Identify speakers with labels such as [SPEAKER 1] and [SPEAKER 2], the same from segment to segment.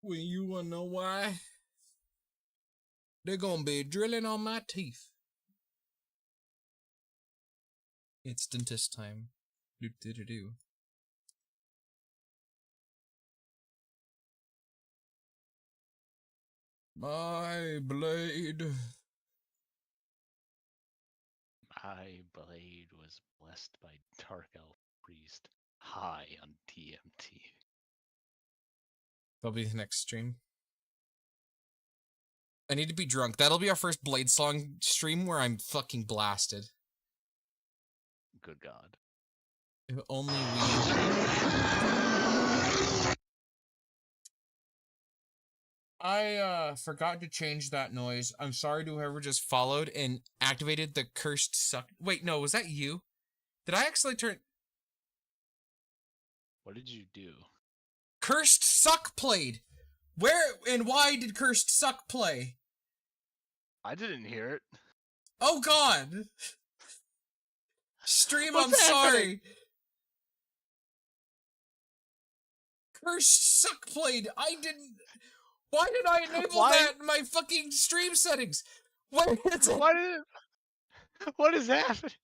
[SPEAKER 1] Well, you wanna know why? They're gonna be drilling on my teeth. It's dentist time. Do. My blade.
[SPEAKER 2] My blade was blessed by Dark Elf Priest high on TMT.
[SPEAKER 1] That'll be the next stream. I need to be drunk. That'll be our first Blade Song stream where I'm fucking blasted.
[SPEAKER 2] Good God.
[SPEAKER 1] If only we... I forgot to change that noise. I'm sorry to whoever just followed and activated the cursed suck... Wait, no, was that you? Did I actually turn...
[SPEAKER 2] What did you do?
[SPEAKER 1] Cursed Suck played! Where and why did Cursed Suck play?
[SPEAKER 2] I didn't hear it.
[SPEAKER 1] Oh god! Stream,
[SPEAKER 2] What's
[SPEAKER 1] I'm sorry!
[SPEAKER 2] happening?
[SPEAKER 1] Cursed Suck played! I didn't... Why did I enable that in my fucking stream settings? What is it?
[SPEAKER 2] What is happening?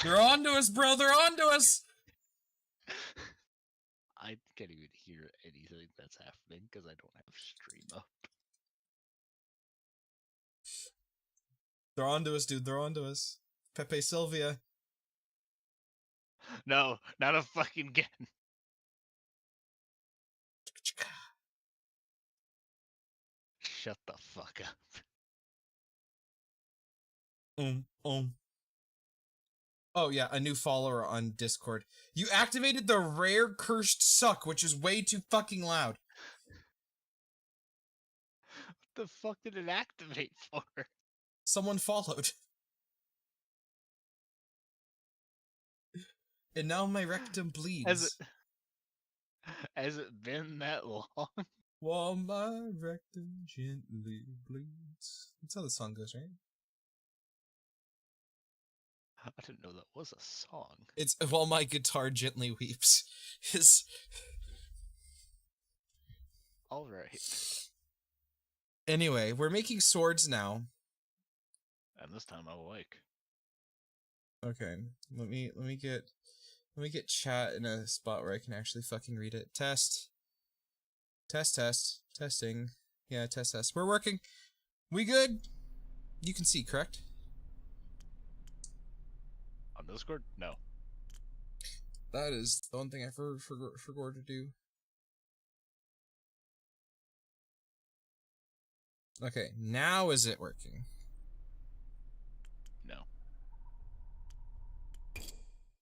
[SPEAKER 1] They're onto us, bro! They're onto us!
[SPEAKER 2] I can't even hear anything that's happening because I don't have stream up.
[SPEAKER 1] They're onto us, dude. They're onto us. Pepe Sylvia.
[SPEAKER 2] No, not a fucking again. Shut the fuck up.
[SPEAKER 1] Oh yeah, a new follower on Discord. You activated the rare cursed suck, which is way too fucking loud.
[SPEAKER 2] What the fuck did it activate for?
[SPEAKER 1] Someone followed. And now my rectum bleeds.
[SPEAKER 2] Has it been that long?
[SPEAKER 1] While my rectum gently bleeds. That's how the song goes, right?
[SPEAKER 2] I didn't know that was a song.
[SPEAKER 1] It's While My Guitar Gently Weeps.
[SPEAKER 2] Alright.
[SPEAKER 1] Anyway, we're making swords now.
[SPEAKER 2] And this time I'll like.
[SPEAKER 1] Okay, let me get chat in a spot where I can actually fucking read it. Testing. Yeah, test. We're working. We good? You can see, correct?
[SPEAKER 2] On Discord? No.
[SPEAKER 1] That is the one thing I forgot to do. Okay, now is it working?
[SPEAKER 2] No.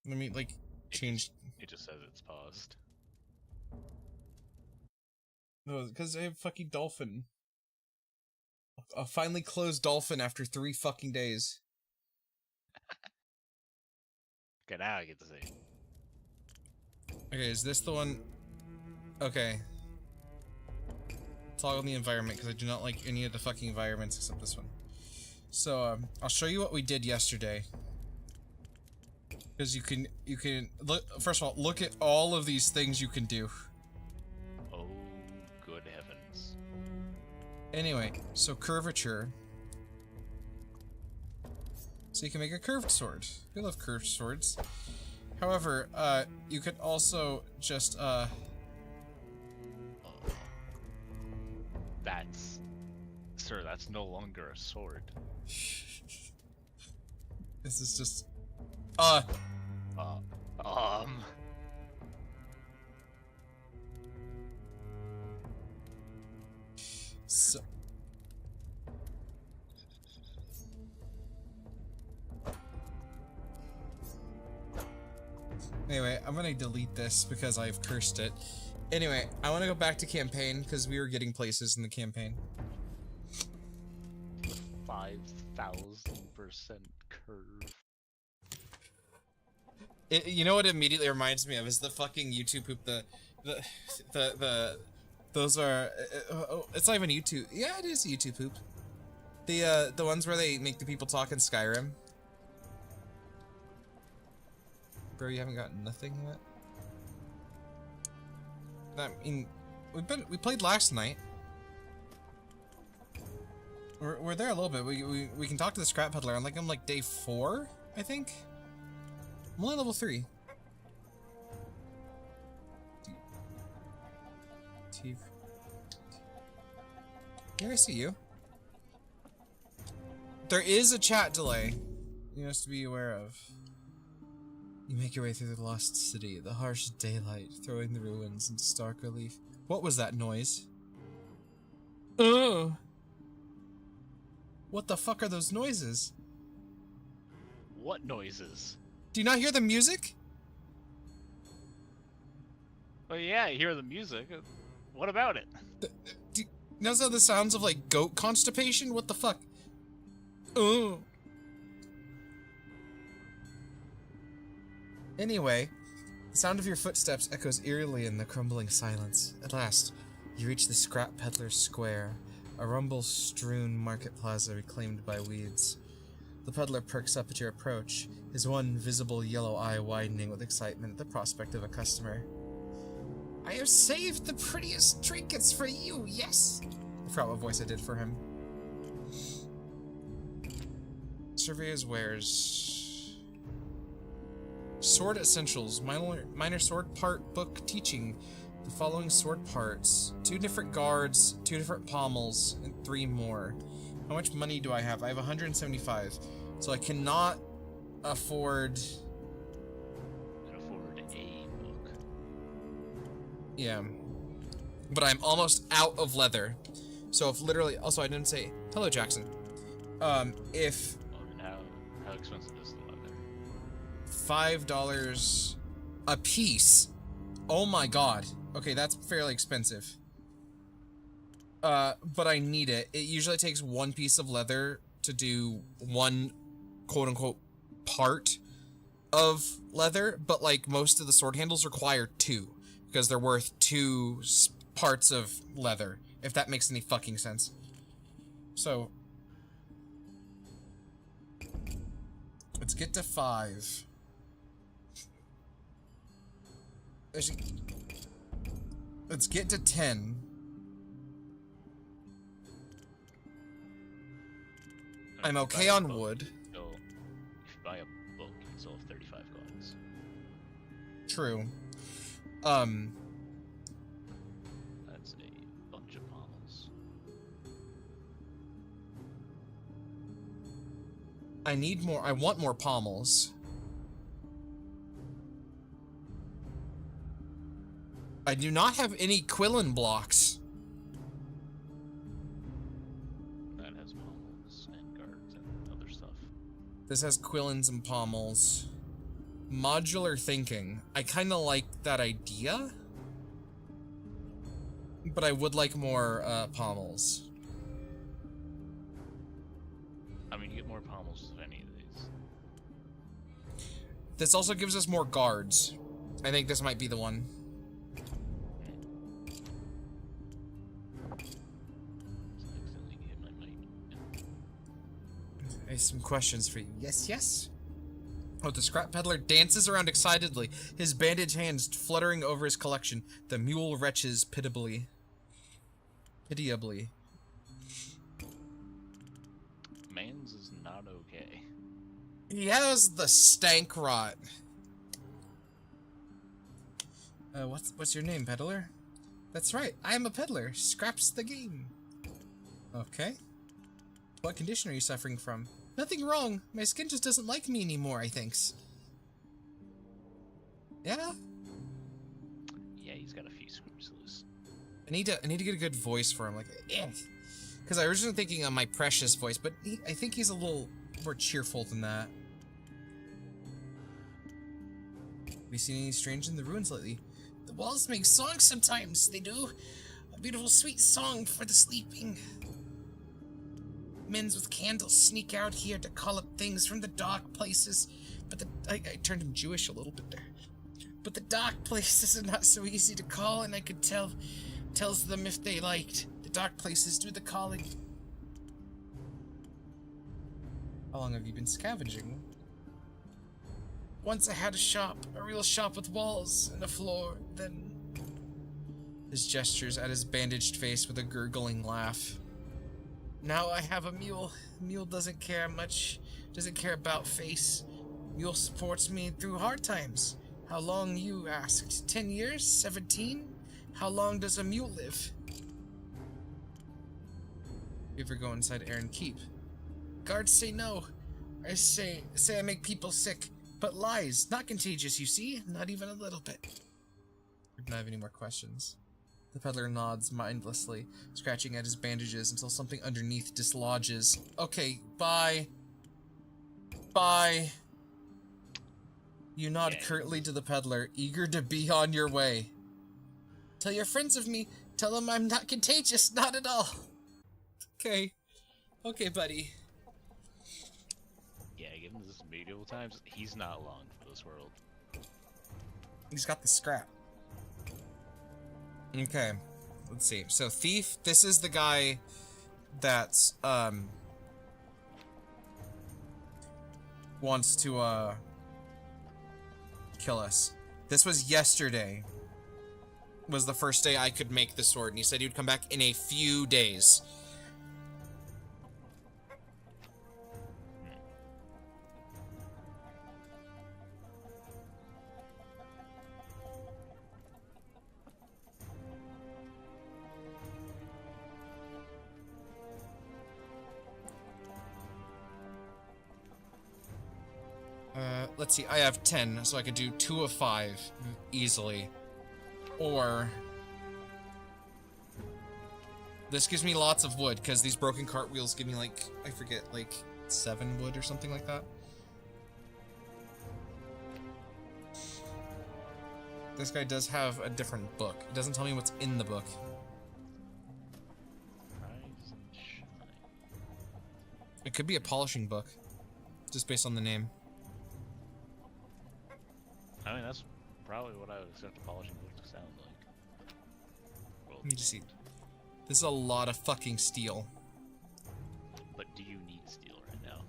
[SPEAKER 1] Let me, like, change...
[SPEAKER 2] It just says it's paused.
[SPEAKER 1] No, because I have fucking dolphin. A finally closed dolphin after 3 fucking days.
[SPEAKER 2] Okay, now I get to see.
[SPEAKER 1] Okay, is this the one? Okay. Toggle the environment, because I do not like any of the fucking environments except this one. So, I'll show you what we did yesterday. Because you can look, first of all, look at all of these things you can do.
[SPEAKER 2] Oh, good heavens.
[SPEAKER 1] Anyway, so curvature. So you can make a curved sword. We love curved swords. However, you could also just,
[SPEAKER 2] Sir, that's no longer a sword.
[SPEAKER 1] This is just... So... Anyway, I'm gonna delete this because I've cursed it. Anyway, I want to go back to campaign because we were getting places in the campaign.
[SPEAKER 2] 5,000% curve.
[SPEAKER 1] You know what it immediately reminds me of is the fucking YouTube poop. Those are. It's not even YouTube. Yeah, it is YouTube poop. The ones where they make the people talk in Skyrim. Bro, you haven't gotten nothing yet? I mean, we played last night. We're there a little bit. We can talk to the scrap peddler. I'm like day 4, I think. I'm only level 3. Yeah, I see you. There is a chat delay you must be aware of. You make your way through the lost city, the harsh daylight throwing the ruins into stark relief. What was that noise? Ugh! What the fuck are those noises?
[SPEAKER 2] What noises?
[SPEAKER 1] Do you not hear the music?
[SPEAKER 2] Oh yeah, I hear the music. What about it?
[SPEAKER 1] Those are the sounds of like goat constipation? What the fuck? Ugh. Anyway, the sound of your footsteps echoes eerily in the crumbling silence. At last, you reach the Scrap Peddler's Square, a rumble-strewn market plaza reclaimed by weeds. The peddler perks up at your approach, his one visible yellow eye widening with excitement at the prospect of a customer. I have saved the prettiest trinkets for you, yes! I forgot what voice I did for him. Survey his wares. Sword Essentials, minor sword part book teaching the following sword parts. 2 different guards, 2 different pommels, and 3 more. How much money do I have? I have 175. So I cannot afford...
[SPEAKER 2] A book.
[SPEAKER 1] Yeah. But I'm almost out of leather. So if literally... Also, I didn't say... Hello, Jackson. If...
[SPEAKER 2] How expensive is the leather?
[SPEAKER 1] $5 a piece. Oh my god. Okay, that's fairly expensive. But I need it. It usually takes 1 piece of leather to do 1 quote-unquote part of leather, but like most of the sword handles require 2 because they're worth 2 parts of leather, if that makes any fucking sense. So let's get to 5. Let's get to 10. I'm okay on wood.
[SPEAKER 2] So, if you buy a book, it's all 35 coins.
[SPEAKER 1] True.
[SPEAKER 2] That's a bunch of pommels.
[SPEAKER 1] I need more. I want more pommels. I do not have any quillin blocks.
[SPEAKER 2] That has pommels and guards and other stuff.
[SPEAKER 1] This has quillins and pommels. Modular thinking. I kind of like that idea, but I would like more pommels.
[SPEAKER 2] I mean, you get more pommels with any of these.
[SPEAKER 1] This also gives us more guards. I think this might be the one. I have some questions for you. Yes, yes? Oh, the scrap peddler dances around excitedly, his bandaged hands fluttering over his collection. The mule retches pitiably.
[SPEAKER 2] Man's is not okay.
[SPEAKER 1] He has the stank rot. What's your name, peddler? That's right, I am a peddler. Scraps the game. Okay. What condition are you suffering from? Nothing wrong. My skin just doesn't like me anymore, I thinks. Yeah?
[SPEAKER 2] Yeah, he's got a few screws loose.
[SPEAKER 1] I need to get a good voice for him, like, because I was originally thinking of my precious voice, but I think he's a little more cheerful than that. Have you seen anything strange in the ruins lately? The walls make songs sometimes, they do. A beautiful sweet song for the sleeping. Men with candles sneak out here to call up things from the dark places, but I turned him Jewish a little bit there. But the dark places are not so easy to call, and I could tells them if they liked. The dark places do the calling. How long have you been scavenging? Once I had a shop, a real shop with walls and a floor, then... His gestures at his bandaged face with a gurgling laugh. Now I have a mule. Mule doesn't care much. Doesn't care about face. Mule supports me through hard times. How long, you asked? 10 years? 17? How long does a mule live? You ever go inside Aaron Keep? Guards say no. I say I make people sick. But lies. Not contagious, you see? Not even a little bit. We don't have any more questions. The peddler nods mindlessly, scratching at his bandages until something underneath dislodges. Okay, bye. Bye. You nod curtly to the peddler, eager to be on your way. Tell your friends of me. Tell them I'm not contagious, not at all. Okay. Okay, buddy.
[SPEAKER 2] Yeah, given this medieval times, he's not long for this world.
[SPEAKER 1] He's got the scrap. Okay. Let's see. So, Thief, this is the guy that's, wants to, kill us. This was yesterday. Was the first day I could make the sword, and he said he would come back in a few days. Let's see, I have 10, so I could do 2 of 5 easily. Or this gives me lots of wood, because these broken cartwheels give me, like, I forget, like 7 wood or something like that. This guy does have a different book. It doesn't tell me what's in the book.
[SPEAKER 2] Rise and shine.
[SPEAKER 1] It could be a polishing book, just based on the name.
[SPEAKER 2] I mean, that's probably what I would expect a polishing book to sound like. Well,
[SPEAKER 1] Let me just see. This is a lot of fucking steel.
[SPEAKER 2] but do you need steel right now?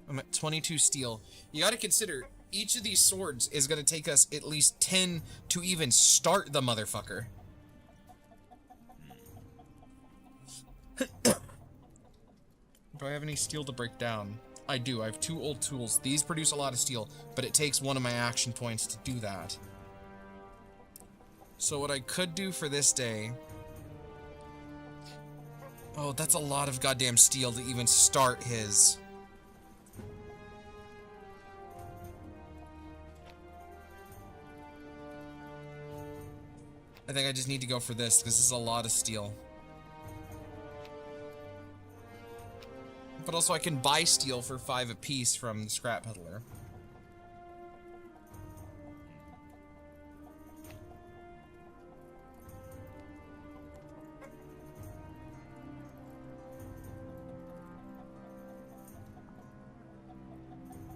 [SPEAKER 1] I'm at 22 steel. You gotta consider, each of these swords is gonna take us at least 10 to even start the motherfucker. Do I have any steel to break down? I do. I have 2 old tools. These produce a lot of steel, but it takes one of my action points to do that. So what I could do for this day... Oh, that's a lot of goddamn steel to even start his... I think I just need to go for this, because this is a lot of steel. But also I can buy steel for 5 apiece from the scrap peddler.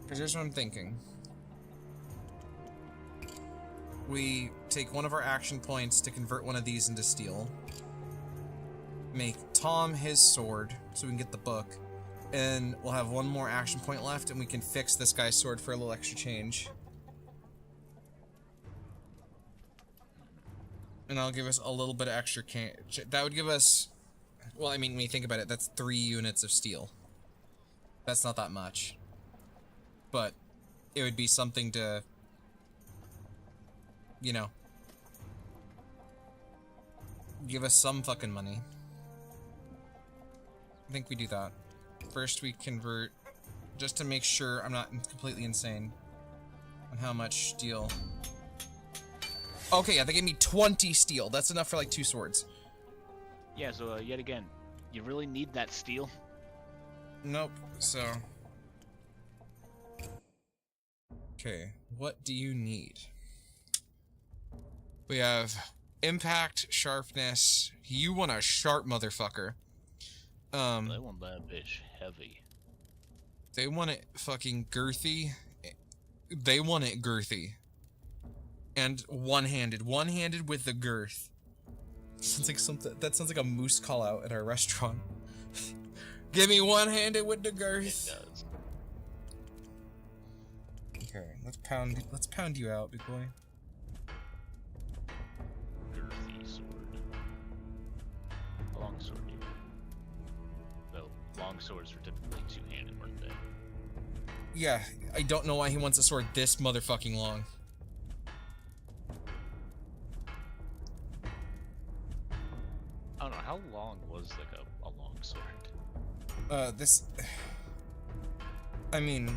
[SPEAKER 1] Because here's what I'm thinking. We take one of our action points to convert one of these into steel. Make Tom his sword, so we can get the book. And we'll have one more action point left, and we can fix this guy's sword for a little extra change. And that'll give us a little bit of extra that would give us... Well, I mean, when you think about it, that's 3 units of steel. That's not that much. But it would be something to... You know... give us some fucking money. I think we do that. First we convert, just to make sure I'm not completely insane on how much steel. Okay, yeah, they gave me 20 steel. That's enough for like 2 swords.
[SPEAKER 2] Yeah, so yet again, you really need that steel?
[SPEAKER 1] Nope, so... Okay, what do you need? We have impact, sharpness. You want a sharp motherfucker.
[SPEAKER 2] They want that bitch heavy.
[SPEAKER 1] They want it fucking girthy. They want it girthy. And one-handed. One-handed with the girth. Sounds like something. That sounds like a moose call out at our restaurant. Give me one-handed with the girth.
[SPEAKER 2] It does.
[SPEAKER 1] Okay, let's pound you out, big boy.
[SPEAKER 2] Girthy sword. long swords were typically two-handed, weren't they?
[SPEAKER 1] Yeah, I don't know why he wants a sword this motherfucking long.
[SPEAKER 2] I don't know, how long was like a long sword?
[SPEAKER 1] I mean,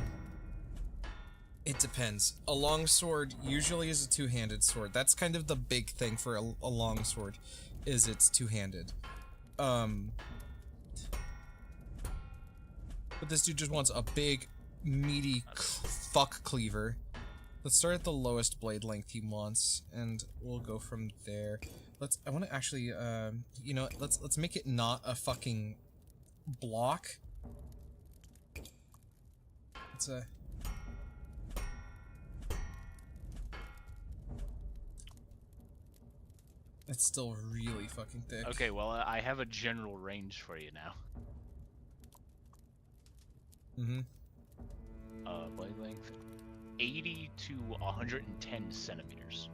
[SPEAKER 1] it depends. A long sword usually is a two-handed sword. That's kind of the big thing for a long sword, is it's two-handed. But this dude just wants a big, meaty fuck cleaver. Let's start at the lowest blade length he wants, and we'll go from there. I want to actually, you know, let's make it not a fucking block. It's a... It's still really fucking thick.
[SPEAKER 2] Okay, well, I have a general range for you now.
[SPEAKER 1] Mm-hmm.
[SPEAKER 2] Blade length, 80 to 110 centimeters.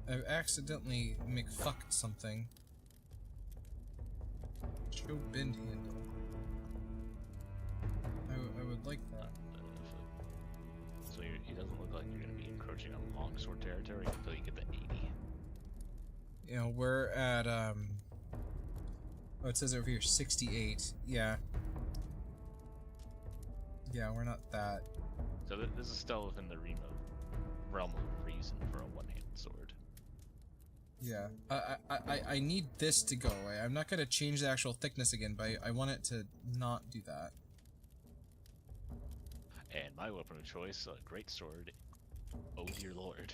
[SPEAKER 1] I've accidentally McFucked something. Show bend handle. I would like that.
[SPEAKER 2] So it doesn't look like you're going to be encroaching on longsword territory until you get to 80.
[SPEAKER 1] You know, we're at, oh, it says over here, 68. Yeah. Yeah, we're not that.
[SPEAKER 2] So this is still within the realm of reason for a one-handed sword.
[SPEAKER 1] Yeah. I need this to go away. I'm not gonna change the actual thickness again, but I want it to not do that.
[SPEAKER 2] And my weapon of choice, a great sword. Oh dear lord.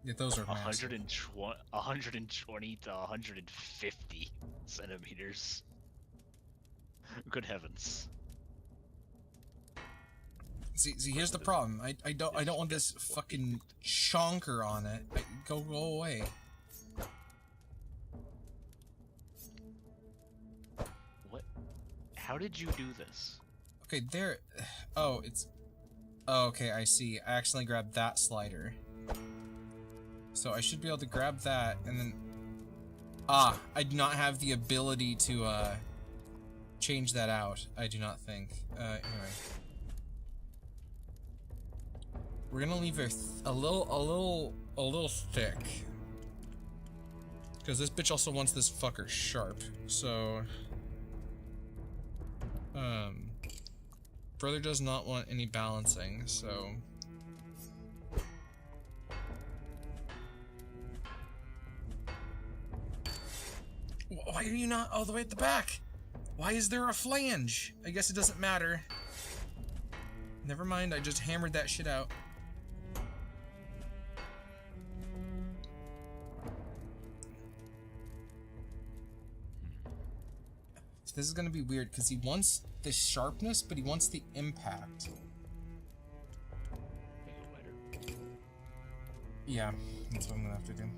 [SPEAKER 1] Yeah, those are
[SPEAKER 2] 120 to 150 centimeters. Good heavens.
[SPEAKER 1] See, here's the problem. I don't want this fucking chonker on it. Go away.
[SPEAKER 2] What? How did you do this?
[SPEAKER 1] Okay, there. Oh, it's. Oh, okay, I see. I accidentally grabbed that slider. So I should be able to grab that and then. Ah, I do not have the ability to change that out. I do not think. Anyway. We're gonna leave it a little thick. Because this bitch also wants this fucker sharp. So brother does not want any balancing, so why are you not all the way at the back? Why is there a flange? I guess it doesn't matter. Never mind, I just hammered that shit out. This is gonna be weird because he wants the sharpness, but he wants the impact.
[SPEAKER 2] Make it wider.
[SPEAKER 1] Yeah, that's what I'm gonna have to do.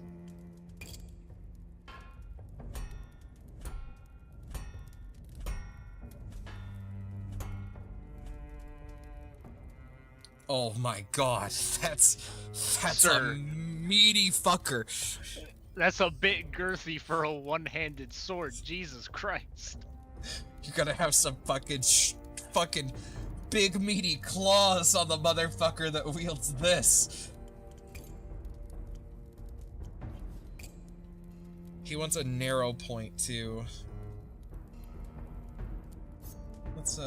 [SPEAKER 1] Oh my god, that's
[SPEAKER 2] Sir.
[SPEAKER 1] a meaty fucker.
[SPEAKER 2] That's a bit girthy for a one-handed sword. Jesus Christ.
[SPEAKER 1] You're gonna have some fucking big meaty claws on the motherfucker that wields this. He wants a narrow point too. Let's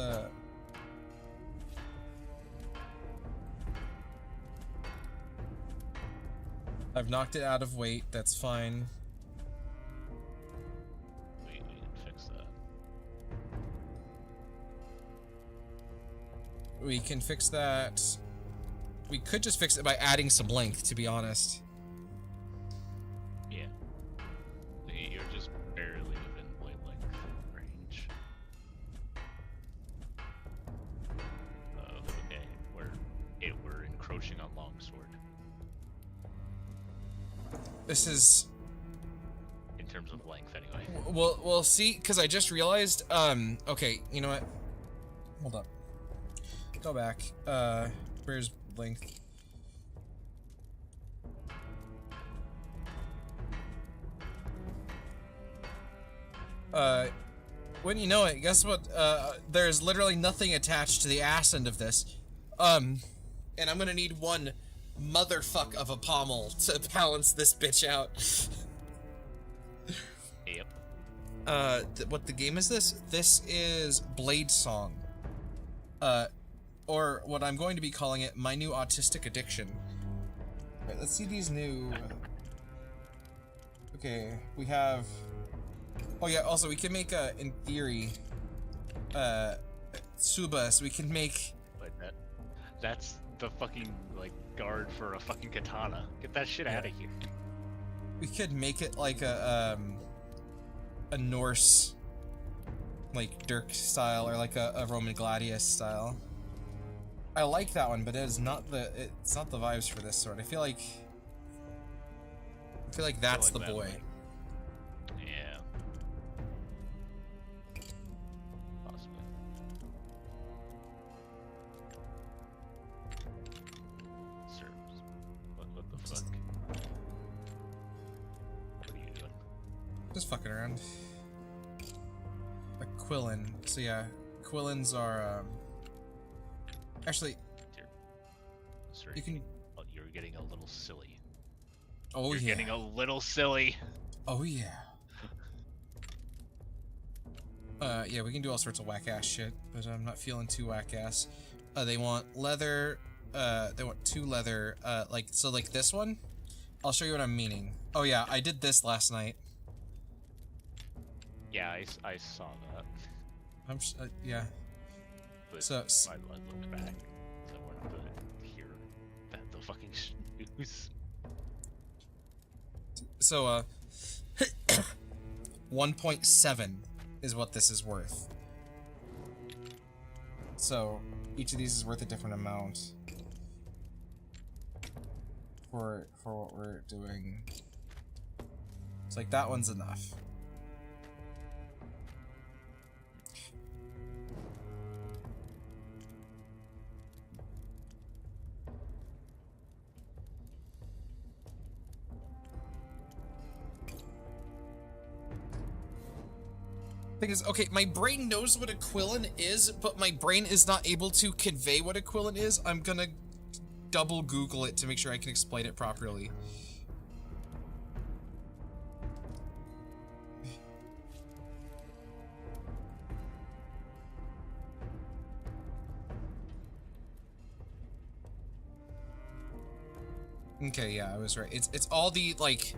[SPEAKER 1] I've knocked it out of weight, that's fine.
[SPEAKER 2] We can fix that.
[SPEAKER 1] We can fix that. We could just fix it by adding some length, to be honest.
[SPEAKER 2] Yeah. You're just barely within blade length range. Okay, we're encroaching on longsword.
[SPEAKER 1] This is...
[SPEAKER 2] In terms of length, anyway.
[SPEAKER 1] We'll see, because I just realized, okay, you know what? Hold up. Go back. Where's length? When you know it, guess what? There's literally nothing attached to the ass end of this. And I'm gonna need one motherfuck of a pommel to balance this bitch out.
[SPEAKER 2] Yep.
[SPEAKER 1] What the game is this? This is Blade Song. Or what I'm going to be calling it, my new autistic addiction. Right, let's see these new... Okay, we have... Oh yeah, also we can make, in theory, Suba, so we can make...
[SPEAKER 2] But that's the fucking, like, guard for a fucking katana. Get that shit out of here.
[SPEAKER 1] We could make it like a Norse, like, Dirk style, or like a Roman Gladius style. I like that one, but it's not the vibes for this sword. I feel like that's the boy.
[SPEAKER 2] Yeah. Possibly. Serves. What the fuck? What are you doing?
[SPEAKER 1] Just fucking around. A Quillin. So yeah, Quillins are actually,
[SPEAKER 2] Sorry,
[SPEAKER 1] you can...
[SPEAKER 2] Oh, you're getting a little silly.
[SPEAKER 1] Oh,
[SPEAKER 2] You're
[SPEAKER 1] yeah.
[SPEAKER 2] getting a little silly.
[SPEAKER 1] Oh, yeah. Yeah, we can do all sorts of whack-ass shit, but I'm not feeling too whack-ass. They want leather, they want 2 leather, like, so like this one? I'll show you what I'm meaning. Oh yeah, I did this last night.
[SPEAKER 2] Yeah, I saw that.
[SPEAKER 1] Yeah.
[SPEAKER 2] But
[SPEAKER 1] So...
[SPEAKER 2] I looked back. So I wanted to hear that the fucking snooze.
[SPEAKER 1] So, 1.7 is what this is worth. So, each of these is worth a different amount for what we're doing. It's like, that one's enough. Thing is, okay, my brain knows what a Quillin is, but my brain is not able to convey what a Quillin is. I'm gonna double Google it to make sure I can explain it properly. Okay, yeah, I was right. It's all the, like...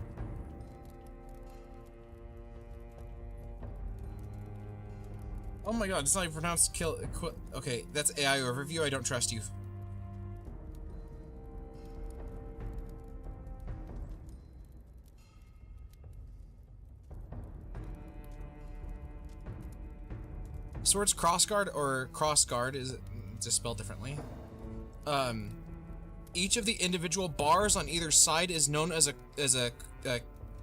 [SPEAKER 1] Oh my god, it's not even pronounced okay, that's AI overview, I don't trust you. Sword's crossguard or crossguard is just spelled differently. Each of the individual bars on either side is known as a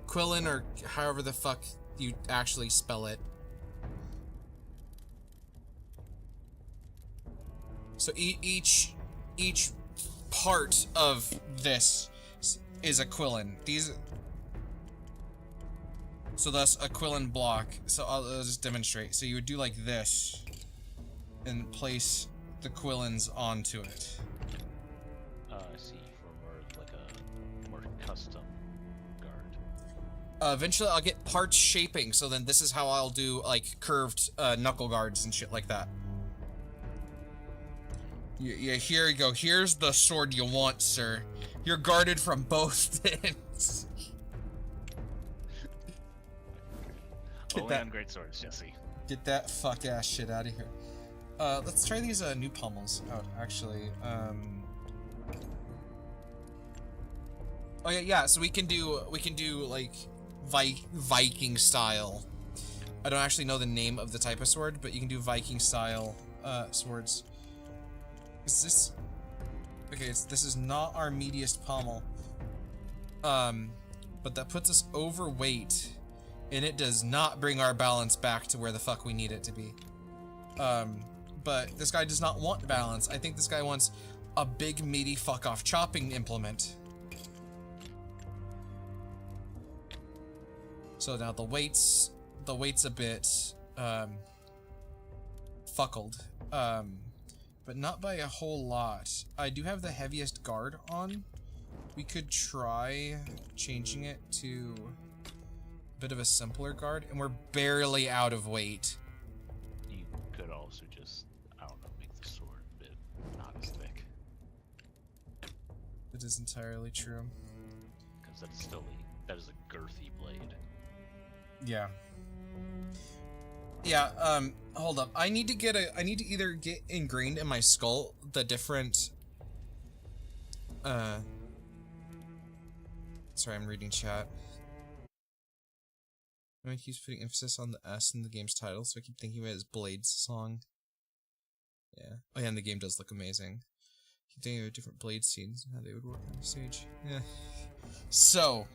[SPEAKER 1] quillin, or however the fuck you actually spell it. So each part of this is a quillin. So thus a quillin block. So I'll just demonstrate. So you would do like this and place the quillins onto it.
[SPEAKER 2] I see, for more like a more custom guard.
[SPEAKER 1] Eventually I'll get parts shaping, so then this is how I'll do like curved knuckle guards and shit like that. Yeah, here you go. Here's the sword you want, sir. You're guarded from both ends.
[SPEAKER 2] Only on great swords, Jesse.
[SPEAKER 1] Get that fuck ass shit out of here. Let's try these new pommels out, actually. Oh yeah, so we can do like Viking style. I don't actually know the name of the type of sword, but you can do Viking style swords. Is this... Okay, this is not our meatiest pommel. But that puts us overweight, and it does not bring our balance back to where the fuck we need it to be. But this guy does not want balance. I think this guy wants a big, meaty, fuck-off chopping implement. So now the weights the weight's a bit fuckled, but not by a whole lot. I do have the heaviest guard on. We could try changing it to a bit of a simpler guard, and we're barely out of weight.
[SPEAKER 2] You could also just, I don't know, make the sword a bit not as thick.
[SPEAKER 1] It is entirely true.
[SPEAKER 2] Because that is still that is a girthy blade.
[SPEAKER 1] Yeah. Yeah, hold up. I need to either get ingrained in my skull the different, sorry, I'm reading chat. He keeps putting emphasis on the S in the game's title, so I keep thinking of it as Blade's song. Yeah. Oh yeah, and the game does look amazing. I keep thinking of different Blade scenes and how they would work on the stage. Yeah. So,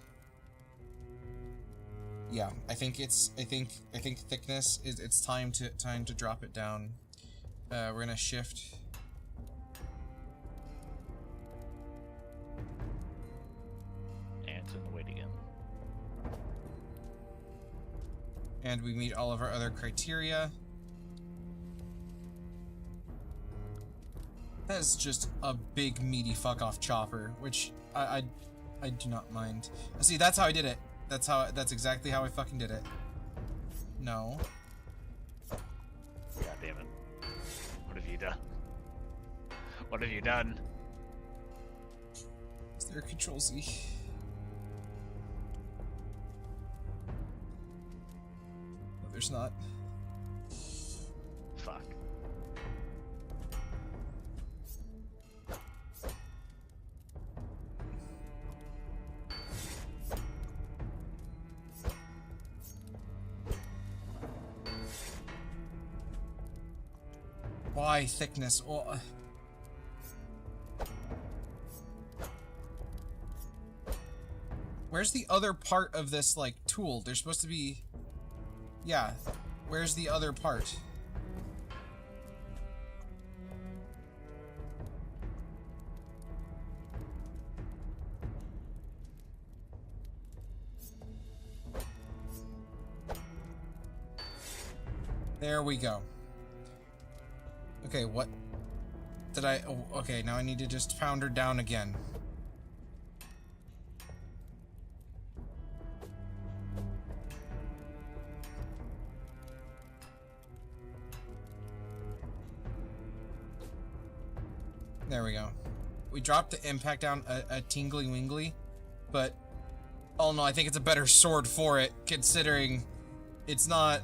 [SPEAKER 1] yeah, I think thickness is, it's time to drop it down. We're gonna shift.
[SPEAKER 2] And it's in the weight again.
[SPEAKER 1] And we meet all of our other criteria. That is just a big meaty fuck off chopper, which I do not mind. See, that's how I did it. That's exactly how I fucking did it. No.
[SPEAKER 2] God damn it. What have you done? What have you done?
[SPEAKER 1] Is there a Control Z? No, there's not.
[SPEAKER 2] Fuck.
[SPEAKER 1] Why thickness? Oh, where's the other part of this, like, tool? There's supposed to be... Yeah. Where's the other part? There we go. Okay, what did I... Oh, okay, now I need to just pound her down again. There we go. We dropped the impact down a tingly wingly, but... Oh no, I think it's a better sword for it, considering it's not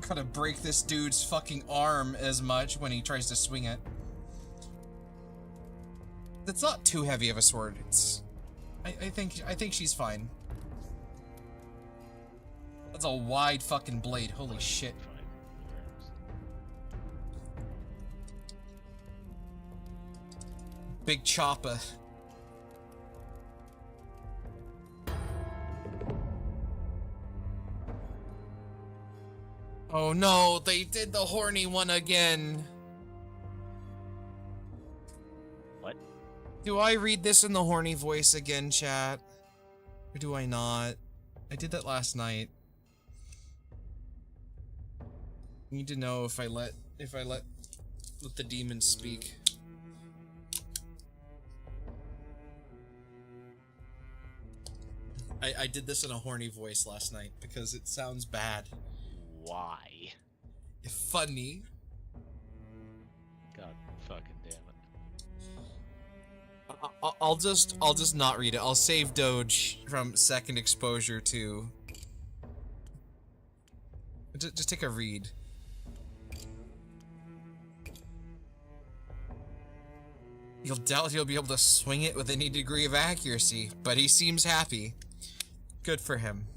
[SPEAKER 1] gonna break this dude's fucking arm as much when he tries to swing it. It's not too heavy of a sword. It's... I think she's fine. That's a wide fucking blade. Holy shit. Big chopper. Oh no, they did the horny one again.
[SPEAKER 2] What?
[SPEAKER 1] Do I read this in the horny voice again, chat? Or do I not? I did that last night. I need to know if I let the demons speak. I did this in a horny voice last night because it sounds bad.
[SPEAKER 2] Why?
[SPEAKER 1] Funny.
[SPEAKER 2] God fucking damn it.
[SPEAKER 1] I'll just not read it. I'll save Doge from second exposure to... Just take a read. You'll doubt he'll be able to swing it with any degree of accuracy, but he seems happy. Good for him.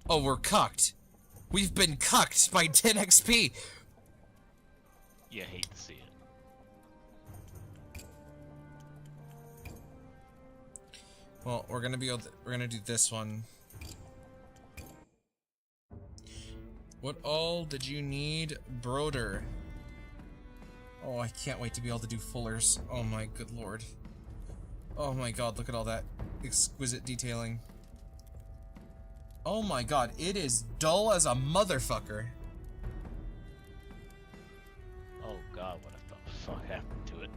[SPEAKER 1] Oh, we're cucked. We've been cucked by 10 XP.
[SPEAKER 2] You hate to see it.
[SPEAKER 1] Well, we're gonna do this one. What all did you need, Broder? Oh, I can't wait to be able to do fullers. Oh my good lord. Oh my god, look at all that exquisite detailing. Oh my god, it is dull as a motherfucker.
[SPEAKER 2] Oh god, what the fuck happened to it?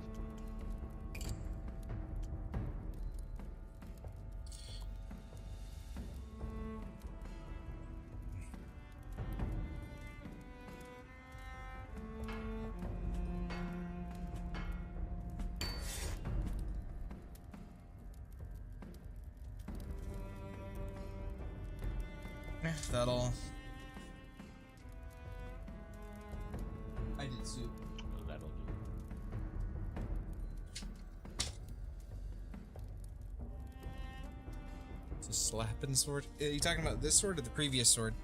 [SPEAKER 1] That'll... I did soup.
[SPEAKER 2] Well, that'll do.
[SPEAKER 1] It's a slapping sword? Are you talking about this sword or the previous sword?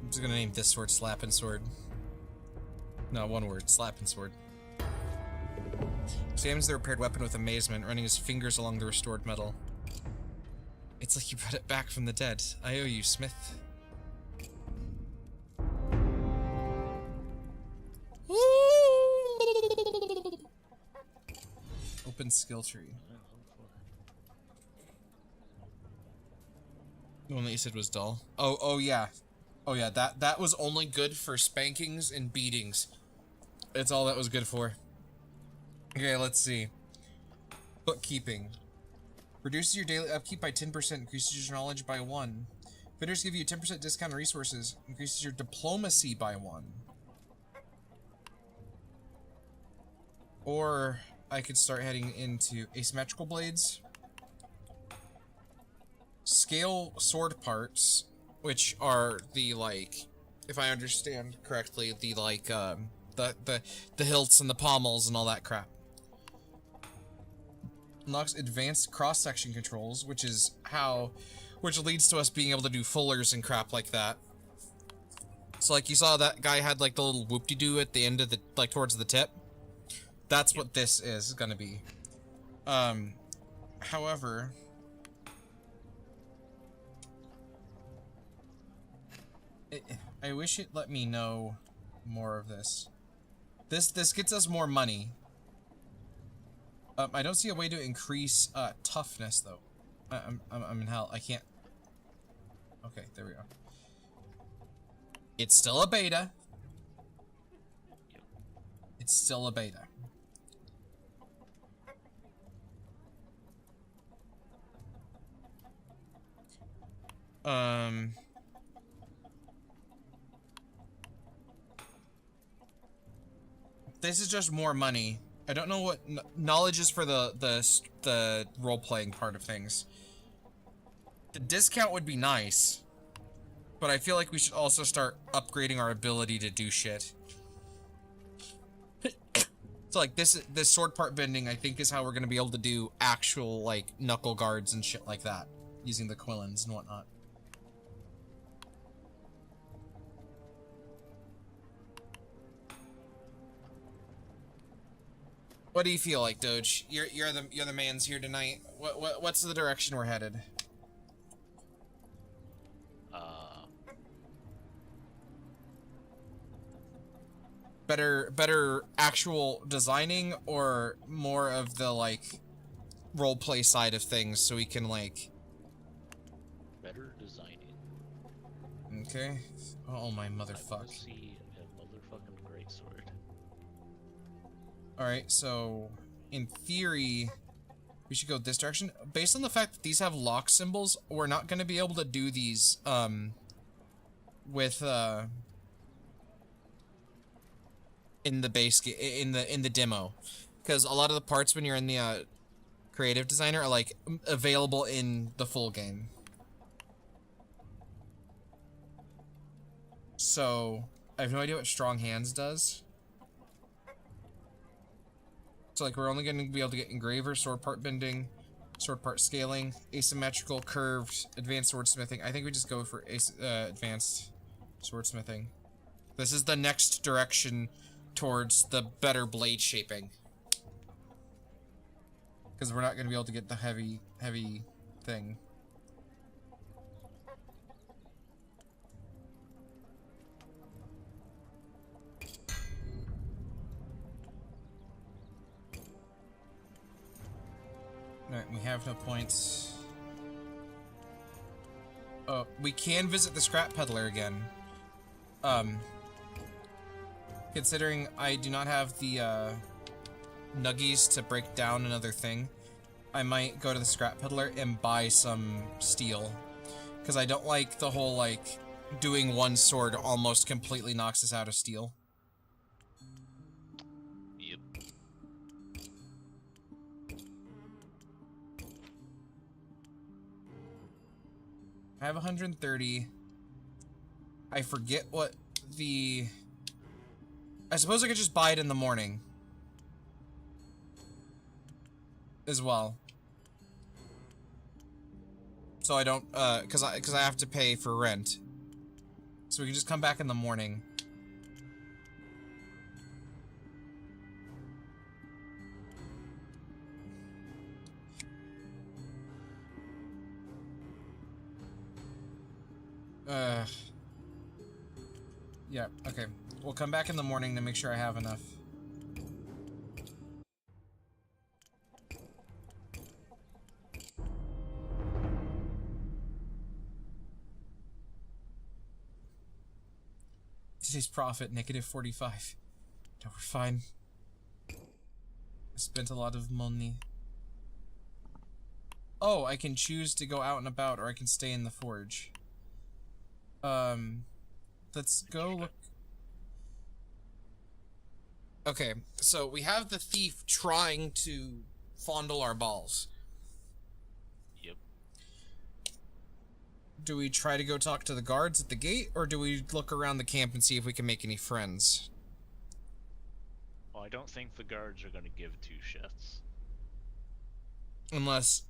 [SPEAKER 1] I'm just gonna name this sword Slapping Sword. No, one word, Slapping Sword. Examines the repaired weapon with amazement, running his fingers along the restored metal. It's like you brought it back from the dead. I owe you, Smith. Open skill tree. The one that you said was dull. Oh yeah. Oh yeah, that was only good for spankings and beatings. It's all that was good for. Okay, let's see. Bookkeeping. Reduces your daily upkeep by 10%, increases your knowledge by 1. Bidders give you a 10% discount on resources, increases your diplomacy by 1. Or I could start heading into asymmetrical blades. Scale sword parts, which are the, like, if I understand correctly, the, like, the hilts and the pommels and all that crap. Unlocks advanced cross-section controls, which leads to us being able to do fullers and crap like that. So, like, you saw that guy had, like, the little whoop-de-doo at the end of the, like, towards the tip? That's what this is gonna be. However... I wish it let me know more of this. This gets us more money. I don't see a way to increase toughness though. I'm in hell. I can't. Okay, there we go. It's still a beta. It's still a beta. This is just more money. I don't know what knowledge is for the role-playing part of things. The discount would be nice, but I feel like we should also start upgrading our ability to do shit. So like this sword part bending, I think, is how we're gonna be able to do actual like knuckle guards and shit like that, using the quillins and whatnot. What do you feel like, Doge? You're the man's here tonight. What's the direction we're headed? Better actual designing, or more of the like role play side of things, so we can like
[SPEAKER 2] Better designing.
[SPEAKER 1] Okay. Oh my motherfuck.
[SPEAKER 2] I want to see a motherfucking greatsword.
[SPEAKER 1] Alright, so in theory we should go this direction. Based on the fact that these have lock symbols, we're not gonna be able to do these with in the base in the demo, because a lot of the parts when you're in the creative designer are like available in the full game. So I have no idea what strong hands does. So like we're only going to be able to get engraver, sword part bending, sword part scaling, asymmetrical, curved, advanced swordsmithing. I think we just go for advanced swordsmithing. This is the next direction towards the better blade shaping. Because we're not going to be able to get the heavy thing. We have no points. Oh, we can visit the scrap peddler again. Considering I do not have the, nuggies to break down another thing, I might go to the scrap peddler and buy some steel. Because I don't like the whole, like, doing one sword almost completely knocks us out of steel.
[SPEAKER 2] Yep.
[SPEAKER 1] I have 130. I forget what the... I suppose I could just buy it in the morning. As well. So I don't, cause I have to pay for rent. So we can just come back in the morning. Yeah, okay. We'll come back in the morning to make sure I have enough. Today's profit, -45. No, we're fine. I spent a lot of money. Oh, I can choose to go out and about, or I can stay in the forge. Let's go look. Okay, so we have the thief trying to fondle our balls.
[SPEAKER 2] Yep.
[SPEAKER 1] Do we try to go talk to the guards at the gate, or do we look around the camp and see if we can make any friends?
[SPEAKER 2] Well, I don't think the guards are going to give two shifts.
[SPEAKER 1] Unless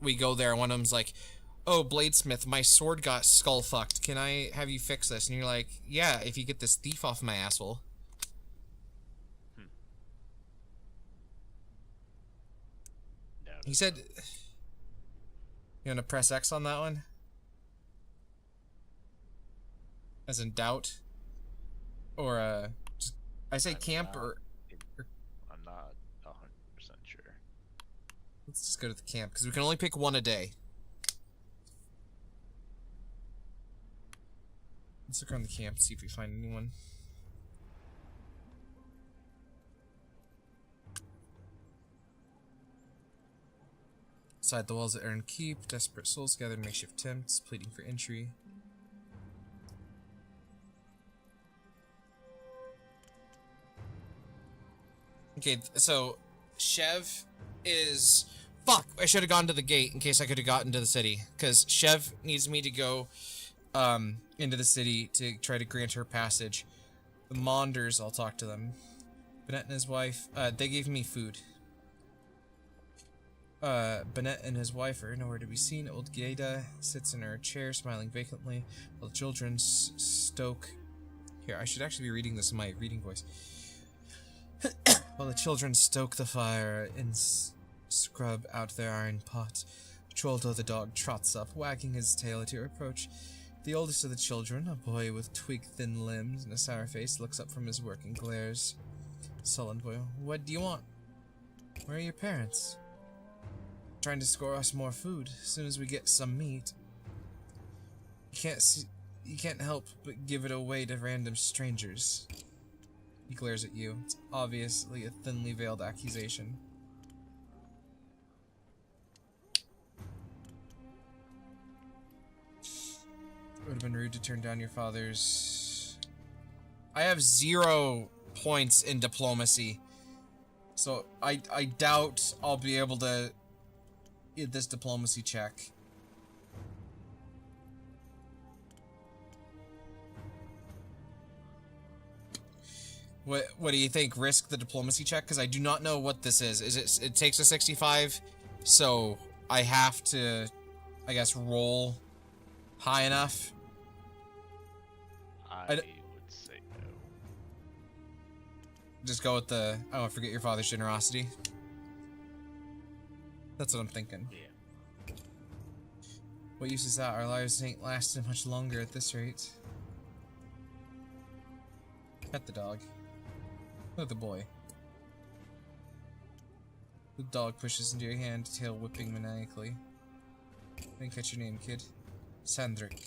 [SPEAKER 1] we go there and one of them's like, oh, Bladesmith, my sword got skull fucked. Can I have you fix this? And you're like, yeah, if you get this thief off my asshole. He said... You wanna press X on that one? As in doubt? Or, just, I say camp or...
[SPEAKER 2] I'm not 100% sure.
[SPEAKER 1] Let's just go to the camp, because we can only pick one a day. Let's look around the camp, see if we find anyone. Inside the walls at Earn Keep, desperate souls gather makeshift tents, pleading for entry. Okay, so Chev is... Fuck! I should have gone to the gate in case I could have gotten to the city. Because Chev needs me to go into the city to try to grant her passage. The Monders, I'll talk to them. Bennett and his wife, they gave me food. Bennett and his wife are nowhere to be seen. Old Gaeta sits in her chair, smiling vacantly, while the children stoke... Here, I should actually be reading this in my reading voice. While the children stoke the fire and scrub out their iron pot, Troldo the dog trots up, wagging his tail at your approach. The oldest of the children, a boy with twig-thin limbs and a sour face, looks up from his work and glares. Sullen boy, what do you want? Where are your parents? Trying to score us more food. As soon as we get some meat. You can't help but give it away to random strangers. He glares at you. It's obviously a thinly veiled accusation. It would have been rude to turn down your father's... I have 0 points in diplomacy. So I doubt I'll be able to get this diplomacy check. What do you think? Risk the diplomacy check? Because I do not know what this is. It takes a 65, so I have to, I guess, roll high enough.
[SPEAKER 2] I would say no.
[SPEAKER 1] Just go with the, I won't forget your father's generosity. That's what I'm thinking.
[SPEAKER 2] Yeah.
[SPEAKER 1] What use is that? Our lives ain't lasting much longer at this rate. Pet the dog. Look at the boy. The dog pushes into your hand, tail whipping maniacally. I didn't catch your name, kid. Sandrick.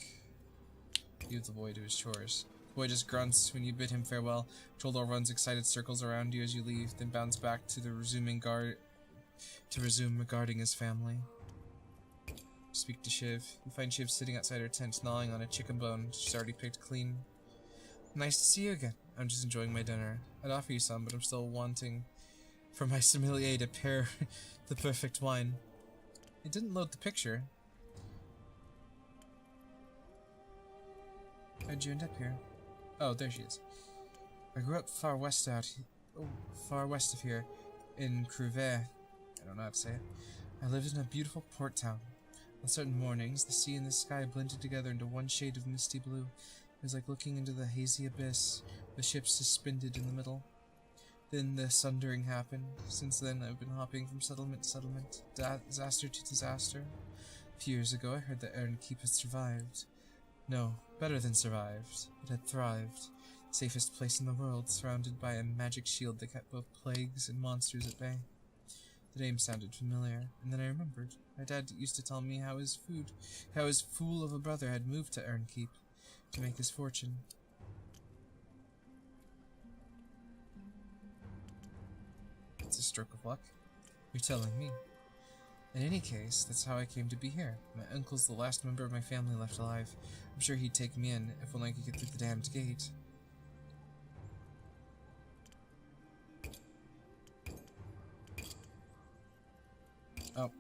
[SPEAKER 1] Leave the boy to his chores. The boy just grunts when you bid him farewell. Toldor runs excited circles around you as you leave, then bounds back to the resume guarding his family. Speak to Shiv. You find Shiv sitting outside her tent, gnawing on a chicken bone she's already picked clean. Nice to see you again. I'm just enjoying my dinner. I'd offer you some, but I'm still wanting for my sommelier to pair the perfect wine. It didn't load the picture. How'd you end up here? Oh, there she is. I grew up far west of here, in Cruvet. I don't know how to say it. I lived in a beautiful port town. On certain mornings, the sea and the sky blended together into one shade of misty blue. It was like looking into the hazy abyss, the ship suspended in the middle. Then the sundering happened. Since then, I've been hopping from settlement to settlement, disaster to disaster. A few years ago, I heard that Keep had survived. No, better than survived. It had thrived. Safest place in the world, surrounded by a magic shield that kept both plagues and monsters at bay. The name sounded familiar, and then I remembered. My dad used to tell me how his fool of a brother had moved to Keep to make his fortune. It's a stroke of luck. You're telling me. In any case, that's how I came to be here. My uncle's the last member of my family left alive. I'm sure he'd take me in, if only I could get through the damned gate. Oh.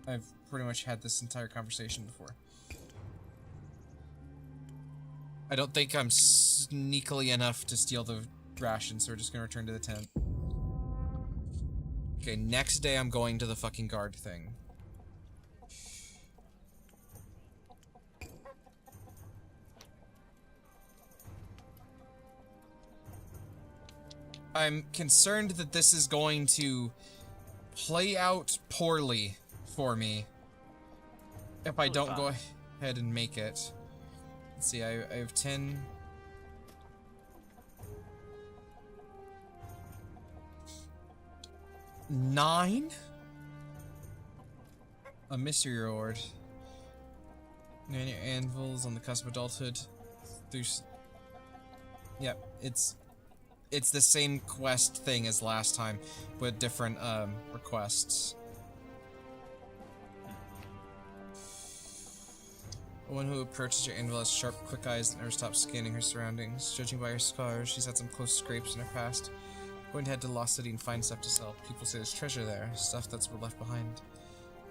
[SPEAKER 1] I've pretty much had this entire conversation before. I don't think I'm sneakily enough to steal the ration, so we're just gonna return to the tent. Okay, next day I'm going to the fucking guard thing. I'm concerned that this is going to play out poorly for me if I don't go ahead and make it. Let's see, I have 10... 9? A mystery reward. And your anvil's on the cusp of adulthood. Yep, it's the same quest thing as last time, but different requests. One who approaches your anvil has sharp, quick eyes that never stop scanning her surroundings. Judging by her scars, she's had some close scrapes in her past. Going to head to Lost City and find stuff to sell. People say there's treasure there, stuff that's been left behind.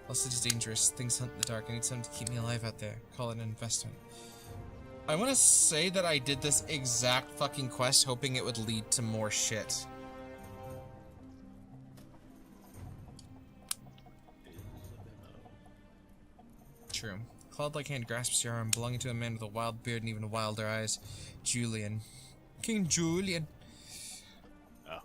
[SPEAKER 1] Lost City's dangerous, things hunt in the dark, I need something to keep me alive out there. Call it an investment. I want to say that I did this exact fucking quest hoping it would lead to more shit. True. Cloud-like hand grasps your arm, belonging to a man with a wild beard and even wilder eyes. Julian. King Julian.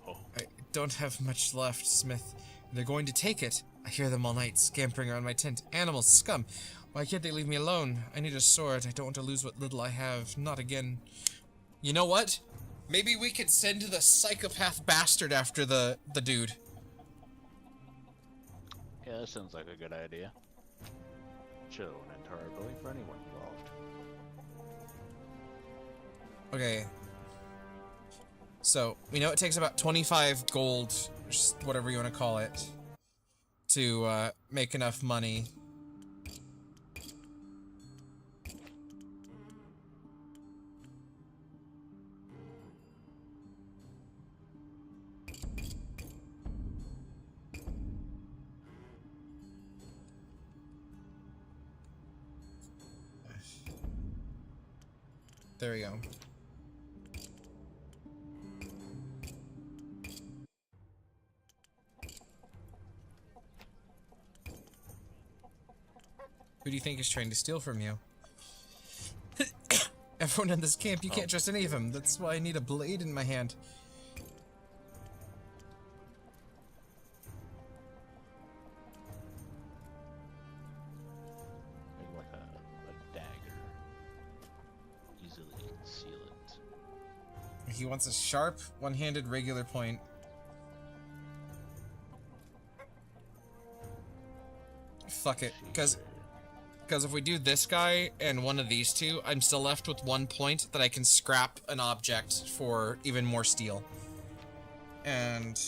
[SPEAKER 2] Oh.
[SPEAKER 1] I don't have much left, Smith. They're going to take it. I hear them all night, scampering around my tent. Animals, scum. Why can't they leave me alone? I need a sword. I don't want to lose what little I have. Not again. You know what? Maybe we could send the psychopath bastard after the dude.
[SPEAKER 2] Yeah, that sounds like a good idea. Should have went entirely for anyone involved.
[SPEAKER 1] Okay. So, we know it takes about 25 gold, whatever you want to call it, to make enough money. There we go. Who do you think is trying to steal from you? Everyone in this camp, you can't trust any of them. That's why I need a blade in my hand.
[SPEAKER 2] Maybe like a dagger. Easily conceal it.
[SPEAKER 1] He wants a sharp, one-handed regular point. Fuck it, because if we do this guy and one of these two, I'm still left with 1 point that I can scrap an object for even more steel. And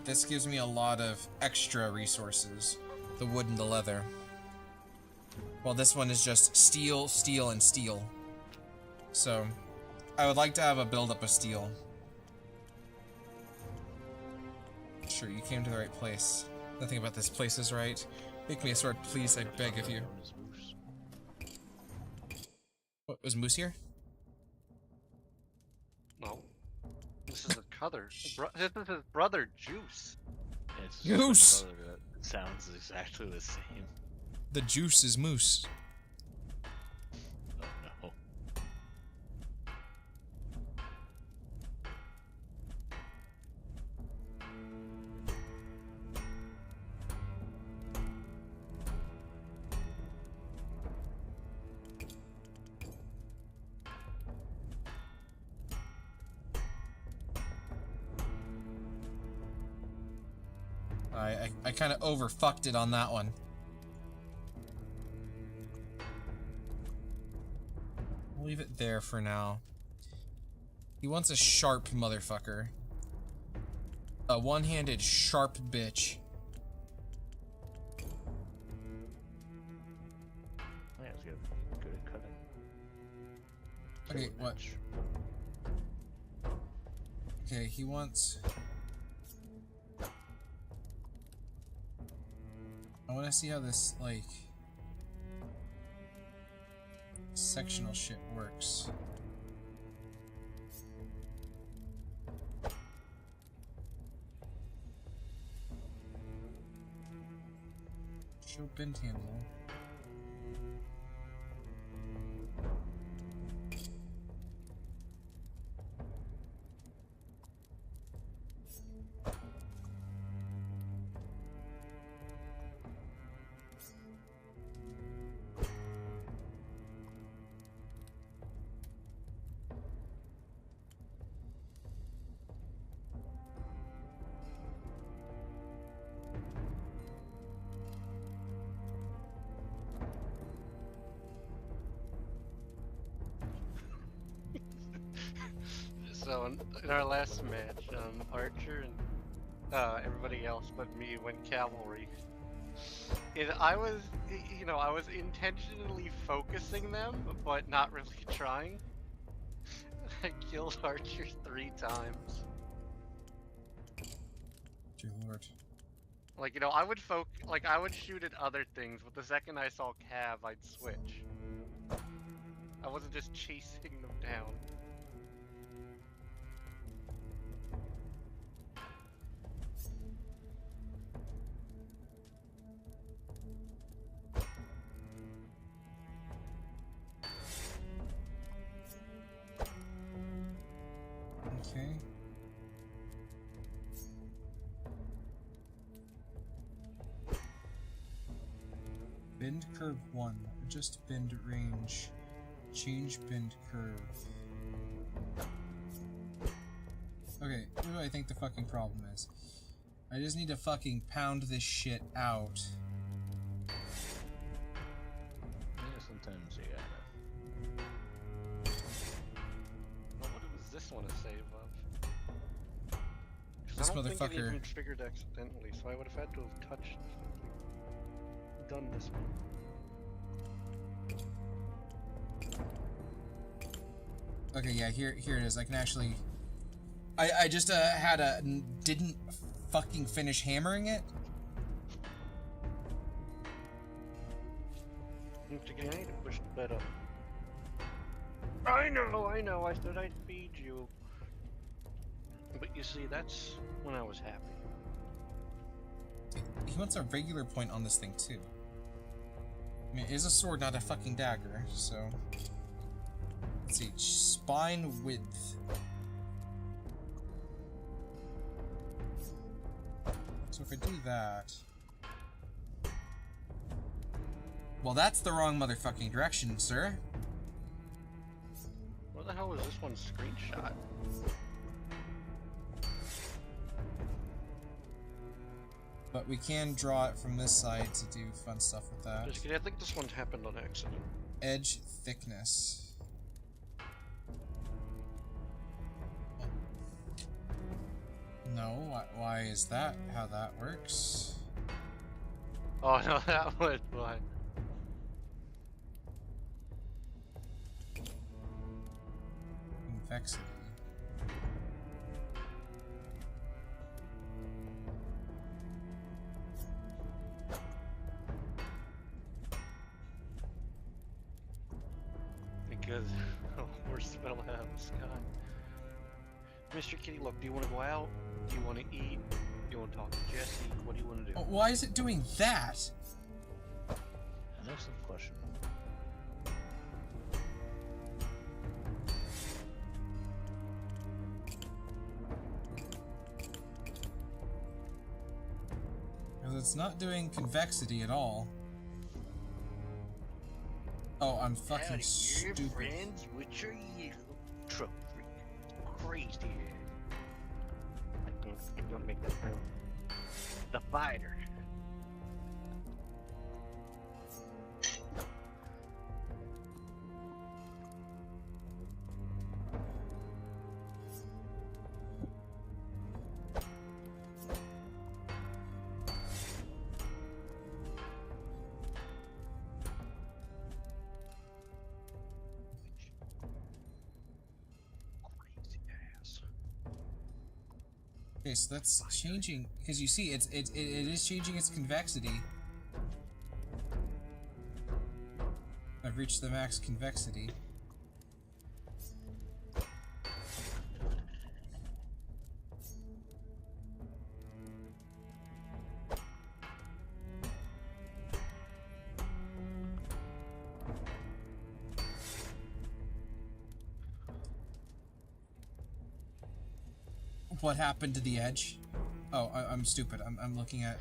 [SPEAKER 1] this gives me a lot of extra resources. The wood and the leather. Well, this one is just steel, steel, and steel. So, I would like to have a build-up of steel. Sure, you came to the right place. Nothing about this place is right. Make me a sword, please, I beg of you. What, was Moose here?
[SPEAKER 3] No. This is a brother. This is his brother, Juice.
[SPEAKER 2] It's
[SPEAKER 1] Goose!
[SPEAKER 2] just another that sounds exactly the same.
[SPEAKER 1] The juice is Moose.
[SPEAKER 2] Oh no.
[SPEAKER 1] I kind of overfucked it on that one. I'll leave it there for now. He wants a sharp motherfucker. A one-handed sharp bitch.
[SPEAKER 2] Yeah, it's good at cutting.
[SPEAKER 1] Okay,
[SPEAKER 2] So
[SPEAKER 1] what?
[SPEAKER 2] much.
[SPEAKER 1] Okay, he wants... I want to see how this, like... sectional shit works. Show bend handle.
[SPEAKER 3] So in our last match, Archer and everybody else but me went cavalry. And I was, I was intentionally focusing them, but not really trying. I killed Archer 3 times.
[SPEAKER 1] Dear Lord.
[SPEAKER 3] Like, I would I would shoot at other things, but the second I saw Cav, I'd switch. I wasn't just chasing them down.
[SPEAKER 1] Okay. Bend curve 1. Adjust bend range. Change bend curve. Okay, what do I think the fucking problem is? I just need to fucking pound this shit out.
[SPEAKER 2] Yeah, sometimes you gotta.
[SPEAKER 3] Well, what was this one a save of? 'Cause
[SPEAKER 1] This
[SPEAKER 3] I don't think it
[SPEAKER 1] motherfucker-
[SPEAKER 3] even triggered accidentally, so I would have had to have touched done this one.
[SPEAKER 1] Okay, yeah, here it is. I can actually... I just didn't fucking finish hammering it.
[SPEAKER 3] Once again, I need to push the bed up. I know, I said I'd feed you. But you see, that's when I was happy.
[SPEAKER 1] He wants a regular point on this thing, too. I mean, it is a sword, not a fucking dagger, so... Let's see, spine width. So if I do that... Well, that's the wrong motherfucking direction, sir.
[SPEAKER 3] What the hell was this one's screenshot?
[SPEAKER 1] But we can draw it from this side to do fun stuff with that.
[SPEAKER 3] Just kidding, I think this one happened on accident.
[SPEAKER 1] Edge thickness. No, why is that how that works?
[SPEAKER 3] Oh no, that would why.
[SPEAKER 1] Convexity.
[SPEAKER 3] Because we're spell out of the sky. Mr. Kitty, look, do you want to go out? Do you want to eat? Do you want to talk to Jesse? What do you want to do?
[SPEAKER 1] Oh, why is it doing that?
[SPEAKER 2] An excellent question.
[SPEAKER 1] Because it's not doing convexity at all. Oh, I'm fucking
[SPEAKER 3] Howdy,
[SPEAKER 1] stupid.
[SPEAKER 3] friends, which are you? Truck freak. Crazy. I don't make that sound. The fighter.
[SPEAKER 1] Okay, so that's changing because you see, it is changing its convexity. I've reached the max convexity. What happened to the edge? Oh, I'm stupid. I'm looking at...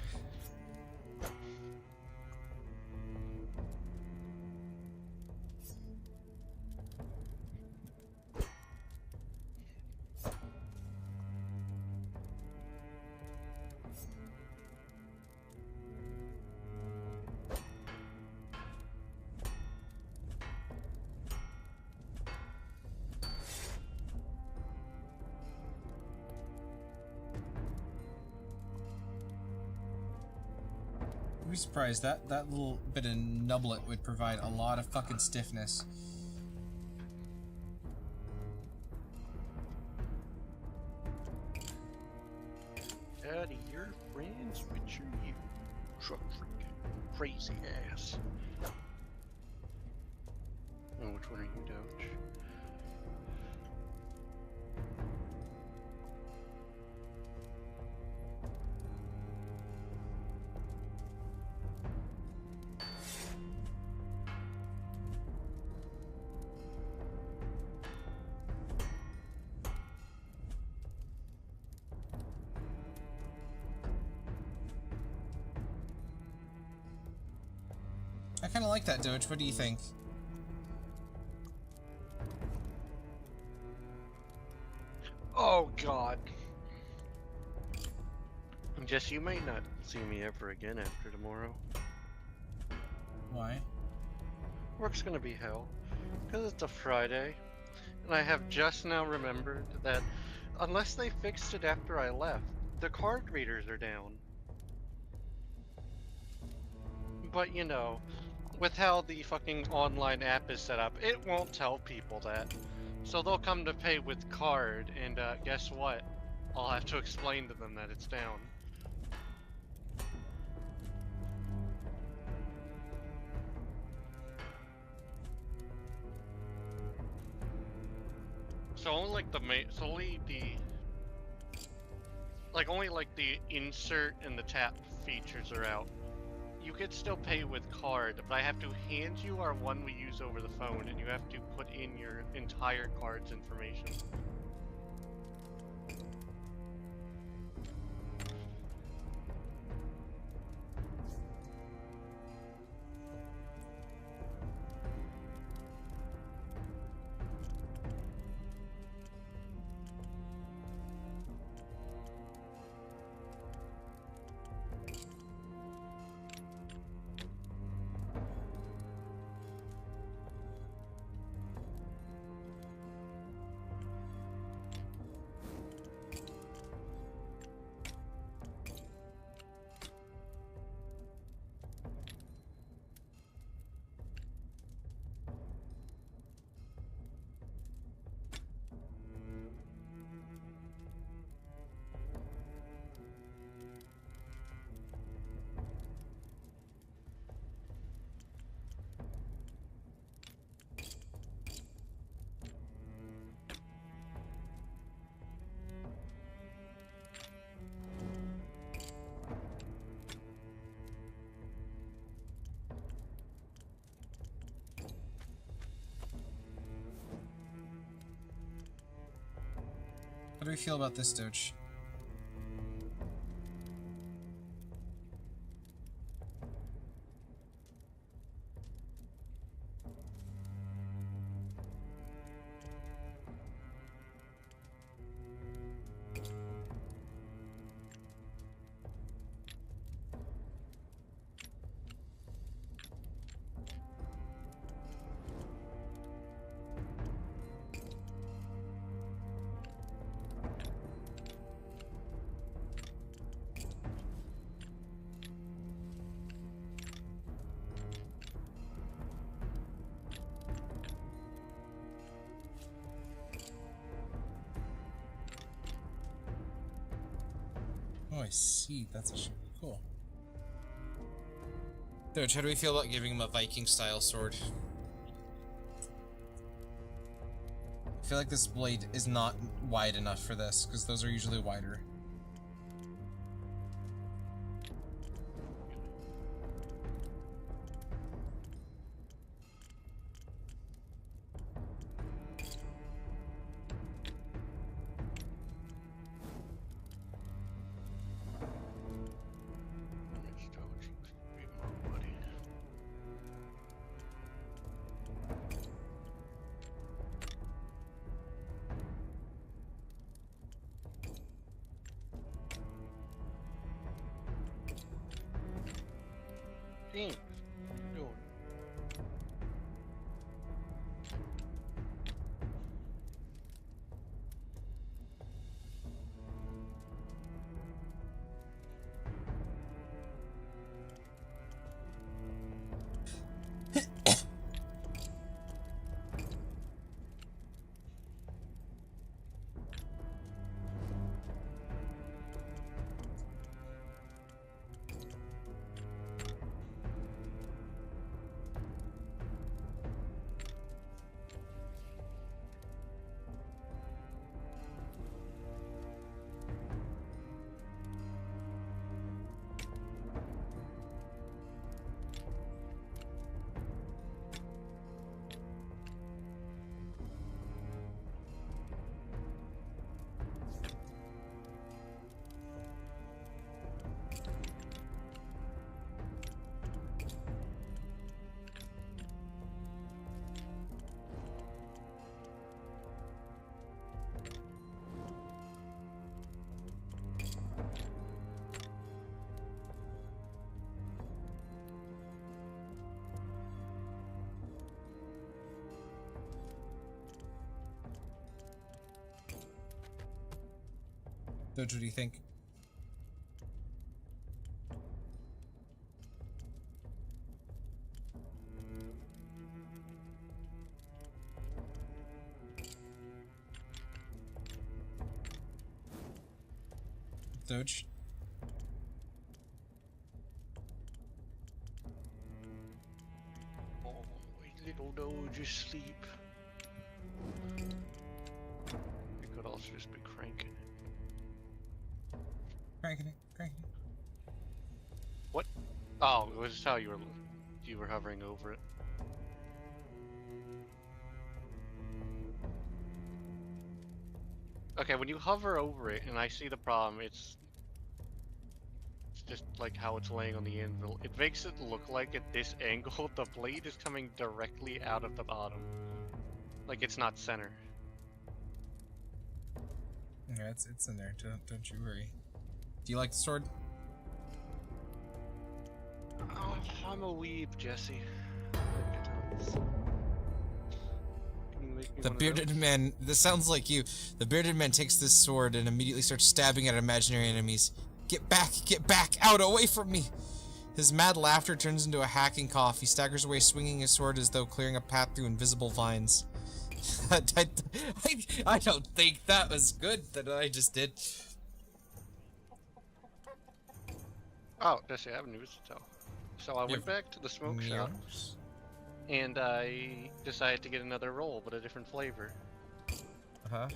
[SPEAKER 1] I'd be surprised. That little bit of nublet would provide a lot of fucking stiffness.
[SPEAKER 3] Howdy, your friends, which are you? Truck freak. Crazy ass. Oh, which one are you, Doge?
[SPEAKER 1] I kind of like that, Doge. What do you think?
[SPEAKER 3] Oh, God. Jess, you may not see me ever again after tomorrow.
[SPEAKER 1] Why?
[SPEAKER 3] Work's gonna be hell. Because it's a Friday. And I have just now remembered that unless they fixed it after I left, the card readers are down. But you know, with how the fucking online app is set up, it won't tell people that. So they'll come to pay with card, and guess what? I'll have to explain to them that it's down. So only like the only like the insert and the tap features are out. You could still pay with card, but I have to hand you our one we use over the phone, and you have to put in your entire card's information.
[SPEAKER 1] How do we feel about this, Doge? Oh, I see. That's a shame. Cool. Doge, how do we feel about giving him a Viking-style sword? I feel like this blade is not wide enough for this, because those are usually wider.
[SPEAKER 3] Damn. Yo.
[SPEAKER 1] Doge, what do you think? Doge?
[SPEAKER 3] Oh, little Doge asleep. You could also just be cranking it.
[SPEAKER 1] Cranking it, cranking it.
[SPEAKER 3] What? Oh, it was how you were hovering over it. Okay, when you hover over it, and I see the problem, it's just like how it's laying on the anvil. It makes it look like at this angle, the blade is coming directly out of the bottom. Like it's not center.
[SPEAKER 1] Yeah, it's in there. Don't you worry. Do you like the sword?
[SPEAKER 3] Oh, I'm a weeb, Jesse.
[SPEAKER 1] The bearded man, this sounds like you. The bearded man takes this sword and immediately starts stabbing at imaginary enemies. Get back, out, away from me! His mad laughter turns into a hacking cough. He staggers away, swinging his sword as though clearing a path through invisible vines. I don't think that was good that I just did.
[SPEAKER 3] Oh, Jesse, I have news to tell. So I went back to the smoke shop, and I decided to get another roll, but a different flavor.
[SPEAKER 1] Uh-huh.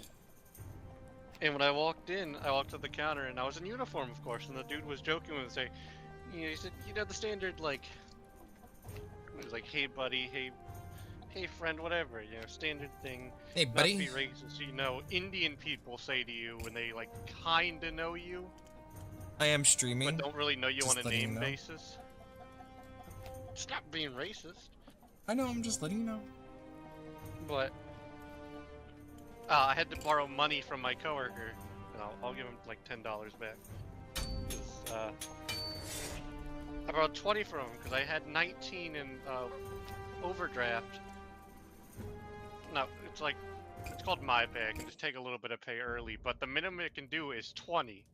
[SPEAKER 3] And when I walked in, I walked to the counter, and I was in uniform, of course, and the dude was joking with me, saying, you know, he said, you know, the standard, like, he was like, hey, buddy, hey, hey friend, whatever, you know, standard thing.
[SPEAKER 1] Hey,
[SPEAKER 3] Not to
[SPEAKER 1] buddy.
[SPEAKER 3] be racist, you know, Indian people say to you when they like kinda know you,
[SPEAKER 1] I am streaming.
[SPEAKER 3] but don't really know you
[SPEAKER 1] Just
[SPEAKER 3] on a
[SPEAKER 1] letting you
[SPEAKER 3] name
[SPEAKER 1] know.
[SPEAKER 3] basis. Stop being racist.
[SPEAKER 1] I know, I'm just letting you know.
[SPEAKER 3] But I had to borrow money from my coworker, and I'll give him like $10 back. 'Cause, I borrowed 20 from him because I had 19 in overdraft. No, it's called my pay. I can just take a little bit of pay early, but the minimum it can do is 20.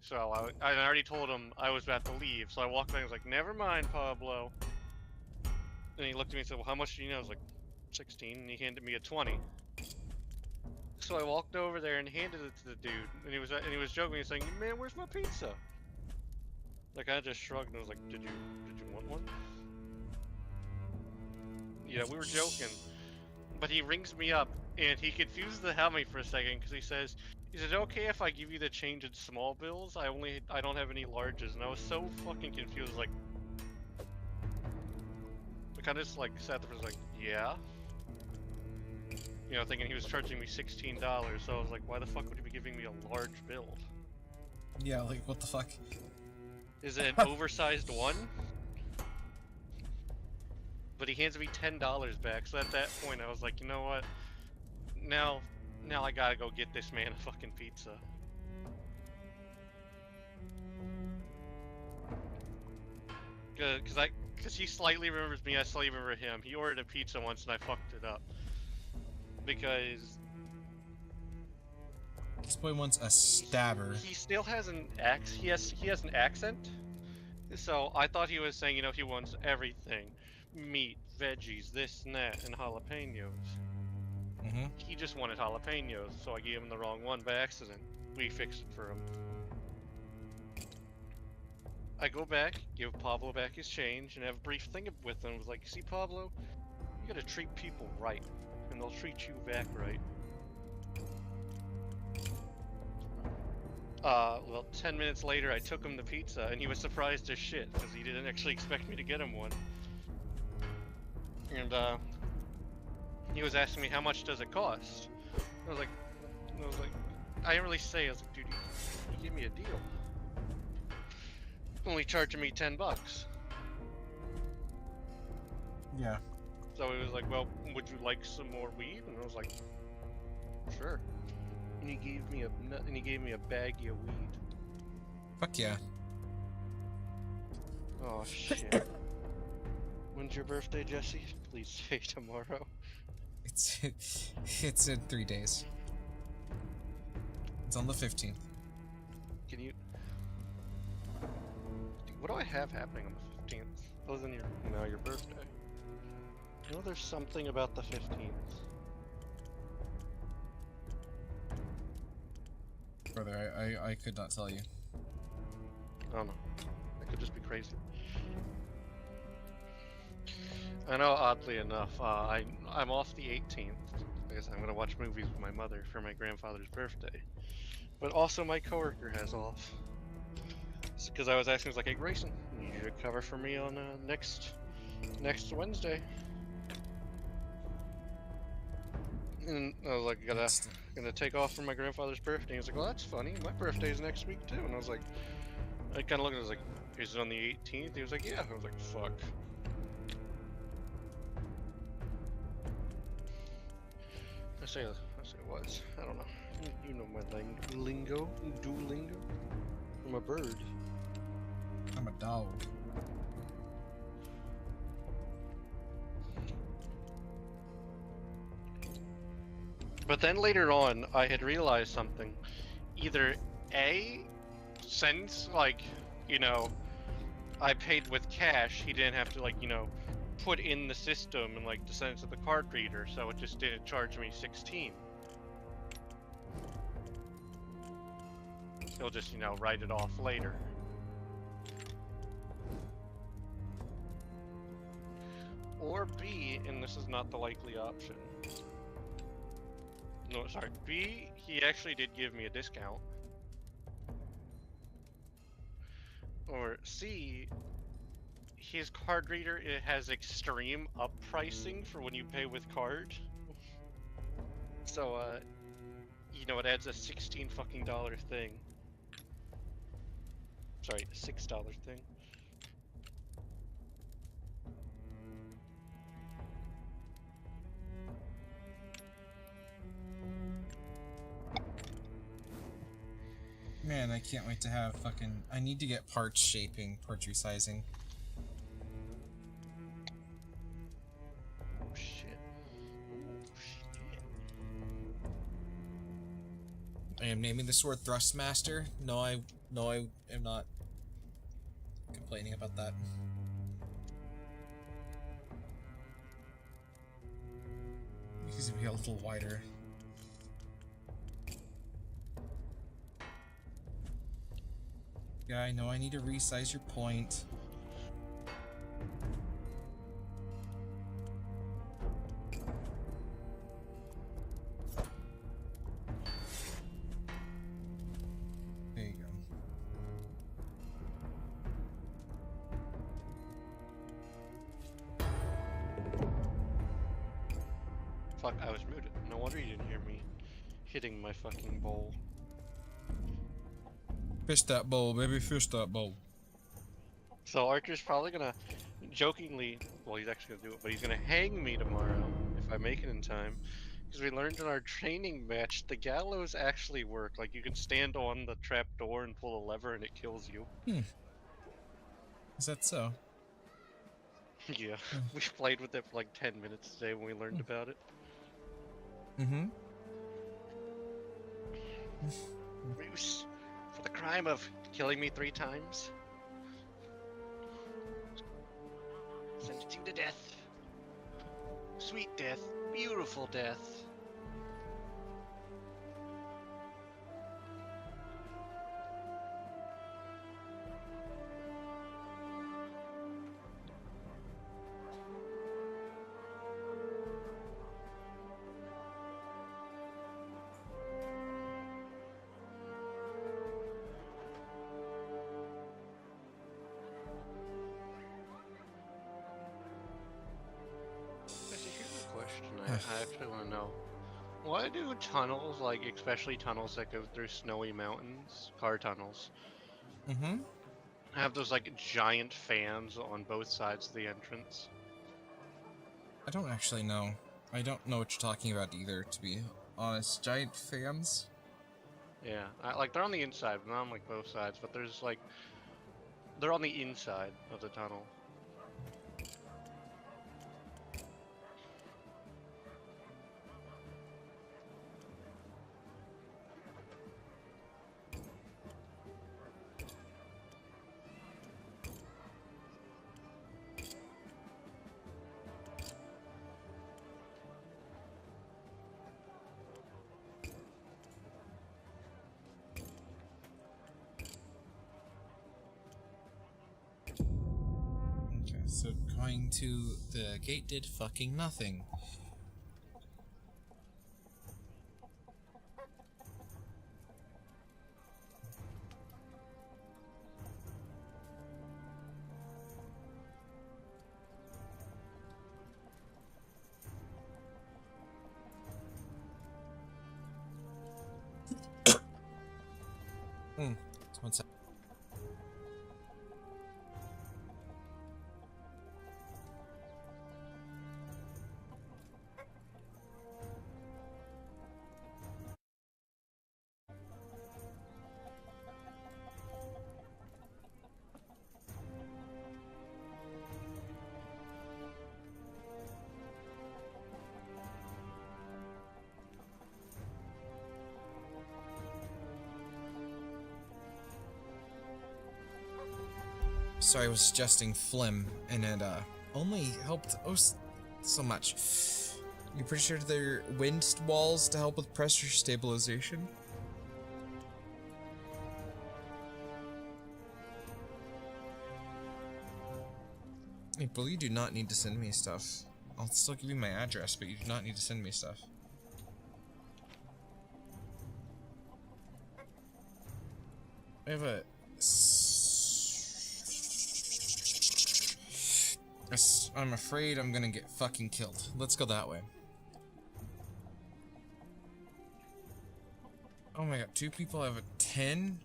[SPEAKER 3] So I already told him I was about to leave, so I walked in and was like, never mind, Pablo. And he looked at me and said, well, how much do you know? I was like, 16, and he handed me a 20. So I walked over there and handed it to the dude, and he was joking and saying, man, where's my pizza? Like, I just shrugged and was like, did you want one? Yeah, we were joking. But he rings me up, and he confuses the hell out of me for a second, because he says, is it okay if I give you the change in small bills? I don't have any larges, and I was so fucking confused, like... I kinda just, like, sat there and was like, yeah? You know, thinking he was charging me $16, so I was like, why the fuck would he be giving me a large bill?
[SPEAKER 1] Yeah, like, what the fuck?
[SPEAKER 3] Is it an oversized one? But he hands me $10 back, so at that point I was like, you know what? Now I gotta go get this man a fucking pizza. Cause he slightly remembers me, I slightly remember him. He ordered a pizza once and I fucked it up. Because
[SPEAKER 1] This boy wants a stabber.
[SPEAKER 3] he still has an he has an accent. So I thought he was saying, you know, he wants everything. Meat, veggies, this and that, and jalapenos.
[SPEAKER 1] Mm-hmm.
[SPEAKER 3] He just wanted jalapenos, so I gave him the wrong one by accident. We fixed it for him. I go back, give Pablo back his change, and have a brief thing with him. I was like, see, Pablo, you gotta treat people right, and they'll treat you back right. Well, 10 minutes later, I took him the pizza, and he was surprised as shit, because he didn't actually expect me to get him one. And, he was asking me, how much does it cost? I was like, I didn't really say, I was like, dude, you gave me a deal. Only charging me $10.
[SPEAKER 1] Yeah.
[SPEAKER 3] So he was like, well, would you like some more weed? And I was like, sure. And he gave me a baggie of weed.
[SPEAKER 1] Fuck yeah.
[SPEAKER 3] Oh shit. When's your birthday, Jesse? Please say tomorrow.
[SPEAKER 1] It's in 3 days. It's on the 15th.
[SPEAKER 3] Can you... What do I have happening on the 15th? Other than your birthday. You know there's something about the 15th.
[SPEAKER 1] Brother, I could not tell you.
[SPEAKER 3] I don't know. It could just be crazy. I know, oddly enough, I'm off the 18th. I guess I'm gonna watch movies with my mother for my grandfather's birthday. But also my coworker has off. Because I was asking, I was like, hey Grayson, you need you to cover for me on next Wednesday. And I was like, gonna take off for my grandfather's birthday. He was like, well, that's funny. My birthday's next week too. And I was like, I kind of looked at it, I was like, is it on the 18th? He was like, yeah. I was like, fuck. I say it was. I don't know. You know my lingo. Duolingo. I'm a bird.
[SPEAKER 1] I'm a dog.
[SPEAKER 3] But then later on, I had realized something. Either A, since, like, you know, I paid with cash, he didn't have to, like, you know, put in the system and, like, to send it to the card reader, so it just didn't charge me 16. He'll just, you know, write it off later. Or B, and this is not the likely option. No, sorry. B, he actually did give me a discount. Or C, his card reader, it has extreme up pricing for when you pay with card. So you know, it adds a $16 fucking thing. Sorry, a $6 thing.
[SPEAKER 1] Man, I can't wait to have fucking... I need to get parts shaping, parts resizing.
[SPEAKER 3] Oh shit. Oh shit.
[SPEAKER 1] I am naming the sword Thrustmaster. No, I am not complaining about that. Because it'd be a little wider. Yeah, I know I need to resize your point. There you go.
[SPEAKER 3] Fuck, I was muted. No wonder you didn't hear me hitting my fucking bowl.
[SPEAKER 1] Fish that bowl, baby, fish that bowl.
[SPEAKER 3] So Archer's probably gonna, jokingly, well, he's actually gonna do it, but he's gonna hang me tomorrow if I make it in time. Because we learned in our training match, the gallows actually work. Like, you can stand on the trap door and pull a lever and it kills you.
[SPEAKER 1] Is that so?
[SPEAKER 3] Yeah, we played with it for like 10 minutes today when we learned about it.
[SPEAKER 1] Mm-hmm.
[SPEAKER 3] Bruce, for the crime of killing me 3 times, sentence you to death. Sweet death, beautiful death. Actually, here's a question I actually want to know. Why do tunnels, like especially tunnels that go through snowy mountains, car tunnels,
[SPEAKER 1] Mm-hmm.
[SPEAKER 3] have those like giant fans on both sides of the entrance?
[SPEAKER 1] I don't actually know. I don't know what you're talking about either, to be honest. Giant fans?
[SPEAKER 3] Yeah, like they're on the inside, but not on like both sides. But there's like, they're on the inside of the tunnel.
[SPEAKER 1] Okay, so going to the gate did fucking nothing. One sec. Sorry, I was adjusting Flim, and it only helped so much. You pretty sure they're wind walls to help with pressure stabilization? Hey, Bill, you do not need to send me stuff. I'll still give you my address, but you do not need to send me stuff. I have a... I'm afraid I'm gonna get fucking killed. Let's go that way. Oh my god, 2 people have a 10?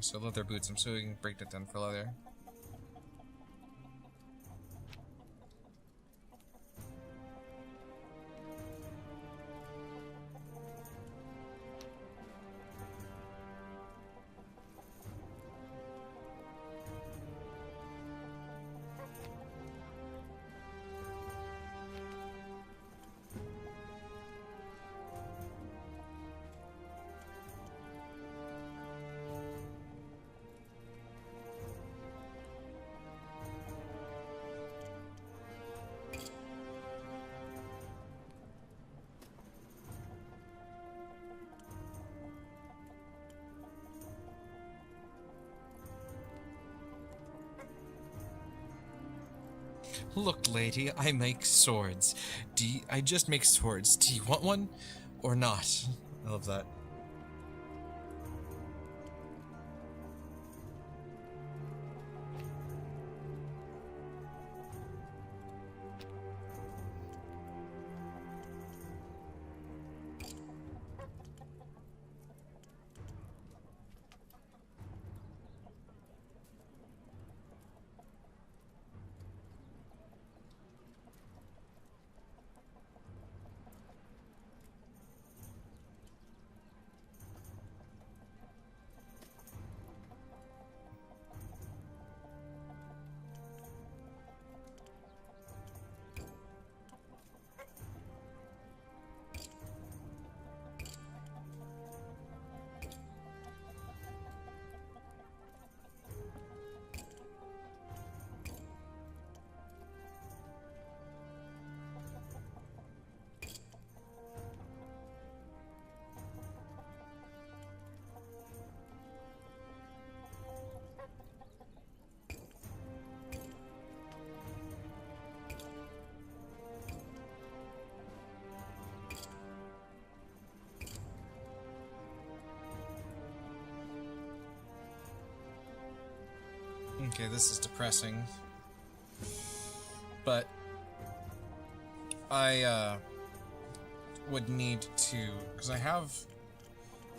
[SPEAKER 1] So leather boots, I'm so we can break that down for leather. Look, lady, I make swords. I just make swords. Do you want one? Or not? I love that. Okay, this is depressing. But I would need to, because I have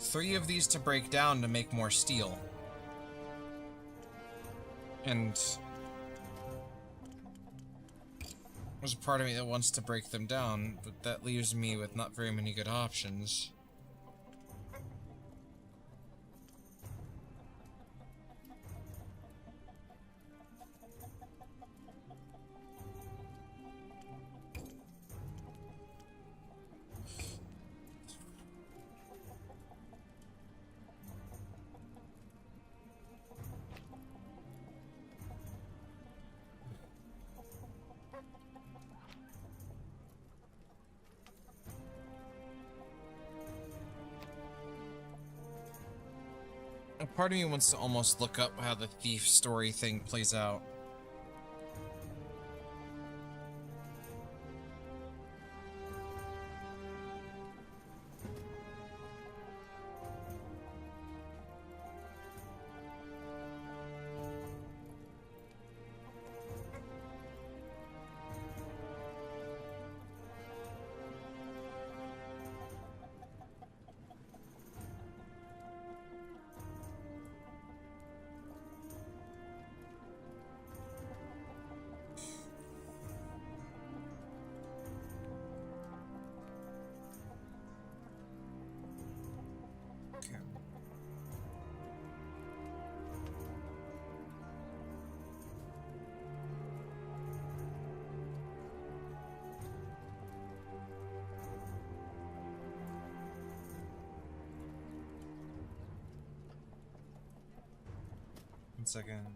[SPEAKER 1] 3 of these to break down to make more steel. And there's a part of me that wants to break them down, but that leaves me with not very many good options. A part of me wants to almost look up how the thief story thing plays out. Okay. One second.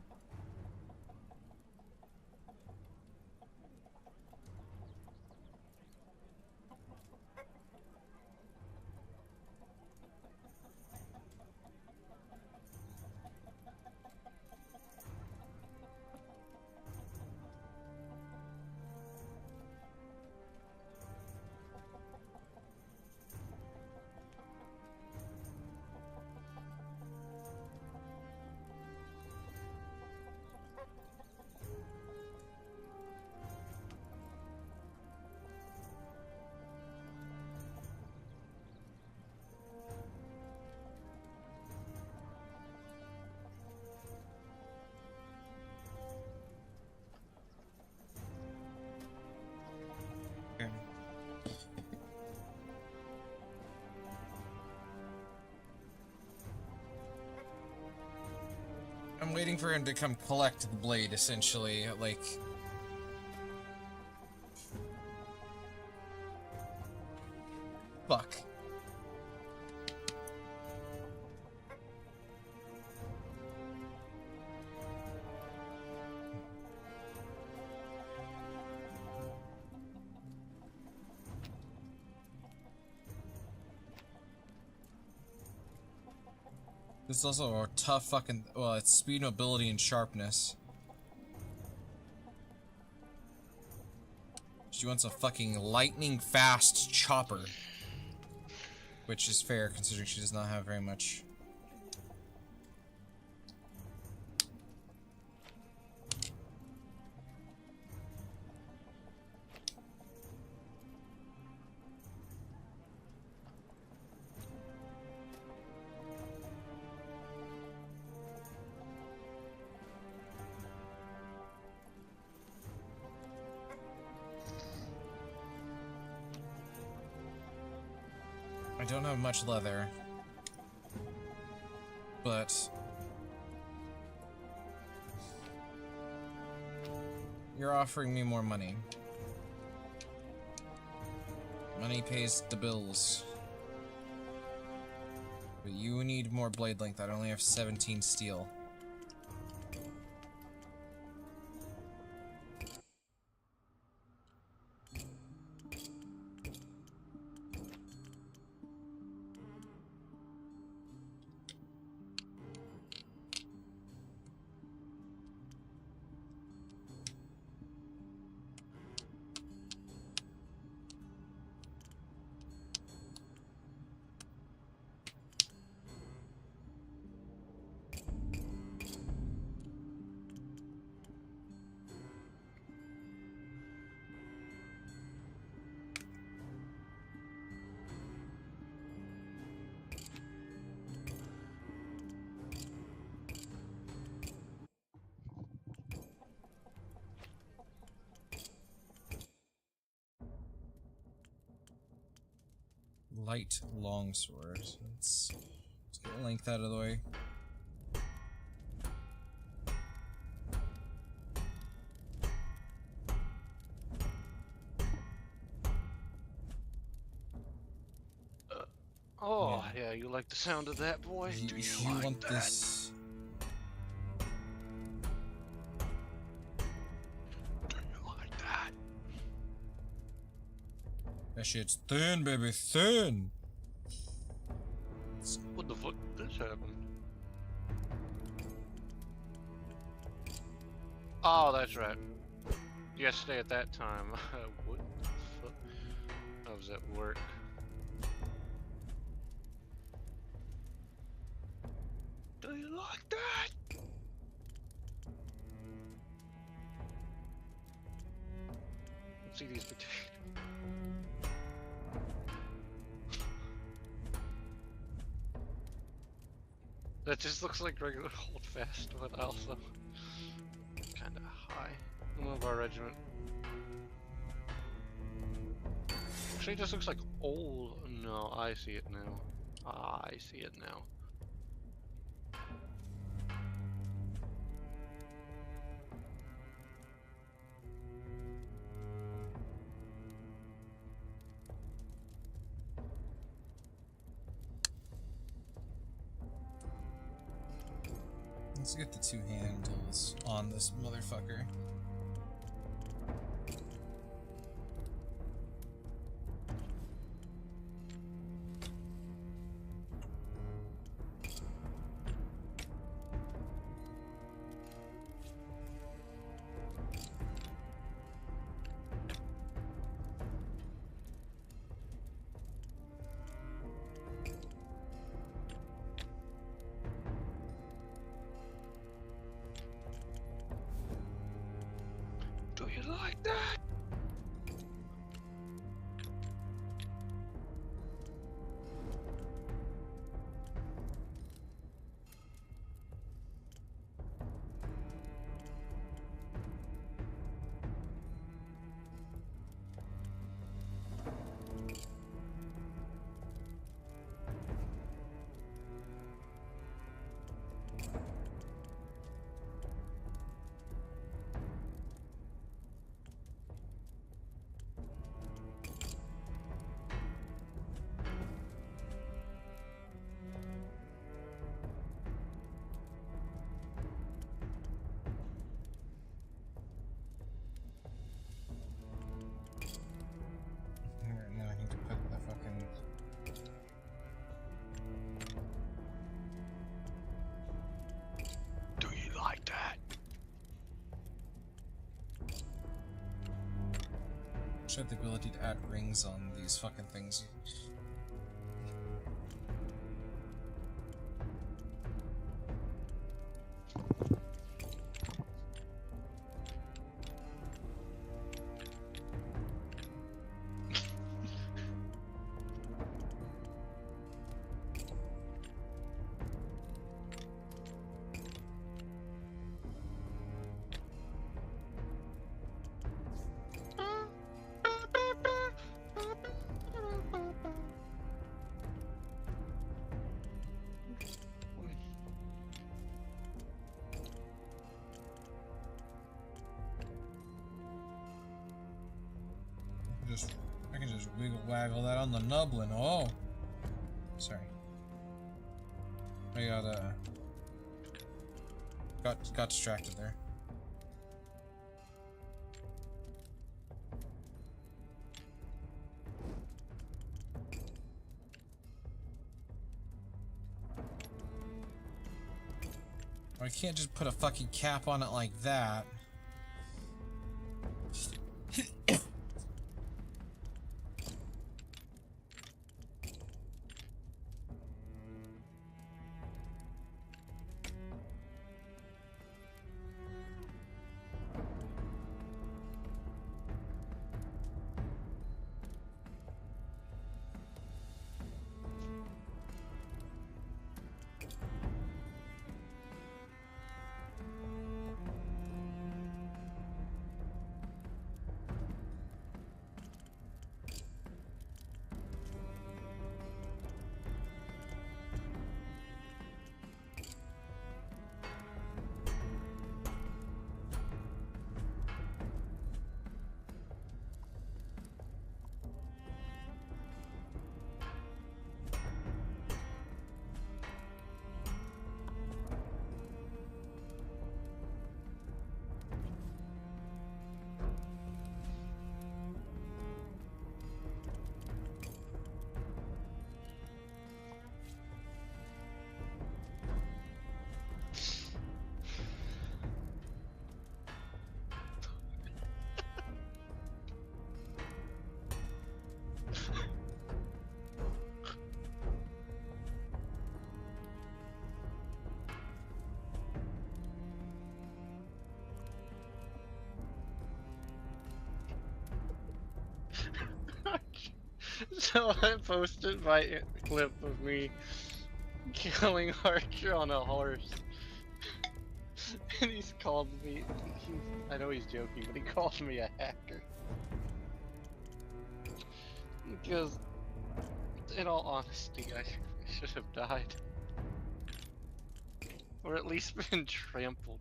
[SPEAKER 1] waiting for him to come collect the blade, essentially, like... Fuck. This is also a tough fucking... Well, it's speed, mobility, and sharpness. She wants a fucking lightning-fast chopper. Which is fair, considering she does not have very much. I don't have much leather, but you're offering me more money. Money pays the bills. But you need more blade length. I only have 17 steel. Light longsword. Let's get length out of the way.
[SPEAKER 3] Oh, yeah, you like the sound of that, boy?
[SPEAKER 1] You,
[SPEAKER 3] Do you
[SPEAKER 1] you
[SPEAKER 3] like
[SPEAKER 1] want
[SPEAKER 3] that?
[SPEAKER 1] this?
[SPEAKER 3] Do you like that?
[SPEAKER 1] That shit's thin, baby, thin.
[SPEAKER 3] What the fuck did this happen? Oh, that's right. Yesterday at that time, what the fuck? I was at work. Do you like that? Let's see these potatoes. That just looks like regular hold fast, but also kinda high. Move our regiment. Actually, it just looks like old. No, I see it now. I see it now.
[SPEAKER 1] Let's get the two handles on this motherfucker. Should have the ability to add rings on these fucking things. I can just wiggle waggle that on the nublin. Oh, sorry. I got distracted there. I can't just put a fucking cap on it like that.
[SPEAKER 3] So I posted my clip of me killing Archer on a horse. And he's called me, I know he's joking, but he called me a hacker. Because, in all honesty, I should have died. Or at least been trampled.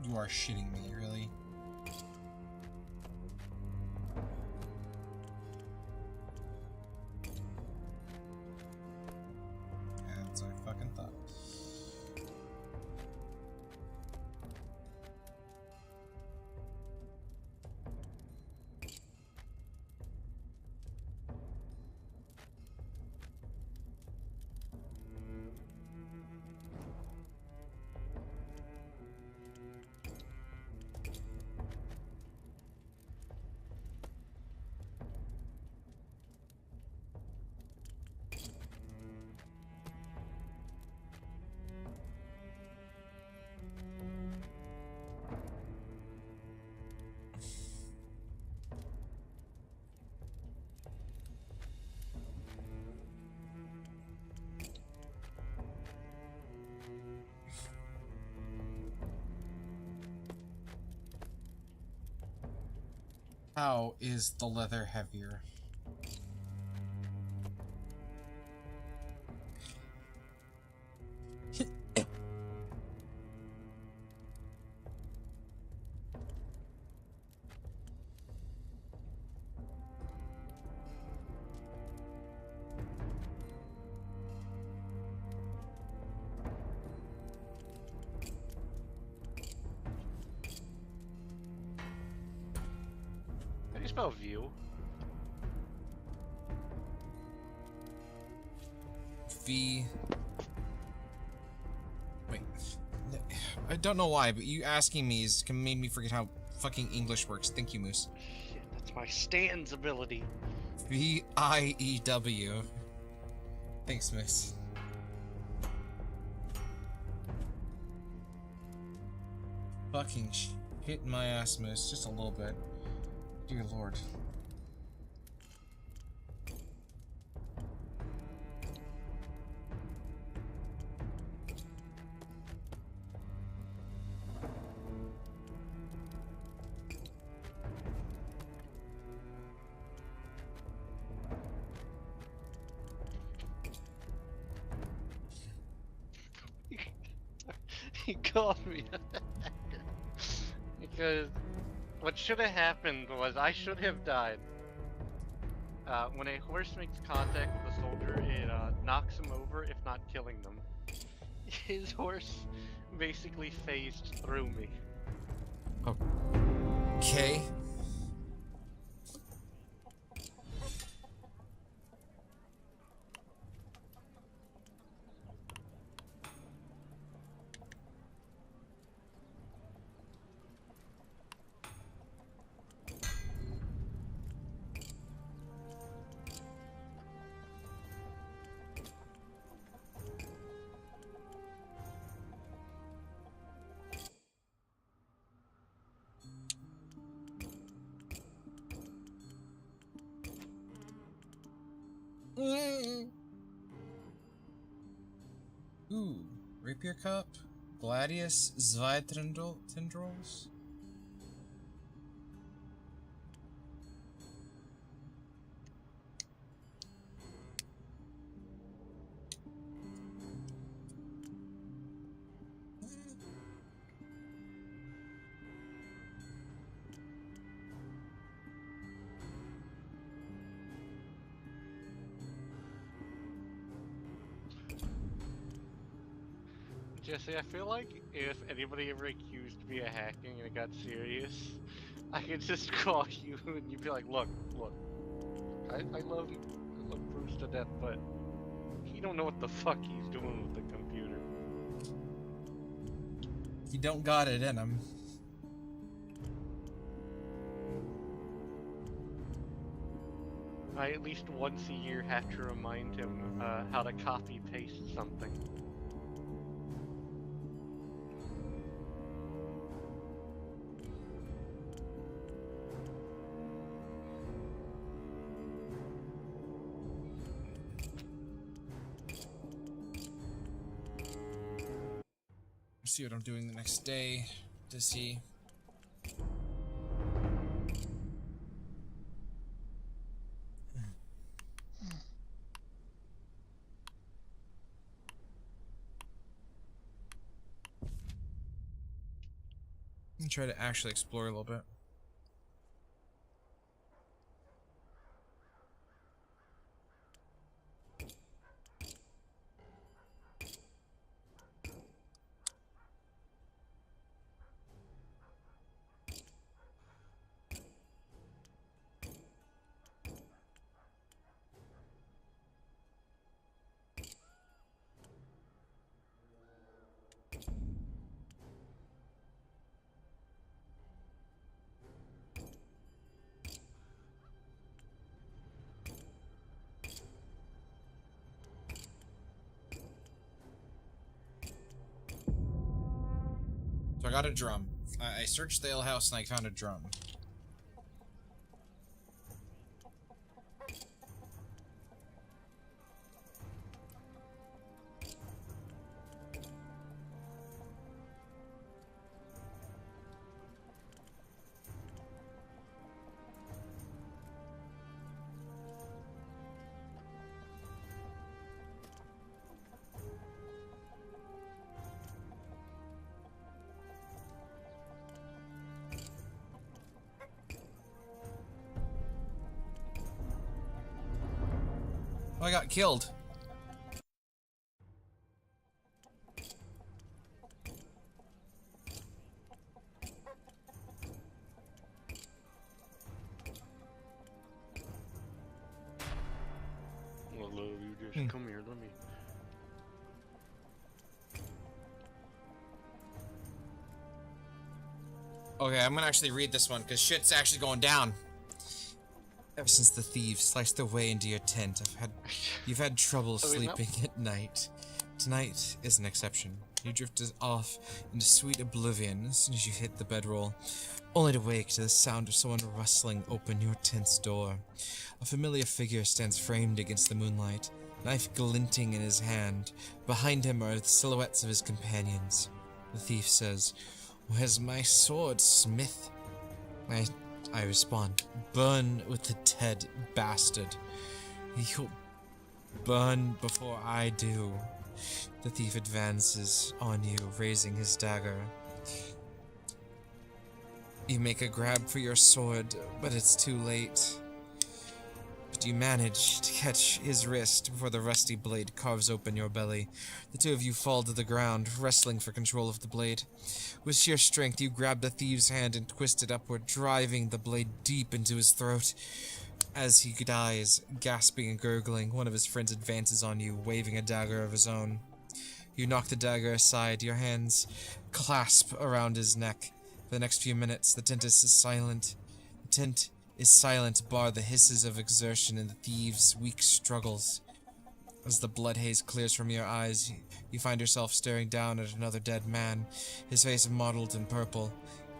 [SPEAKER 1] You are shitting me, really? That's what I fucking thought. How is the leather heavier?
[SPEAKER 3] How do you spell view?
[SPEAKER 1] V. Wait. I don't know why, but you asking me is made me forget how fucking English works. Thank you, Moose.
[SPEAKER 3] Shit, that's my stands ability.
[SPEAKER 1] V-I-E-W. Thanks, Miss. Fucking hit my ass, Moose. Just a little bit. Dear Lord.
[SPEAKER 3] He called me a hacker. Because what should have happened was I should have died. When a horse makes contact with a soldier, it knocks them over, if not killing them. His horse basically phased through me.
[SPEAKER 1] Okay. Ooh, rapier cup, gladius tendrils.
[SPEAKER 3] Jesse, I feel like if anybody ever accused me of hacking and it got serious, I could just call you and you'd be like, look, I love Bruce to death, but he don't know what the fuck he's doing with the computer.
[SPEAKER 1] He don't got it in him.
[SPEAKER 3] I at least once a year have to remind him how to copy paste something.
[SPEAKER 1] See what I'm doing the next day to see. And try to actually explore a little bit. So I got a drum. I searched the ale house and I found a drum. Oh, I got killed.
[SPEAKER 3] Well, you just come here, let me.
[SPEAKER 1] Okay, I'm gonna actually read this one, because shit's actually going down. Ever since the thieves sliced their way into your tent, you've had trouble sleeping at night. Tonight is an exception. You drifted off into sweet oblivion as soon as you hit the bedroll, only to wake to the sound of someone rustling open your tent's door. A familiar figure stands framed against the moonlight, knife glinting in his hand. Behind him are the silhouettes of his companions. The thief says, "Where's my sword, smith?" I respond, "Burn with the dead bastard. You'll burn before I do." The thief advances on you, raising his dagger. You make a grab for your sword, but it's too late. But you manage to catch his wrist before the rusty blade carves open your belly. The two of you fall to the ground, wrestling for control of the blade. With sheer strength, you grab the thief's hand and twist it upward, driving the blade deep into his throat. As he dies, gasping and gurgling, one of his friends advances on you, waving a dagger of his own. You knock the dagger aside, your hands clasp around his neck. For the next few minutes, the tent is silent. The tent is silent, bar the hisses of exertion and the thieves' weak struggles. As the blood haze clears from your eyes, you find yourself staring down at another dead man, his face mottled in purple,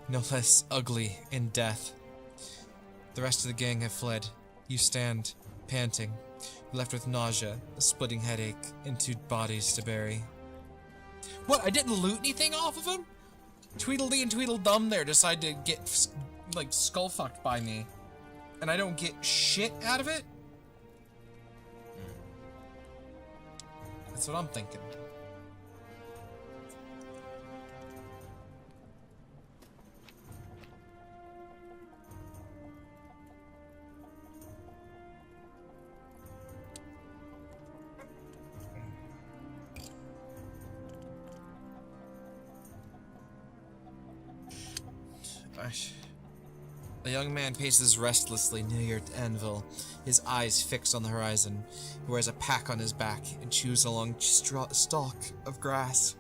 [SPEAKER 1] no less ugly in death. The rest of the gang have fled. You stand, panting, left with nausea, a splitting headache, and two bodies to bury. What? I didn't loot anything off of him? Tweedledee and Tweedledum there decide to get, like, skull-fucked by me. And I don't get shit out of it? That's what I'm thinking. A young man paces restlessly near your anvil, his eyes fixed on the horizon. He wears a pack on his back and chews a long stalk of grass.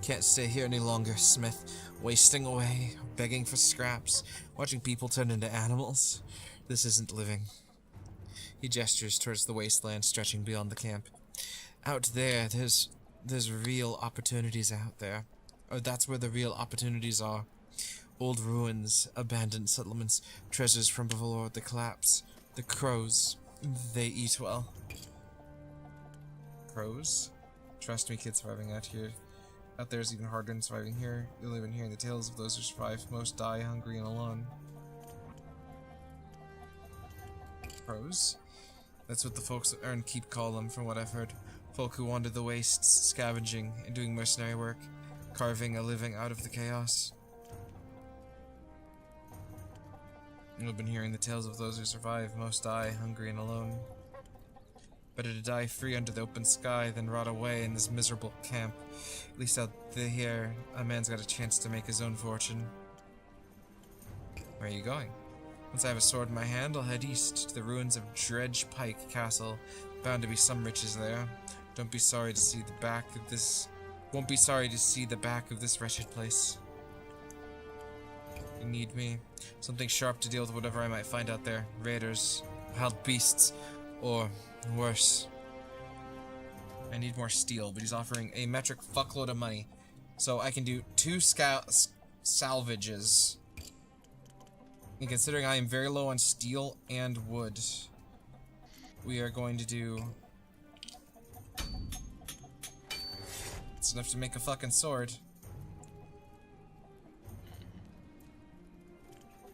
[SPEAKER 1] Can't stay here any longer, Smith. Wasting away, begging for scraps, watching people turn into animals. This isn't living. He gestures towards the wasteland stretching beyond the camp. Out there, there's real opportunities out there. Or that's where the real opportunities are. Old ruins, abandoned settlements, treasures from before the collapse. The crows, they eat well. Crows? Trust me, kid, surviving out here. Out there is even harder than surviving here. You'll even hear the tales of those who survive. Most die hungry and alone. Crows? That's what the folks that earn keep call them, from what I've heard. Folk who wander the wastes, scavenging and doing mercenary work, carving a living out of the chaos. We've been hearing the tales of those who survive. Most die hungry and alone. Better to die free under the open sky than rot away in this miserable camp. At least out here, a man's got a chance to make his own fortune. Where are you going? Once I have a sword in my hand, I'll head east to the ruins of Dredge Pike Castle. Bound to be some riches there. Don't be sorry to see the back of this. Won't be sorry to see the back of this wretched place. You need me. Something sharp to deal with whatever I might find out there. Raiders, wild beasts, or worse. I need more steel, but he's offering a metric fuckload of money. So I can do 2 salvages. And considering I am very low on steel and wood, we are going to do... It's enough to make a fucking sword.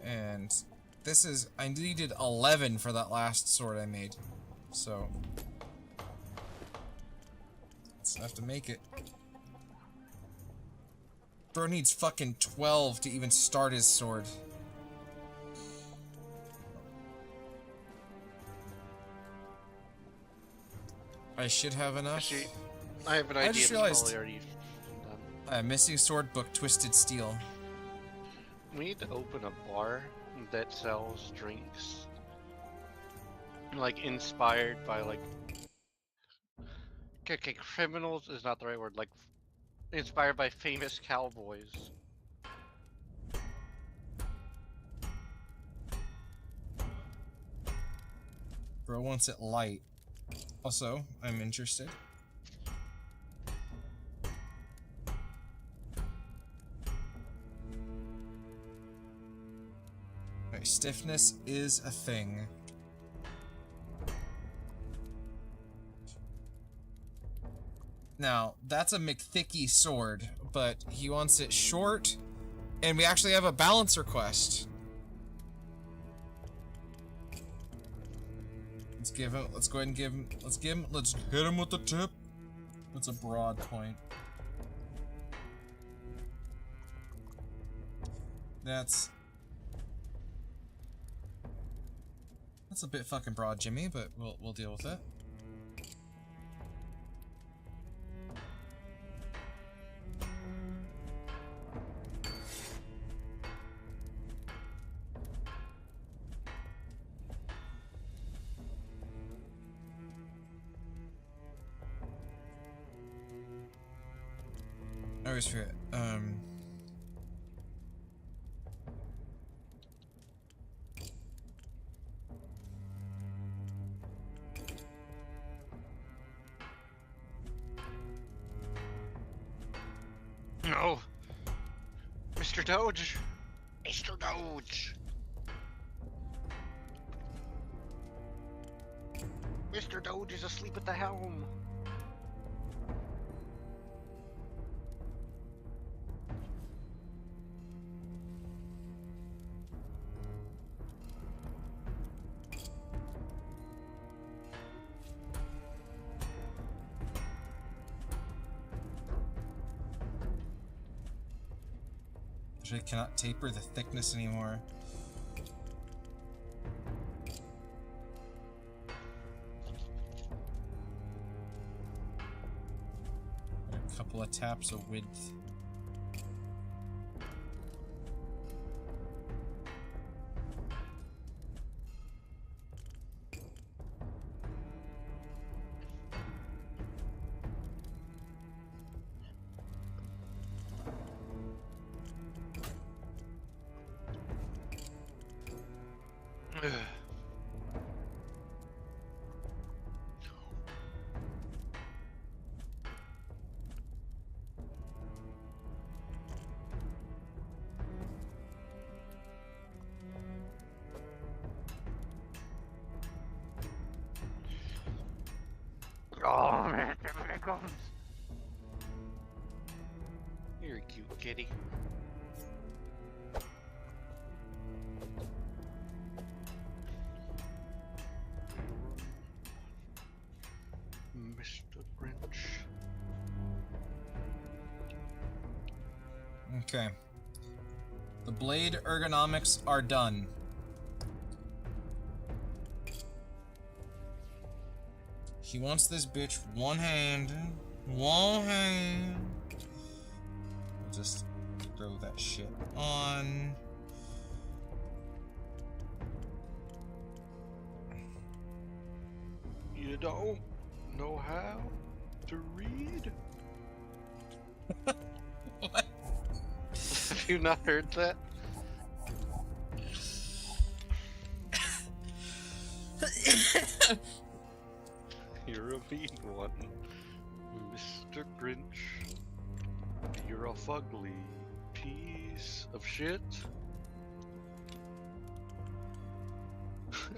[SPEAKER 1] And this is... I needed 11 for that last sword I made. So... it's enough to make it. Bro needs fucking 12 to even start his sword. I should have enough.
[SPEAKER 3] Actually, I have an
[SPEAKER 1] I
[SPEAKER 3] idea.
[SPEAKER 1] just
[SPEAKER 3] That's
[SPEAKER 1] realized-
[SPEAKER 3] probably already done.
[SPEAKER 1] Missing sword book, Twisted Steel.
[SPEAKER 3] We need to open a bar that sells drinks, like inspired by like. Okay, criminals is not the right word. Like, inspired by famous cowboys.
[SPEAKER 1] Bro wants it light. Also, I'm interested. Okay, stiffness is a thing. Now, that's a McThicky sword, but he wants it short, and we actually have a balance request. Let's give him, let's go ahead and give him, let's hit him with the tip. That's a broad point. That's a bit fucking broad, Jimmy, but we'll deal with it. I always forget.
[SPEAKER 3] No, Mr. Doge. Mr. Doge. Mr. Doge is asleep at the helm.
[SPEAKER 1] I cannot taper the thickness anymore. A couple of taps of width.
[SPEAKER 3] Oh man, there it comes. You're a cute kitty. Mr. Grinch.
[SPEAKER 1] Okay. The blade ergonomics are done. He wants this bitch one hand. One hand. Just throw that shit on.
[SPEAKER 3] You don't know how to read?
[SPEAKER 1] What?
[SPEAKER 3] Have you not heard that? You're a mean one, Mr. Grinch. You're a fugly piece of shit.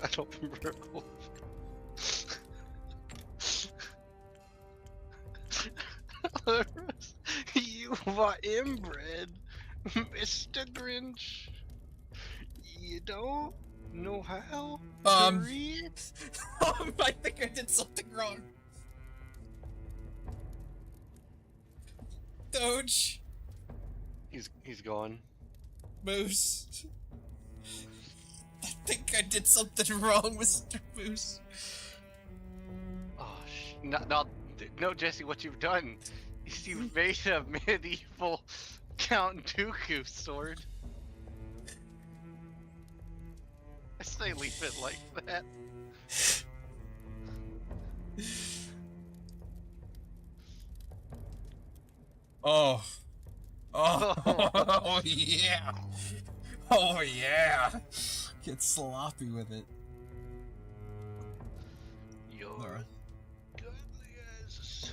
[SPEAKER 3] I don't remember. You are inbred, Mr. Grinch. You don't know how to read?
[SPEAKER 1] I think I did something wrong. Doge.
[SPEAKER 3] He's gone.
[SPEAKER 1] Moose. I think I did something wrong, Mr. Moose.
[SPEAKER 3] Oh shit. No, Jesse, what you've done is you've made a medieval Count Dooku sword. I say leave it like that.
[SPEAKER 1] Oh.
[SPEAKER 3] Oh.
[SPEAKER 1] Oh, yeah. Oh, yeah. Get sloppy with it.
[SPEAKER 3] You're
[SPEAKER 1] Laura.
[SPEAKER 3] godly as...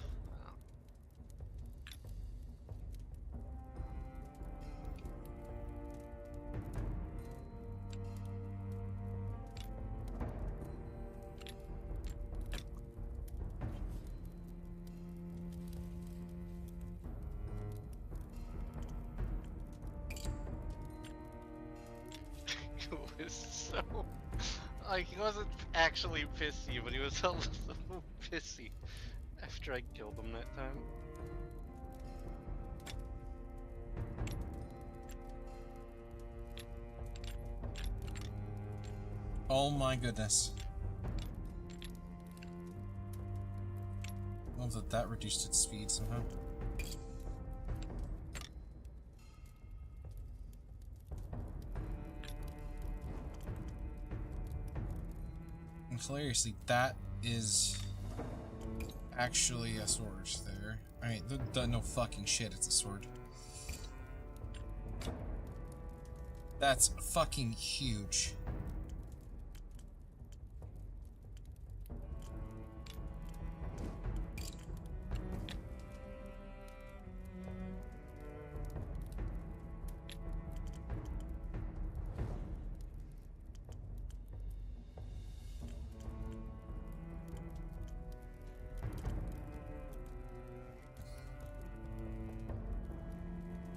[SPEAKER 3] It was so... Like, he wasn't actually pissy, but he was a little pissy after I killed him that time.
[SPEAKER 1] Oh my goodness. I love that that reduced its speed somehow. And hilariously, that is actually a sword there. I mean, no fucking shit, it's a sword. That's fucking huge.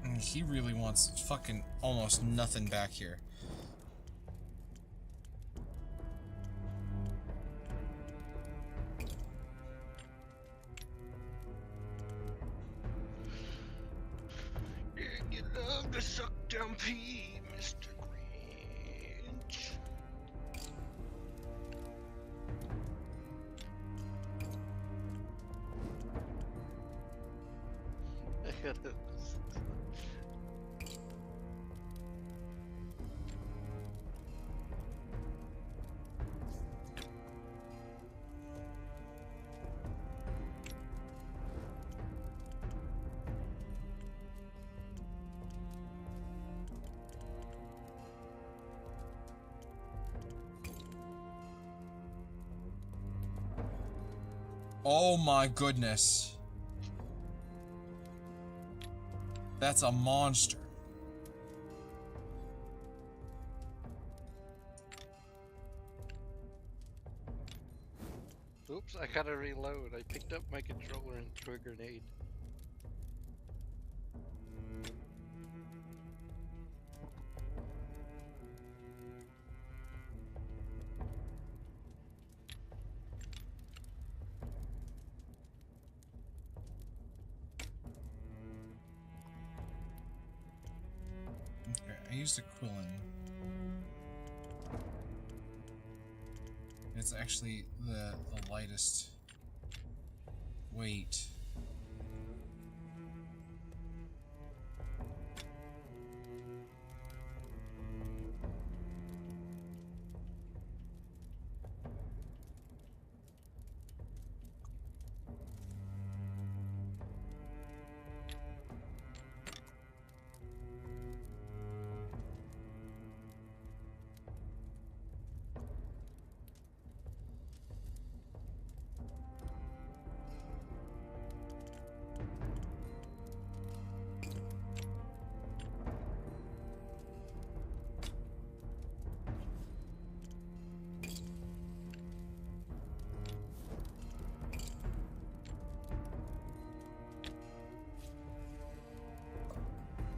[SPEAKER 1] And he really wants fucking almost nothing back here.
[SPEAKER 3] You love to suck down pee, Mr. Grinch. I gotta...
[SPEAKER 1] Oh my goodness. That's a monster.
[SPEAKER 3] Oops, I gotta reload. I picked up my controller and threw a grenade.
[SPEAKER 1] Okay, I used a Quillen. It's actually the lightest weight.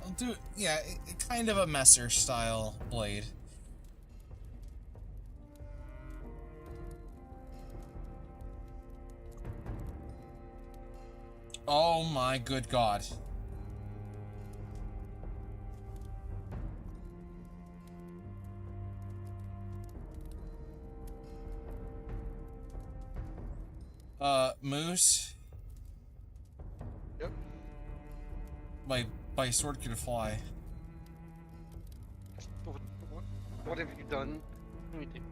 [SPEAKER 1] I'll do, yeah, kind of a Messer style blade. Oh my good god. Moose?
[SPEAKER 3] Yep.
[SPEAKER 1] My sword can fly.
[SPEAKER 3] What have you done? Let me think.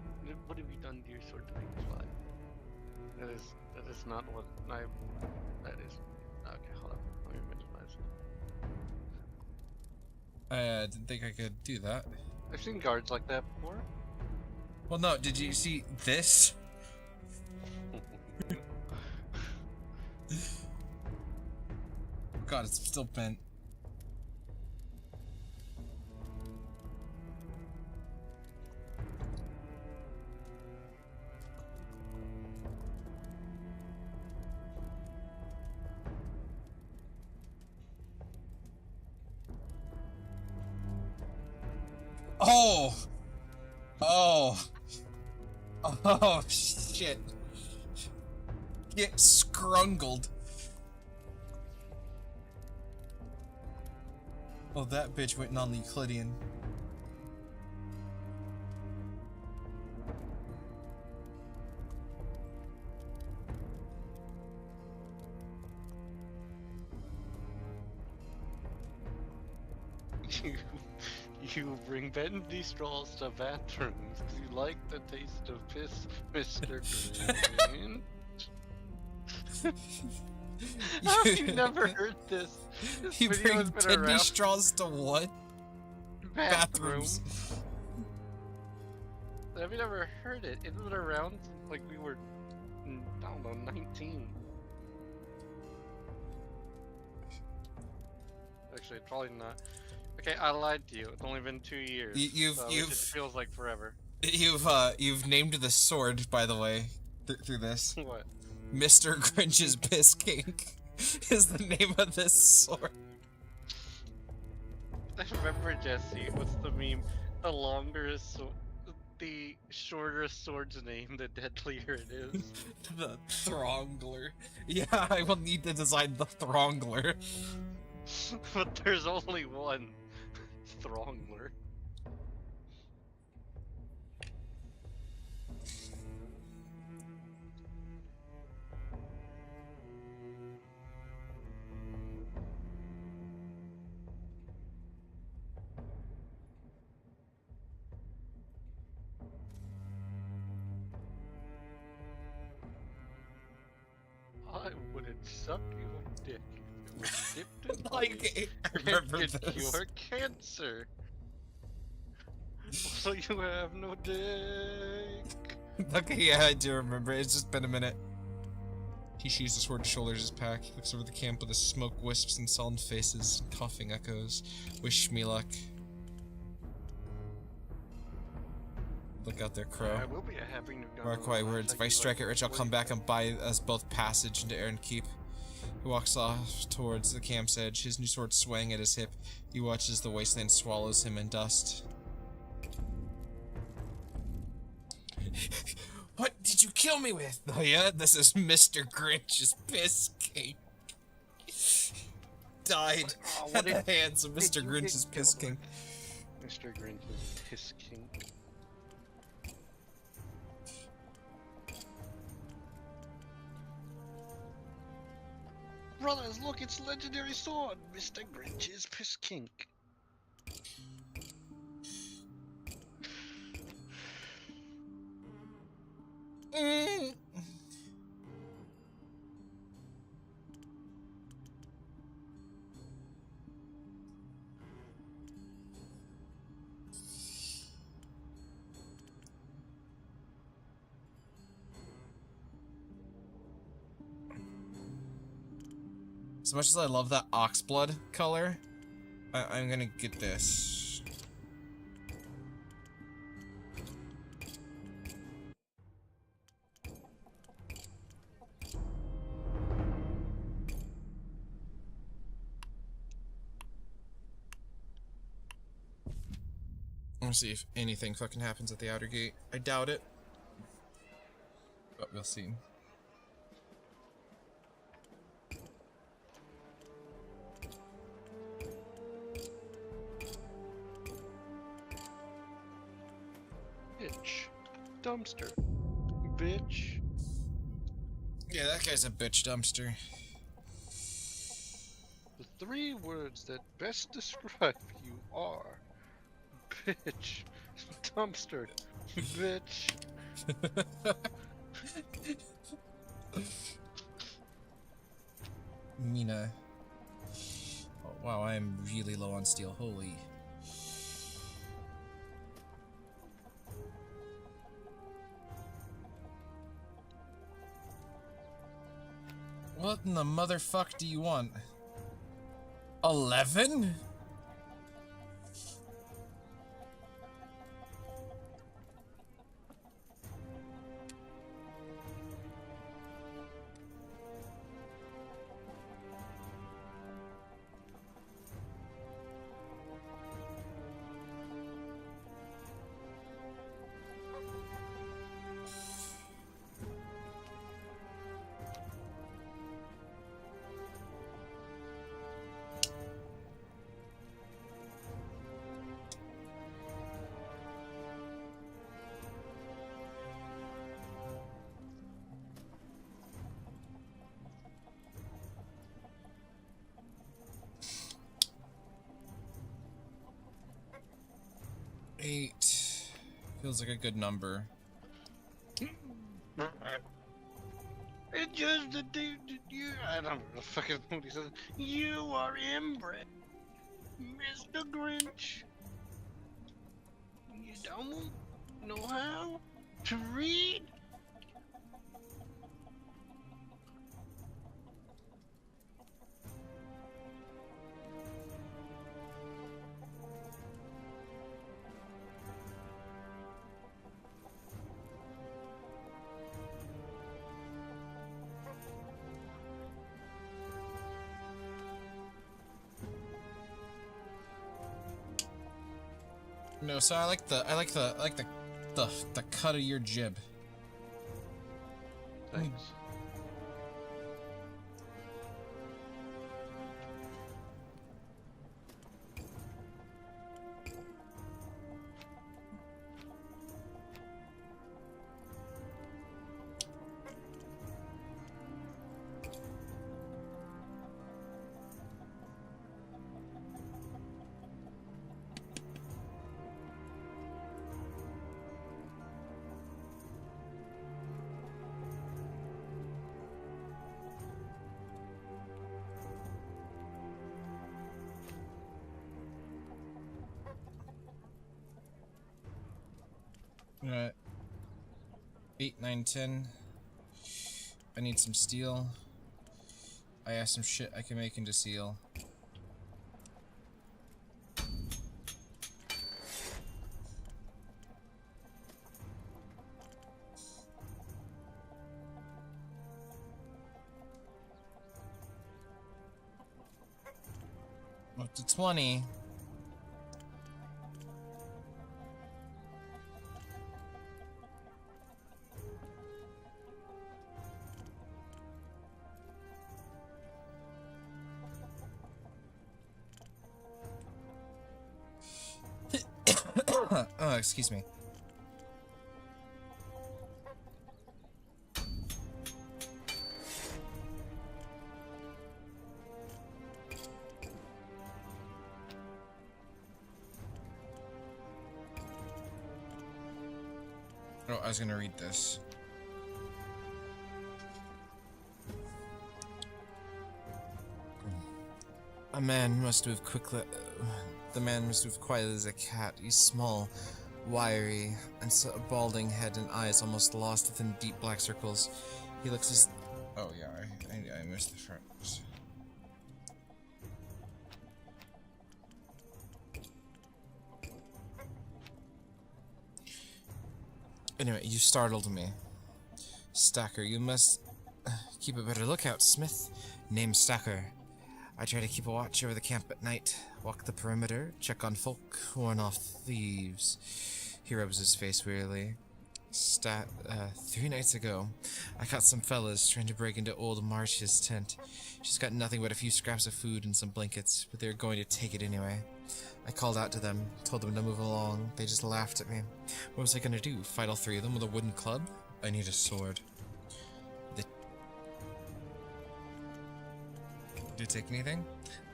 [SPEAKER 3] What have you done to your sword to make it fly? That is not what that is. Okay, hold on. Let me visualize it.
[SPEAKER 1] I didn't think I could do that.
[SPEAKER 3] I've seen guards like that before.
[SPEAKER 1] Well, no, did you see this? God, it's still bent. Oh! Oh! Oh, shit. Get scrungled. Oh, that bitch went non-Euclidean.
[SPEAKER 3] You bring bendy straws to bathrooms because you like the taste of piss, Mr. Green. How have you never heard this? This
[SPEAKER 1] You
[SPEAKER 3] video has
[SPEAKER 1] bring
[SPEAKER 3] been
[SPEAKER 1] bendy
[SPEAKER 3] around.
[SPEAKER 1] straws to what?
[SPEAKER 3] Bathrooms. Have you never heard it? It's been around since like we were, I don't know, 19. Actually, probably not. Okay, I lied to you. It's only been 2 years.
[SPEAKER 1] You've
[SPEAKER 3] It feels like forever.
[SPEAKER 1] you've named the sword, by the way, through this.
[SPEAKER 3] What?
[SPEAKER 1] Mr. Grinch's Piss Kink is the name of this sword.
[SPEAKER 3] I remember, Jesse. What's the meme? The shorter sword's name, the deadlier it is.
[SPEAKER 1] The Throngler. Yeah, I will need to design the Throngler.
[SPEAKER 3] But there's only one Throngler. I wouldn't suck your dick if it was dipped in
[SPEAKER 1] Like, I
[SPEAKER 3] and
[SPEAKER 1] remember
[SPEAKER 3] could
[SPEAKER 1] this.
[SPEAKER 3] cure cancer. So you have no dick.
[SPEAKER 1] Okay, yeah, I do remember. It's just been a minute. He sheaths the sword, shoulders his pack. He looks over the camp with the smoke wisps and sullen faces and coughing echoes. Wish me luck. Look out there, Crow.
[SPEAKER 3] I will be having to go.
[SPEAKER 1] Mark my words. If I strike it rich, I'll come back and buy us both passage into Aaron Keep. He walks off towards the camp's edge, his new sword swaying at his hip. He watches as the wasteland swallows him in dust. What did you kill me with? Oh yeah, this is Mr. Grinch's Piss King. Died at the hands of Mr. Grinch's Piss King.
[SPEAKER 3] Mr. Grinch's Piss King. Brothers, look, it's legendary sword, Mr. Grinch's Piss Kink.
[SPEAKER 1] As much as I love that oxblood color, I'm gonna get this. I want to see if anything fucking happens at the outer gate. I doubt it. But we'll see.
[SPEAKER 3] Bitch. Dumpster. Bitch.
[SPEAKER 1] Yeah, that guy's a bitch dumpster.
[SPEAKER 4] The three words that best describe you are bitch, dumpster, bitch.
[SPEAKER 1] Mina. Oh, wow, I'm really low on steel. Holy. What in the motherfuck do you want? 11? Eight. Feels like a good number.
[SPEAKER 4] It's just the dude that you. I don't know the fucking what he says. You are inbred, Mr. Grinch. You don't know how to read?
[SPEAKER 1] No, so I like the cut of your jib.
[SPEAKER 4] Thanks.
[SPEAKER 1] Alright. 8, 9, 10. I need some steel. I have some shit I can make into steel. Up to 20. Oh, excuse me. Oh, I was gonna read this. A man must move quickly. The man must move quietly as a cat. He's small, wiry, and so a balding head and eyes almost lost within deep black circles. He looks as. Oh yeah, I missed the front. Anyway, you startled me. Stacker, you must keep a better lookout, Smith. Name Stacker. I try to keep a watch over the camp at night, walk the perimeter, check on folk, warn off thieves. He rubs his face wearily. 3 nights ago, I caught some fellas trying to break into old Marsh's tent. She's got nothing but a few scraps of food and some blankets, but they're going to take it anyway. I called out to them, told them to move along. They just laughed at me. What was I gonna do? Fight all 3 of them with a wooden club? I need a sword. Did they take anything?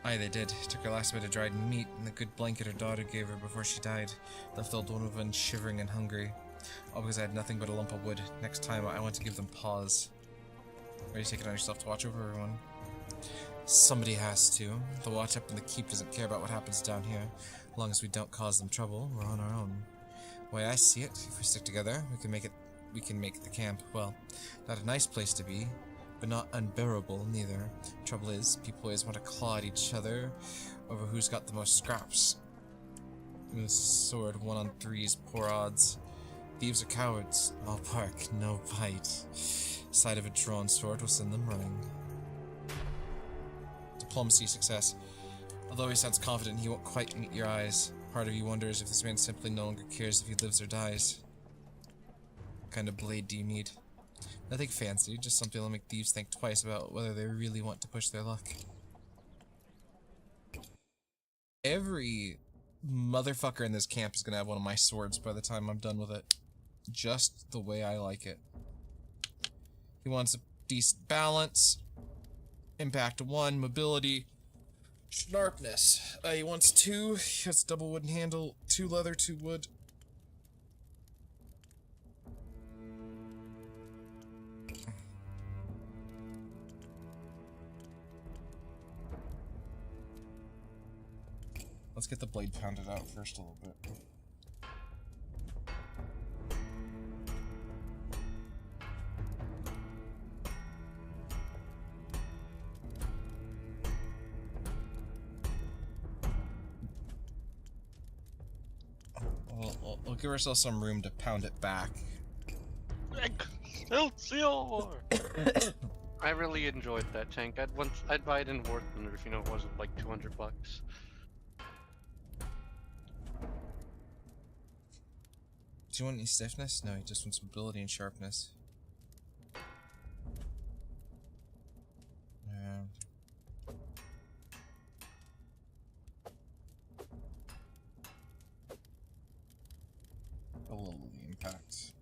[SPEAKER 1] Aye, they did. Took her last bit of dried meat and the good blanket her daughter gave her before she died. Left old Donovan shivering and hungry. All because I had nothing but a lump of wood. Next time, I want to give them pause. Are you taking it on yourself to watch over everyone? Somebody has to. The watch up in the keep doesn't care about what happens down here. As long as we don't cause them trouble, we're on our own. The way I see it, if we stick together, we can make the camp, well, not a nice place to be, but not unbearable neither. Trouble is, people always want to claw at each other over who's got the most scraps. With sword 1 on 3's poor odds. Thieves are cowards. All bark, no bite. Sight of a drawn sword will send them running. Diplomacy success. Although he sounds confident, he won't quite meet your eyes. Part of you wonders if this man simply no longer cares if he lives or dies. What kind of blade do you need? Nothing fancy, just something that'll make thieves think twice about whether they really want to push their luck. Every motherfucker in this camp is gonna have one of my swords by the time I'm done with it. Just the way I like it. He wants a decent balance. Impact 1, mobility, sharpness. He wants 2. He has double wooden handle, 2 leather, 2 wood. Let's get the blade pounded out first a little bit. We'll give ourselves some room to pound it back.
[SPEAKER 4] Excelsior!
[SPEAKER 3] I really enjoyed that tank. I'd buy it in War Thunder if you know it wasn't like $200.
[SPEAKER 1] Do you want any stiffness? No, he just wants mobility and sharpness. Yeah. A little of the impact.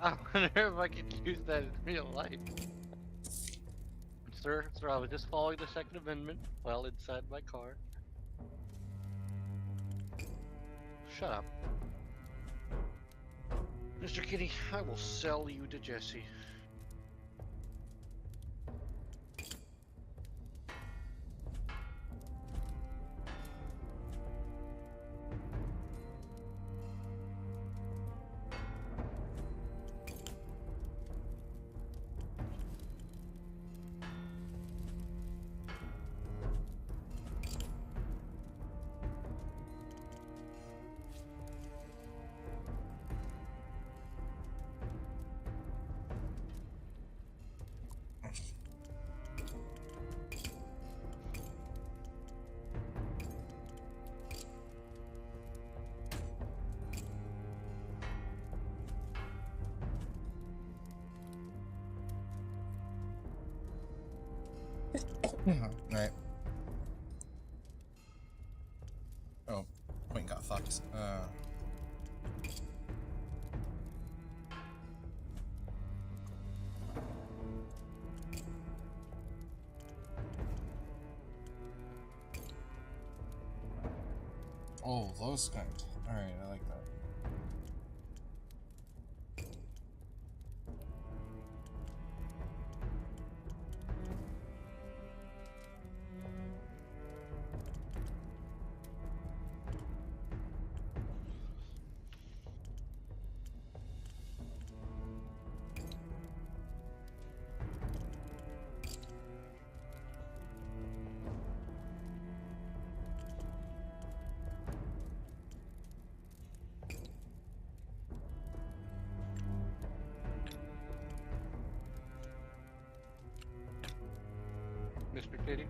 [SPEAKER 3] I wonder if I could use that in real life. Sir, I was just following the Second Amendment while inside my car. Shut up. Mr. Kitty, I will sell you to Jesse. Right. Oh, point got fucked. Oh, those kind. Alright, I like that. spectating?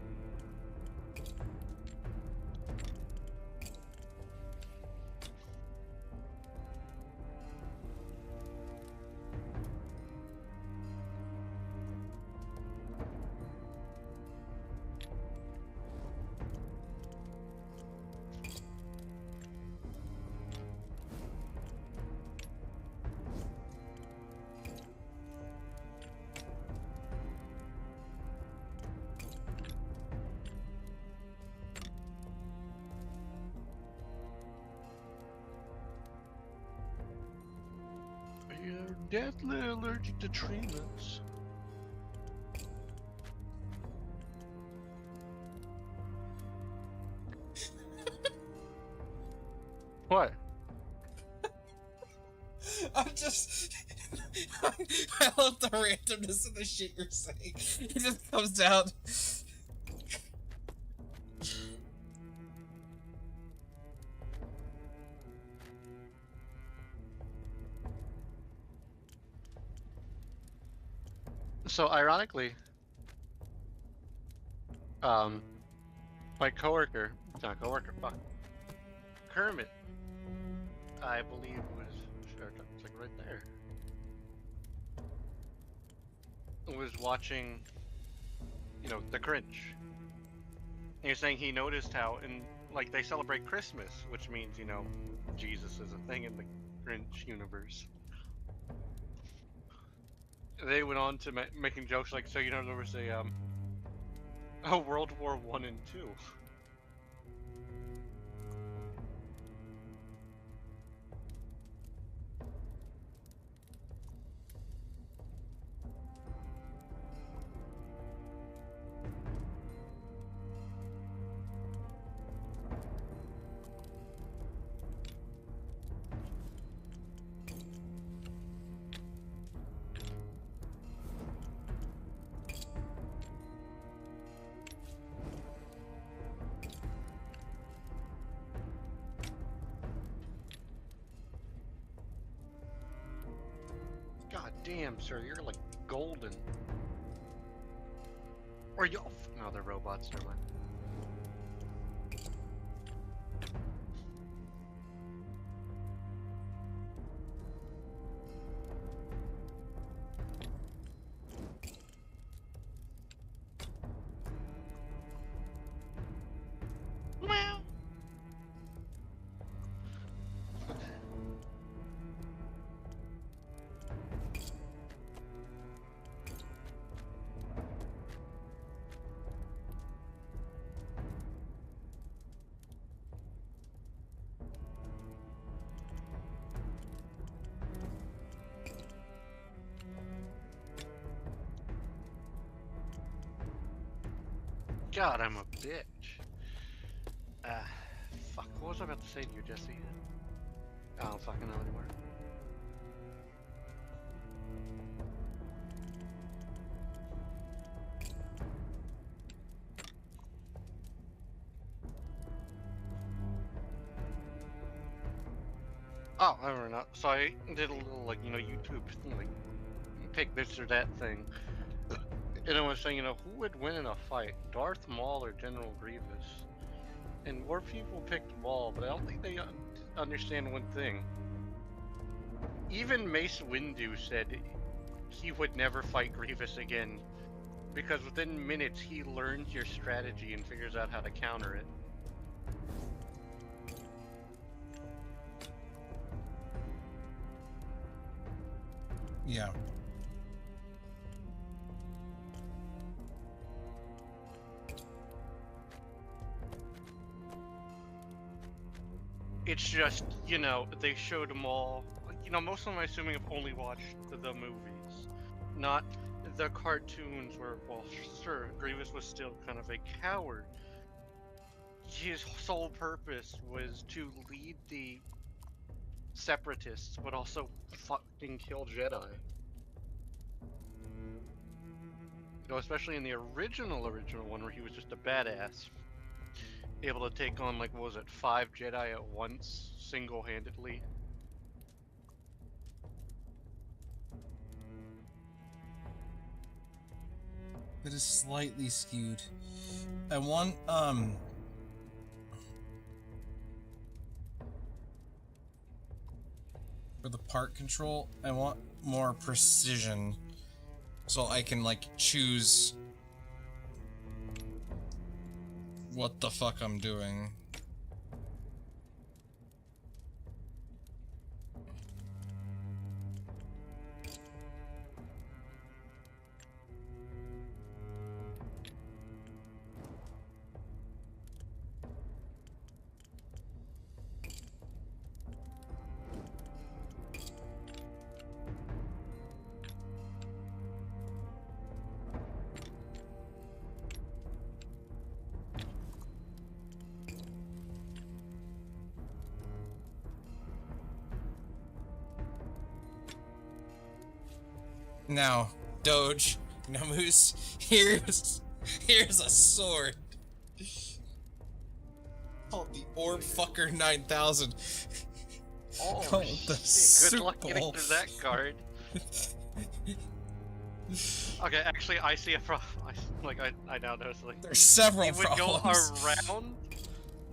[SPEAKER 4] You're deathly allergic to tree nuts.
[SPEAKER 3] What?
[SPEAKER 1] I'm just. I love the randomness of the shit you're saying. It just comes out.
[SPEAKER 3] So ironically, my coworker, not coworker, fuck, Kermit, I believe was, sure, it's like right there, was watching, you know, The Grinch. And you're saying he noticed how, in like they celebrate Christmas, which means, you know, Jesus is a thing in the Grinch universe. They went on to making jokes like, so you know, there was a World War I and II. God damn, sir, you're like golden. Or you? No, they're robots. Never mind.
[SPEAKER 4] Well,
[SPEAKER 3] God, I'm a bitch. Fuck. What was I about to say to you, Jesse? I don't fucking know anymore. Oh, I remember now. So I did a little, like, you know, YouTube thing, like, pick this or that thing. And I was saying, you know, who would win in a fight, Darth Maul or General Grievous? And more people picked Maul, but I don't think they understand one thing. Even Mace Windu said he would never fight Grievous again, because within minutes he learns your strategy and figures out how to counter it.
[SPEAKER 1] Yeah.
[SPEAKER 3] It's just, you know, they showed them all. You know, most of them, I'm assuming, have only watched the movies, not the cartoons where, well, sure, Grievous was still kind of a coward. His sole purpose was to lead the Separatists, but also fucking kill Jedi. You know, especially in the original one where he was just a badass. Able to take on, like, what was it, 5 Jedi at once, single-handedly.
[SPEAKER 1] That is slightly skewed. I want, for the part control, I want more precision. So I can, like, choose what the fuck I'm doing. Now, Doge, Namus, here's a sword. Called the Orb Fucker 9000.
[SPEAKER 3] Oh,
[SPEAKER 1] Called the
[SPEAKER 3] shit. Good luck getting
[SPEAKER 1] Super
[SPEAKER 3] through that card. Okay, actually, I see a problem. I now notice, like,
[SPEAKER 1] There's several
[SPEAKER 3] it would
[SPEAKER 1] problems.
[SPEAKER 3] go around.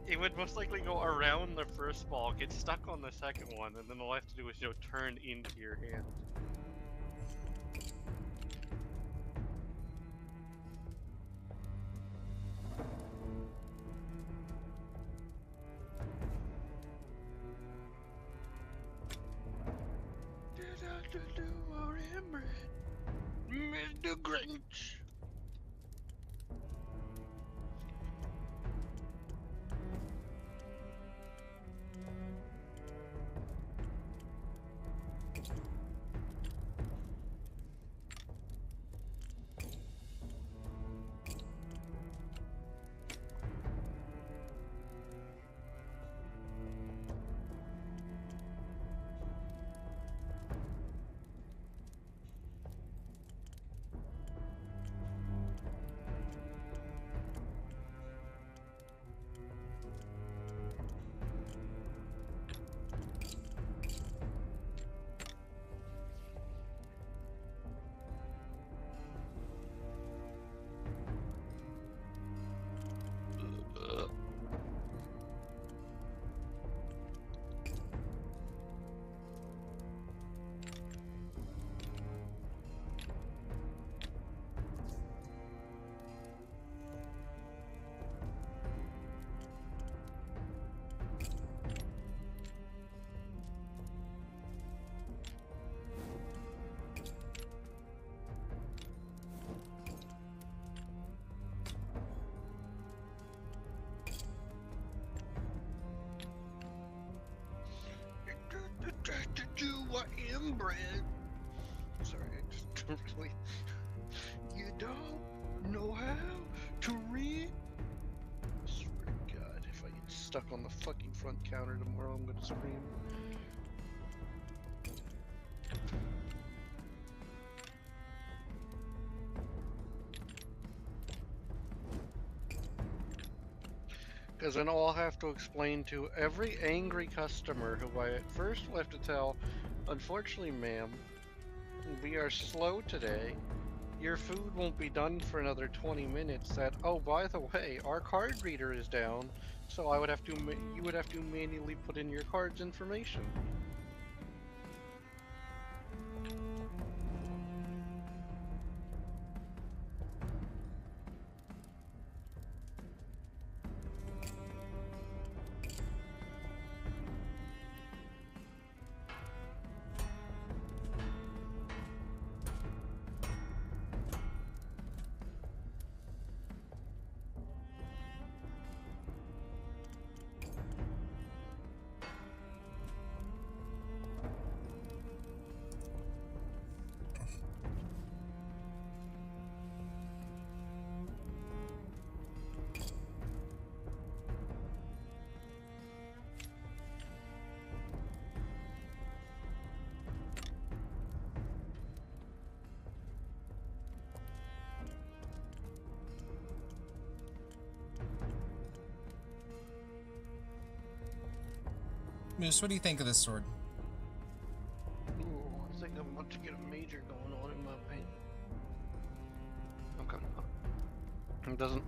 [SPEAKER 3] It would most likely go around the first ball, get stuck on the second one, and then all I have to do is, turn into your hand.
[SPEAKER 4] Mr. Grinch. You are inbred. Sorry, I just don't really. You don't know how to read. I swear to God, if I get stuck on the fucking front counter tomorrow, I'm gonna scream. Because then I'll have to explain to every angry customer who I at first will have to tell, unfortunately, ma'am, we are slow today. Your food won't be done for another 20 minutes. That, oh, by the way, our card reader is down, so I would have to, you would have to manually put in your card's information.
[SPEAKER 1] Moose, what do you think of this sword?
[SPEAKER 4] Ooh, I think I'm about to get a major going on in my opinion. Okay. It doesn't.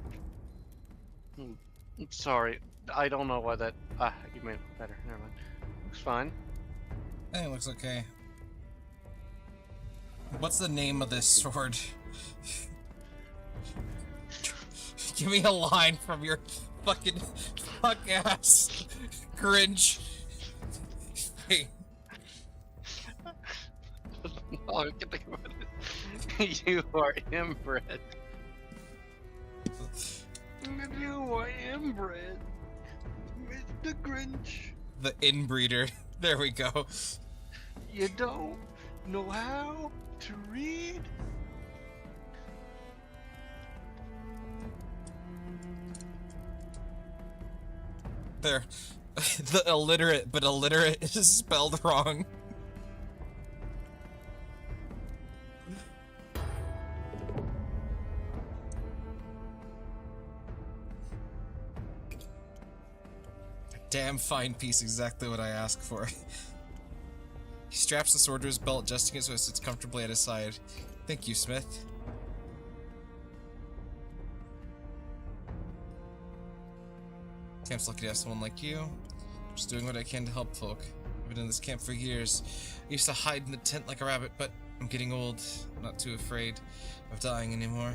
[SPEAKER 4] Sorry, I don't know why that. You made it better. Never mind. Looks fine.
[SPEAKER 1] I think it looks okay. What's the name of this sword? Give me a line from your fucking fuck ass cringe. Hey,
[SPEAKER 4] All I can think about is you are inbred. You are inbred, Mr. Grinch.
[SPEAKER 1] the inbreeder. There we go.
[SPEAKER 4] You don't know how to read?
[SPEAKER 1] There. The illiterate, but illiterate is spelled wrong. Damn fine piece, exactly what I asked for. He straps the sword to his belt, adjusting it so it sits comfortably at his side. Thank you, Smith. Camp's lucky to have someone like you. Just doing what I can to help folk. I've been in this camp for years. I used to hide in the tent like a rabbit, but I'm getting old. I'm not too afraid of dying anymore.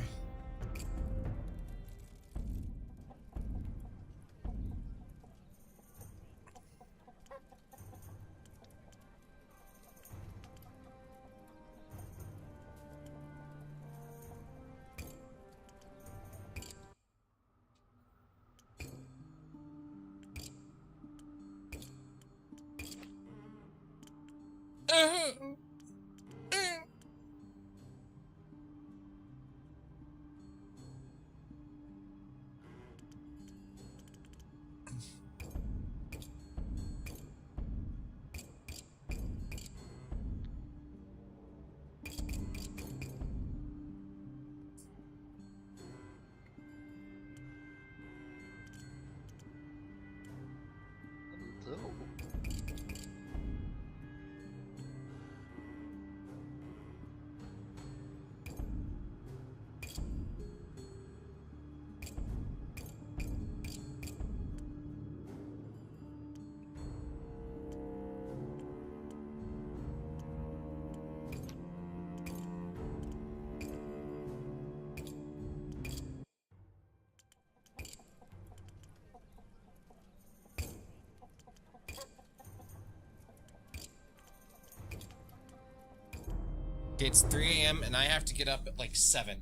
[SPEAKER 1] It's 3 a.m. and I have to get up at like 7.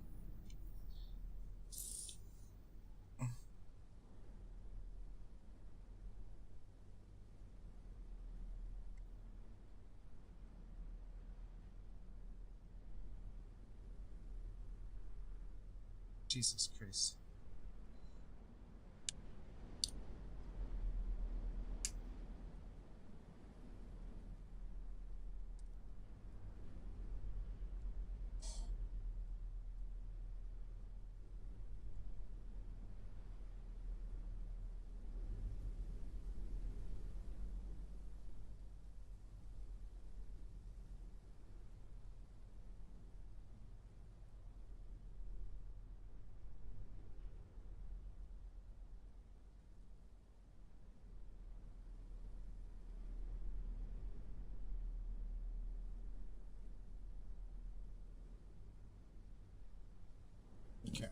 [SPEAKER 1] Jesus Christ. Okay.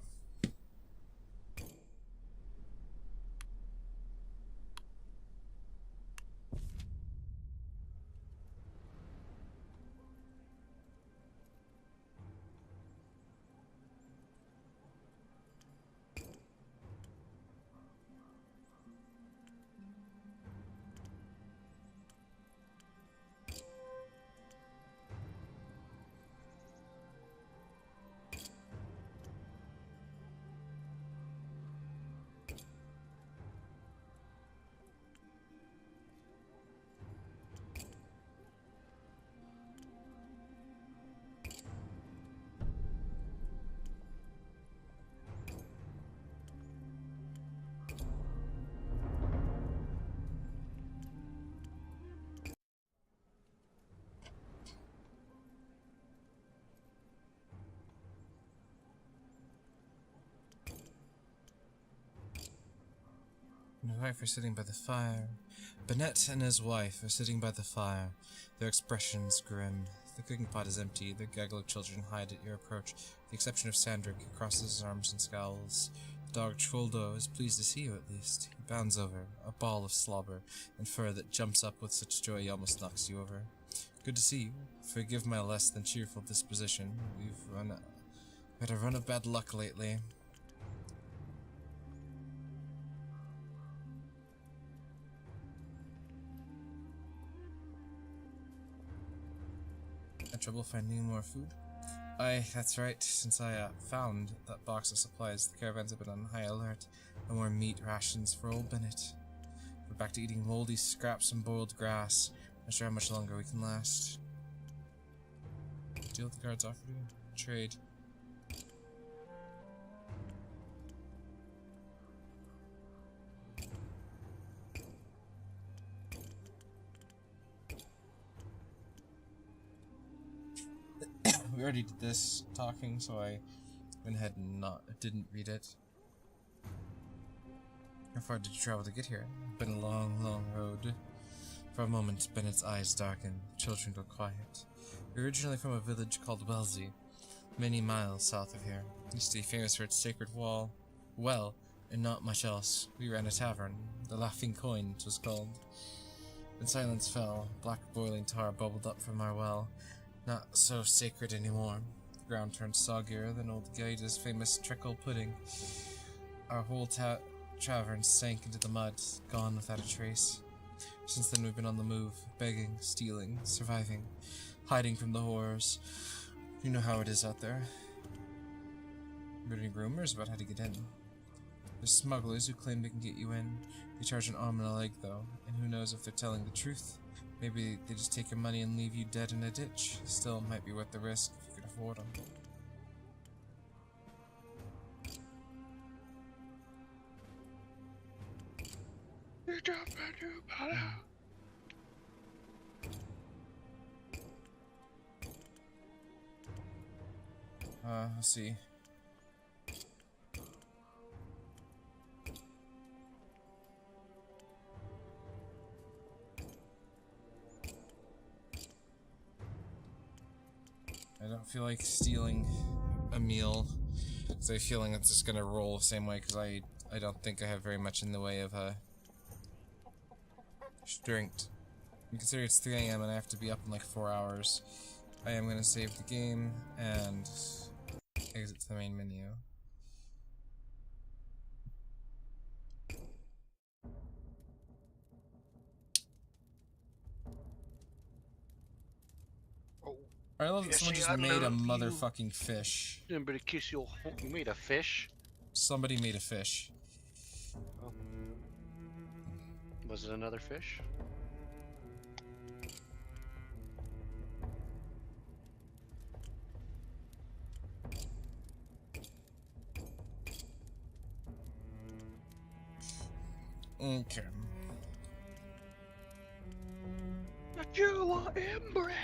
[SPEAKER 1] and wife are sitting by the fire. Bennett and his wife are sitting by the fire, their expressions grim. The cooking pot is empty, their gaggle of children hide at your approach, with the exception of Sandrick, who crosses his arms and scowls. The dog Troldo is pleased to see you at least. He bounds over, a ball of slobber and fur that jumps up with such joy he almost knocks you over. Good to see you. Forgive my less than cheerful disposition. We've had a run of bad luck lately. Had trouble finding more food? Aye, that's right. Since I found that box of supplies, the caravans have been on high alert. No more meat rations for old Bennett. We're back to eating moldy scraps and boiled grass. Not sure how much longer we can last. Deal with the guards offered you? Trade. We already did this talking, so I went ahead and didn't read it. How far did you travel to get here? Been a long, long road. For a moment, Bennett's eyes darkened. The children go quiet. We're originally from a village called Wellesley, many miles south of here. It used to be famous for its sacred well, and not much else. We ran a tavern. The Laughing Coin, it was called. Then silence fell. Black boiling tar bubbled up from our well. Not so sacred anymore. The ground turned soggier than old Gaida's famous treacle pudding. Our whole tavern sank into the mud, gone without a trace. Since then we've been on the move, begging, stealing, surviving, hiding from the horrors. You know how it is out there. Heard any rumors about how to get in? There's smugglers who claim they can get you in. They charge an arm and a leg though, and who knows if they're telling the truth. Maybe they just take your money and leave you dead in a ditch. Still, it might be worth the risk if you could afford them. Let's see. I don't feel like stealing a meal, because I have a feeling it's just gonna roll the same way, because I don't think I have very much in the way of strength. And considering it's 3 AM and I have to be up in like 4 hours, I am gonna save the game and exit to the main menu. I love that someone just made a motherfucking fish.
[SPEAKER 4] Somebody kiss your. You made a fish?
[SPEAKER 1] Somebody made a fish.
[SPEAKER 4] Was it another fish?
[SPEAKER 1] Okay.
[SPEAKER 4] But you are inbred.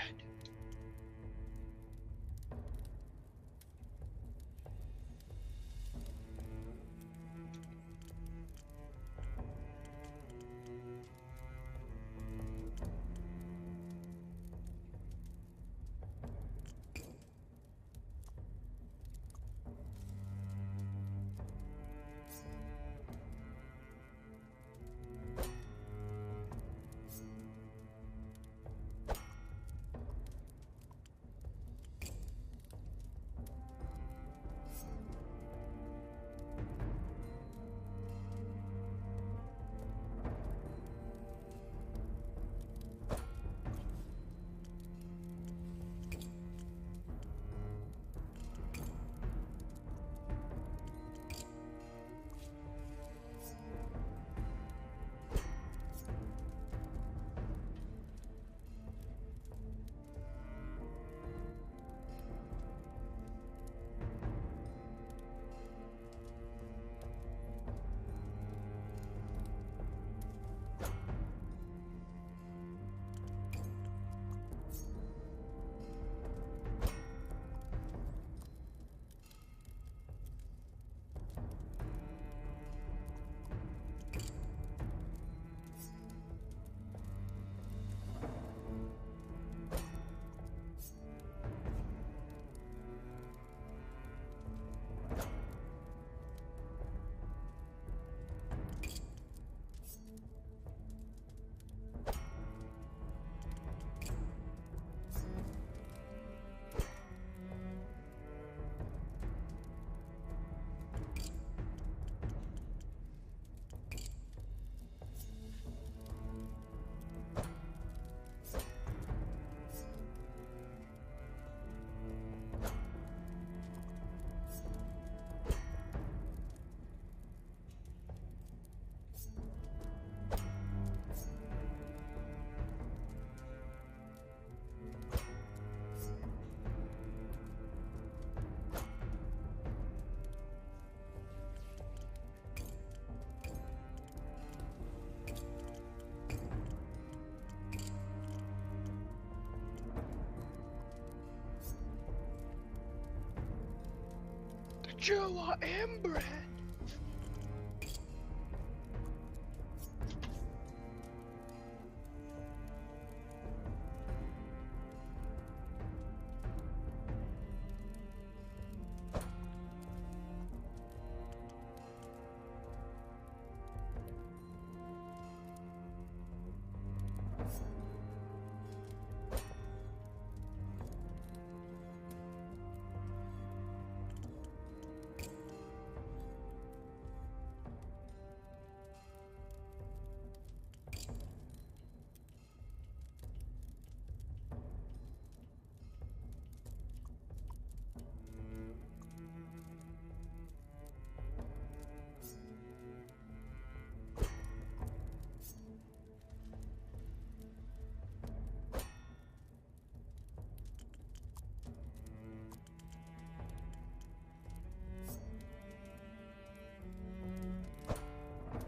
[SPEAKER 4] Jilla inbred.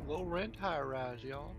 [SPEAKER 4] Low rent, high rise, y'all.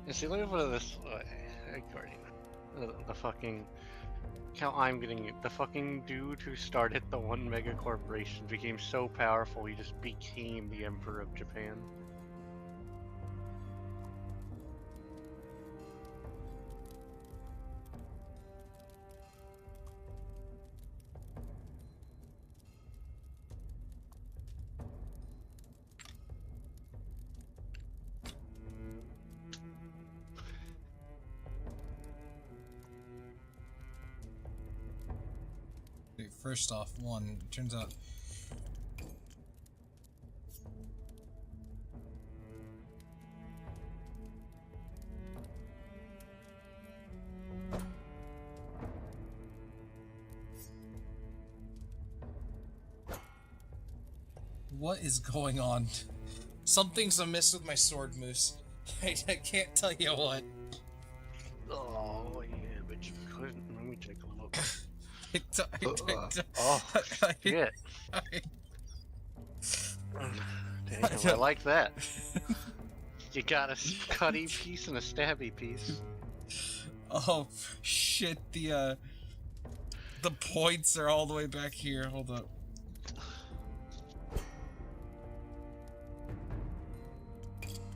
[SPEAKER 4] And see, look at what this. The fucking. How I'm getting it. The fucking dude who started the one mega corporation became so powerful he just became the Emperor of Japan.
[SPEAKER 1] First off, one, it turns out what is going on? Something's amiss with my sword moose. I can't tell you what.
[SPEAKER 4] Oh, yeah, but you couldn't. Let me take a look.
[SPEAKER 3] Oh, shit. Damn, I like that. You got a cutty piece and a stabby piece.
[SPEAKER 1] Oh shit! The points are all the way back here. Hold up.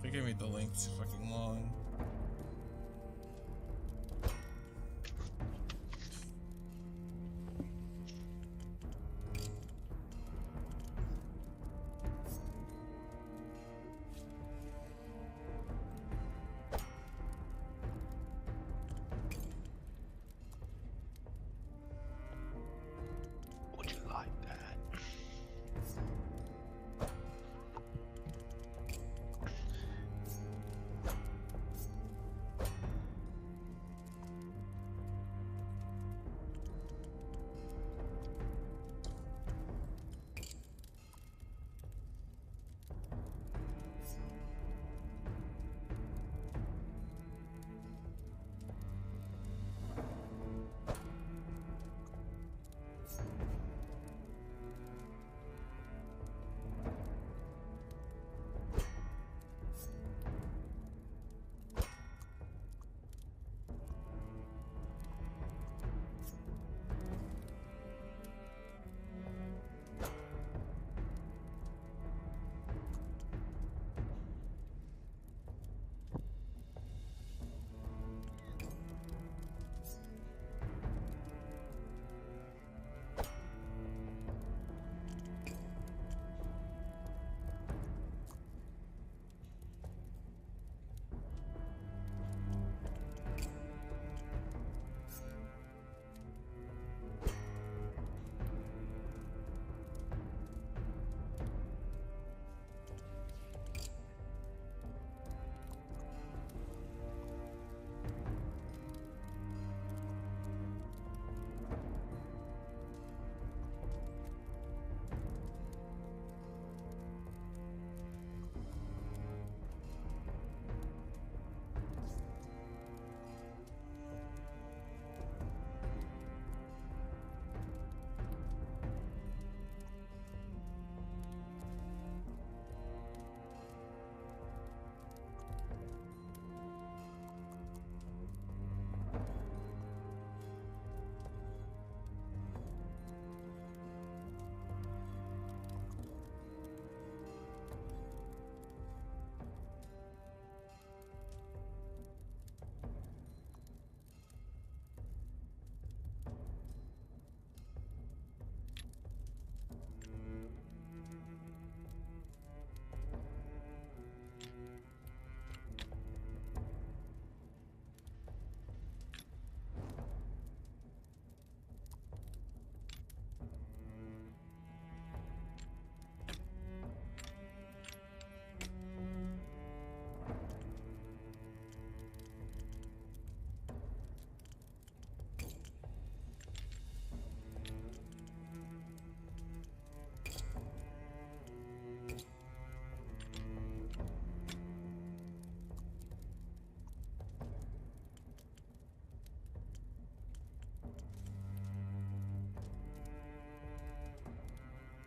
[SPEAKER 1] They gave me the link. It's fucking long.
[SPEAKER 2] Would you like that?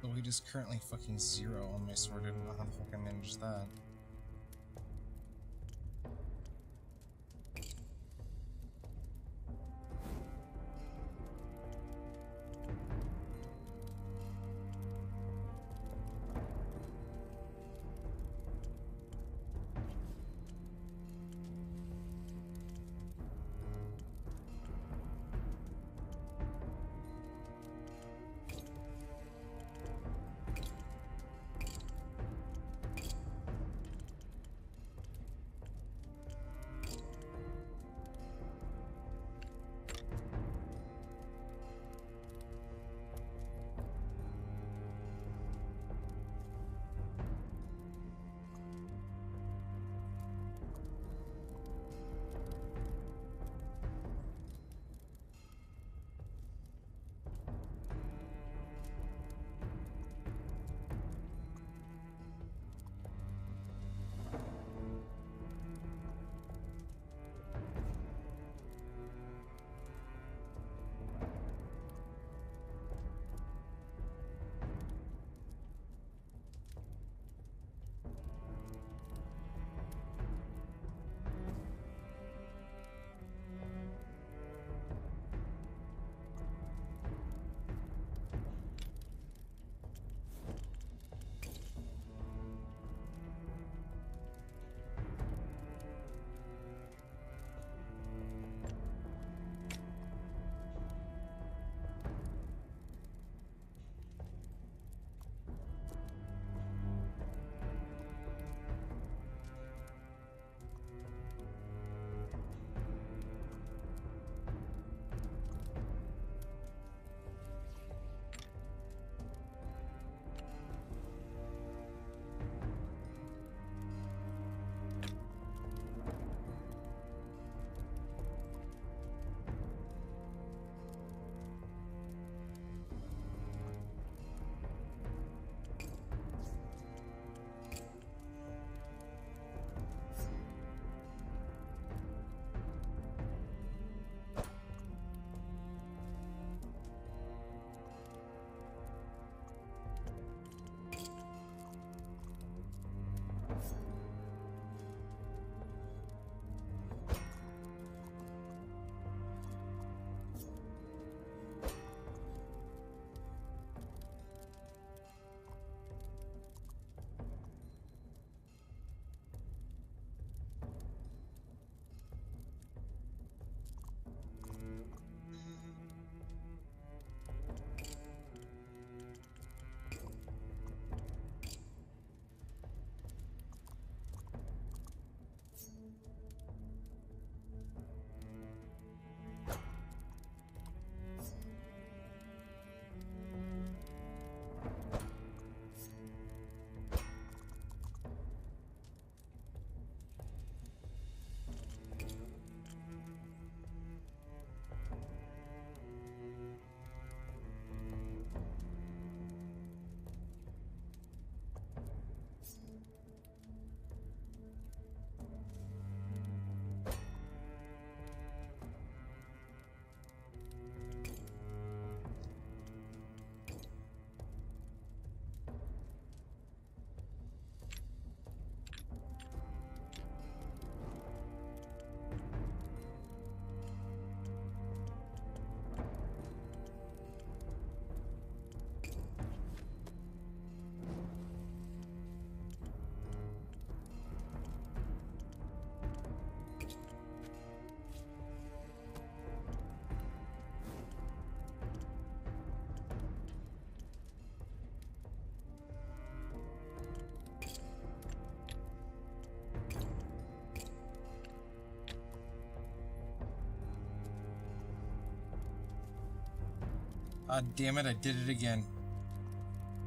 [SPEAKER 1] The weight is currently fucking 0 on my sword. I don't know how the fuck I managed that. Ah, damn it, I did it again.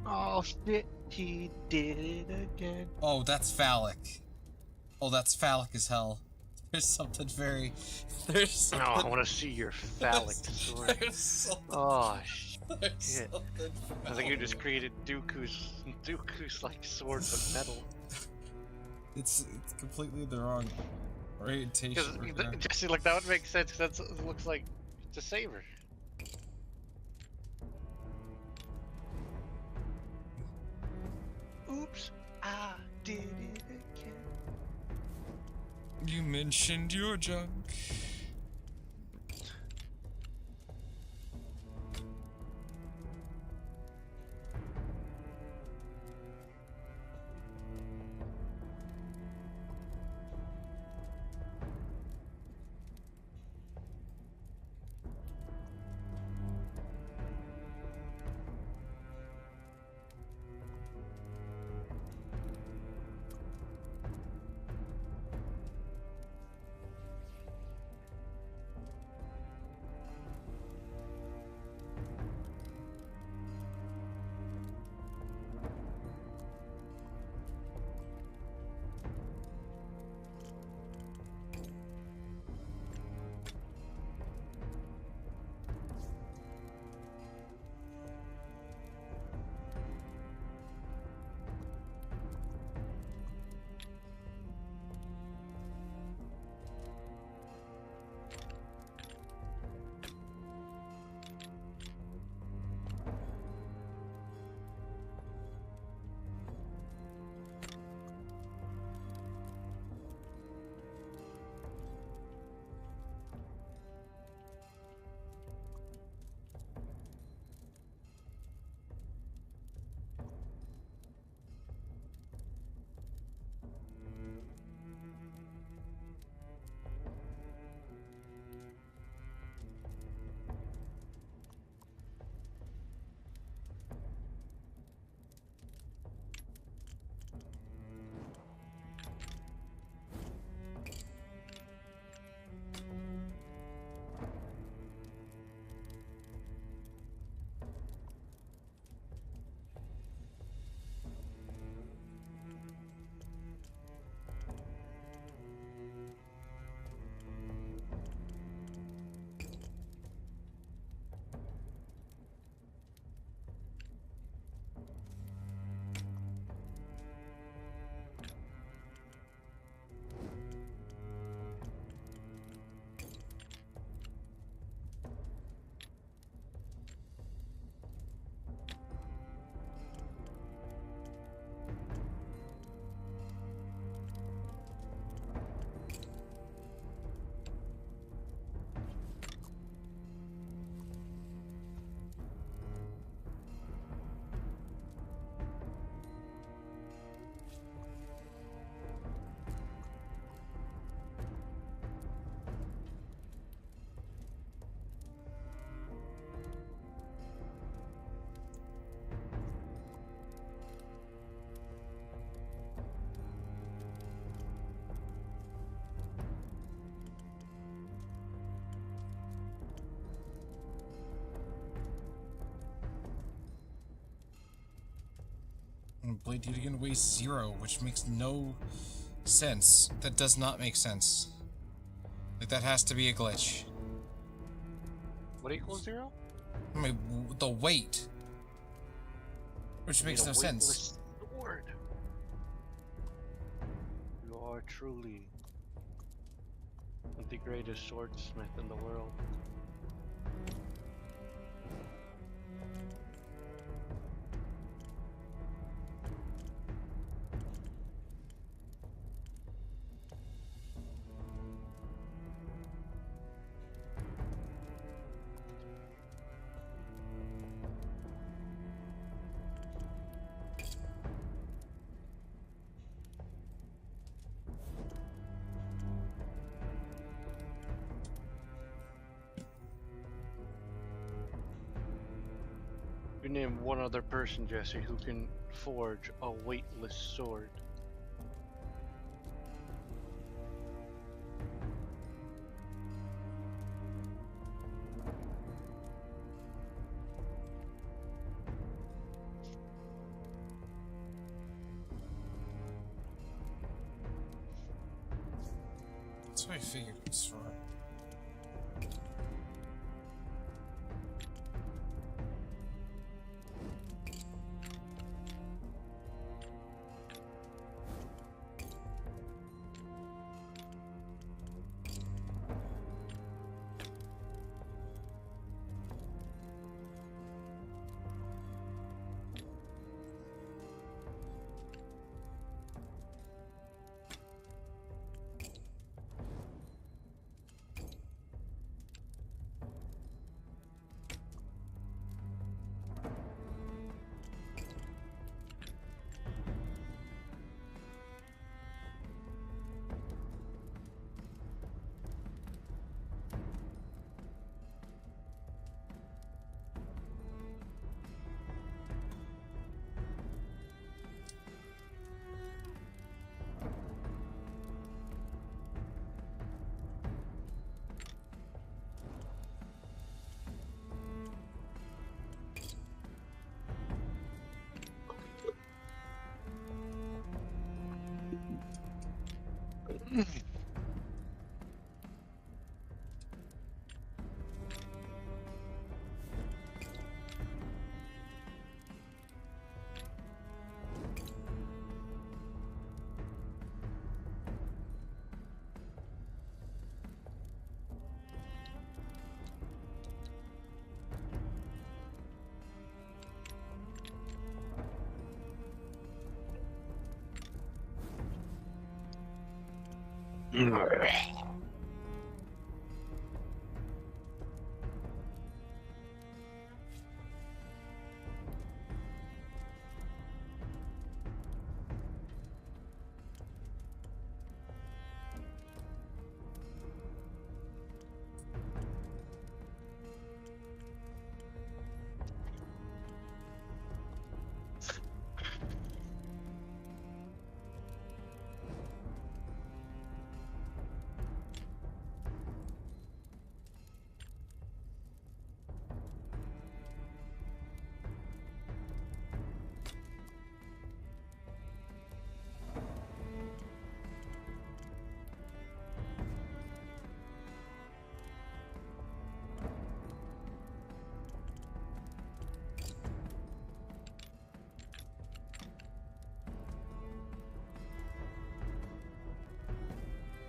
[SPEAKER 4] Oh shit, he did it again.
[SPEAKER 1] Oh, that's phallic. Oh, that's phallic as hell. There's something very... There's
[SPEAKER 4] Oh,
[SPEAKER 1] something...
[SPEAKER 4] I want to see your phallic sword.
[SPEAKER 1] There's something...
[SPEAKER 4] Oh
[SPEAKER 1] There's
[SPEAKER 4] shit.
[SPEAKER 1] something
[SPEAKER 4] I think you just
[SPEAKER 1] phallic.
[SPEAKER 4] created Dooku's like sword but metal.
[SPEAKER 1] It's completely the wrong orientation.
[SPEAKER 4] Because Jesse, like that would make sense. Because it looks like it's a saber. Oops, I did it again.
[SPEAKER 1] You mentioned your junk. And Blade Duty again weighs 0, which makes no sense. That does not make sense. Like, that has to be a glitch.
[SPEAKER 4] What equals 0?
[SPEAKER 1] I mean, the weight. Which
[SPEAKER 4] You
[SPEAKER 1] makes
[SPEAKER 4] need
[SPEAKER 1] no
[SPEAKER 4] a
[SPEAKER 1] sense.
[SPEAKER 4] weightless sword. You are truly the greatest swordsmith in the world. You name one other person, Jesse, who can forge a weightless sword.
[SPEAKER 1] So I figured it was wrong.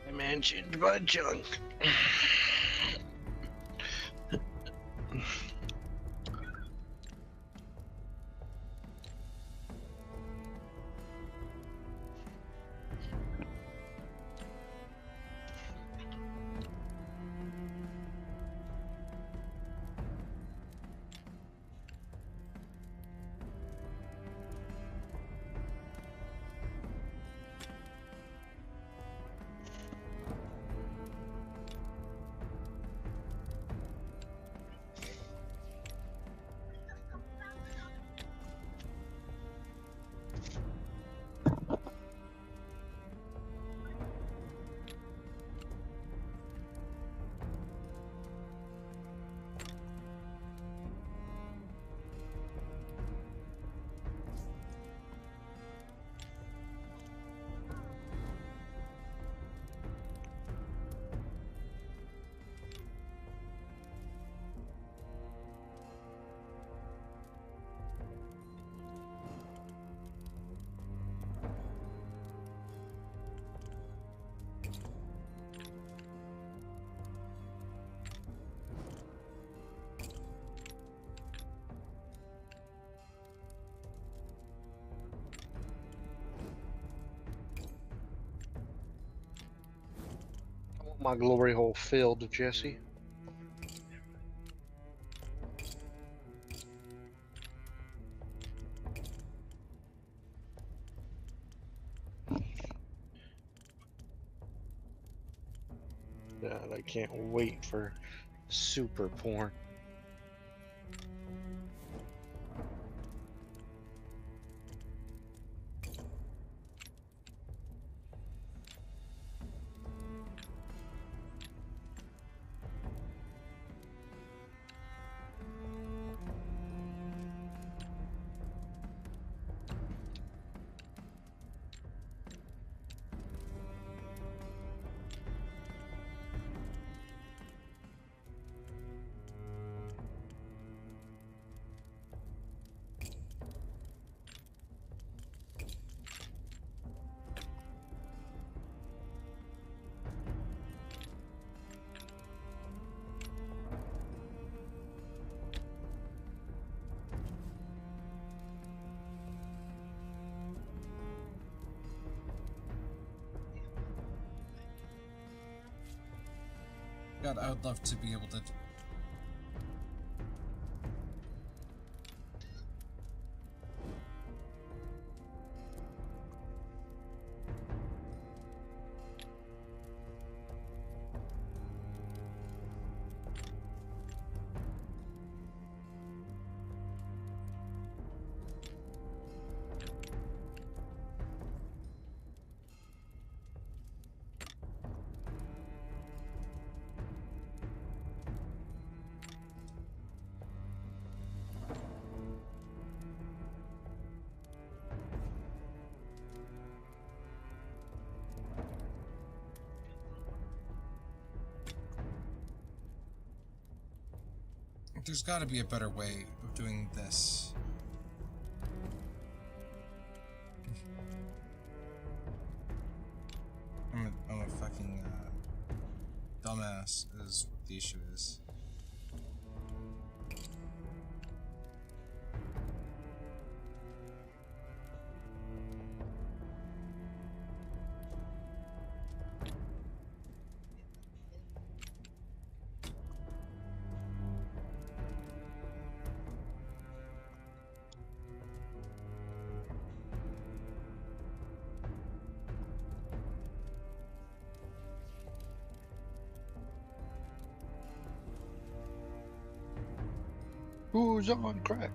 [SPEAKER 4] I mentioned my junk. I want my glory hole filled, Jesse. God, I can't wait for super porn.
[SPEAKER 1] God, I would love to be able to. There's got to be a better way of doing this. I'm a fucking dumbass is what the issue is.
[SPEAKER 4] Who's on crack?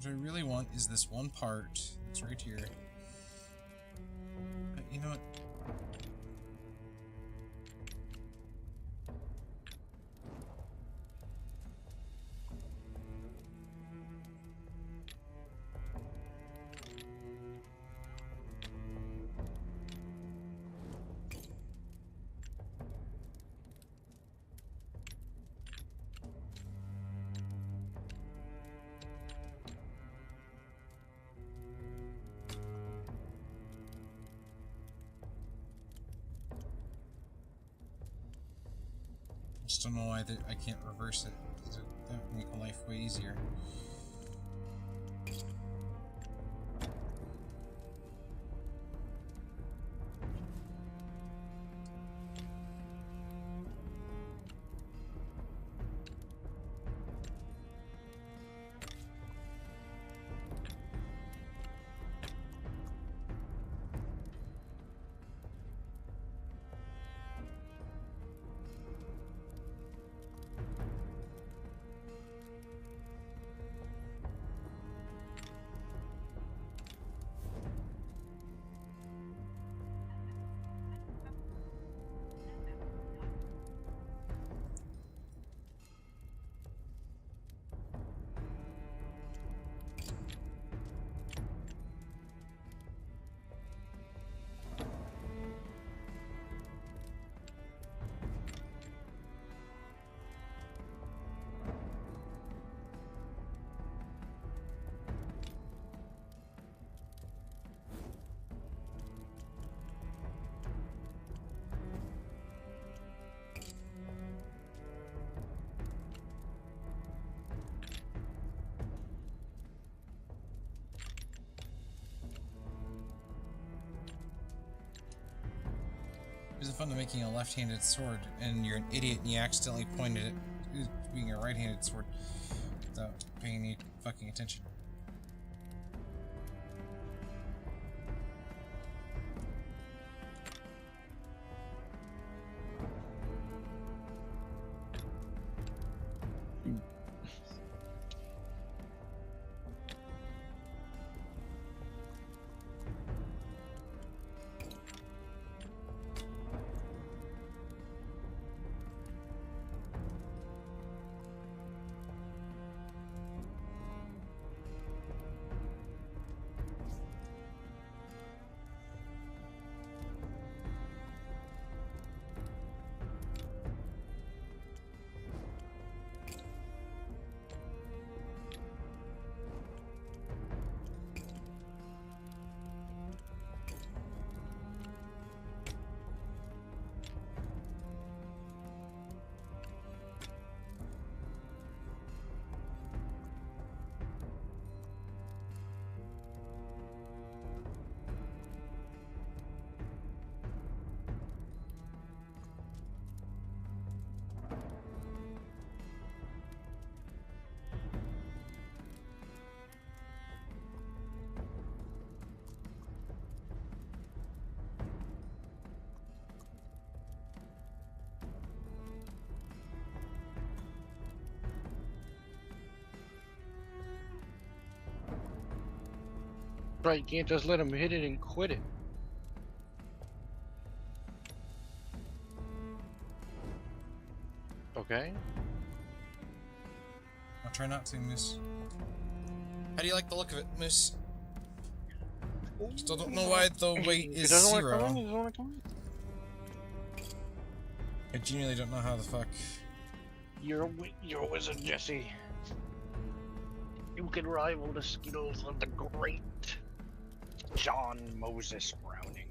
[SPEAKER 4] What I really want is this one part that's right here. But you know what? I just don't know why I can't reverse it. That would make life way easier. There's the fun of making a left-handed sword, and you're an idiot and you accidentally pointed it being a right-handed sword without paying any fucking attention. Right, you can't just let him hit it and quit it. Okay.
[SPEAKER 1] I'll try not to, Moose. How do you like the look of it, Moose? Still don't know why the weight
[SPEAKER 4] He
[SPEAKER 1] is
[SPEAKER 4] doesn't want to come in,
[SPEAKER 1] 0.
[SPEAKER 4] he doesn't want to come
[SPEAKER 1] I genuinely don't know how the fuck.
[SPEAKER 4] in. You're a wizard, Jesse. You can rival the skills of the great John Moses Browning.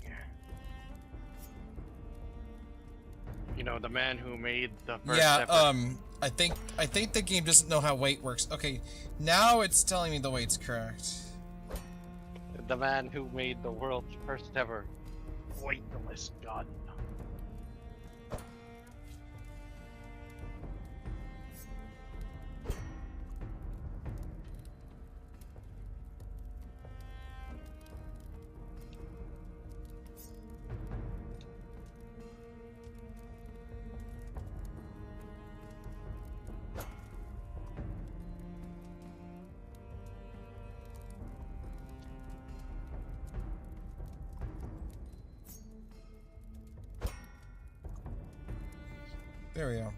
[SPEAKER 4] You know, the man who made the first
[SPEAKER 1] Yeah,
[SPEAKER 4] ever...
[SPEAKER 1] I think the game doesn't know how weight works. Okay, now it's telling me the weight's correct.
[SPEAKER 4] The man who made the world's first ever weightless gun.
[SPEAKER 1] There we go.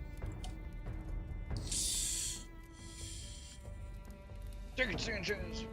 [SPEAKER 4] Chicken Sanchez!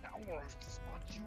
[SPEAKER 4] I want to spot you.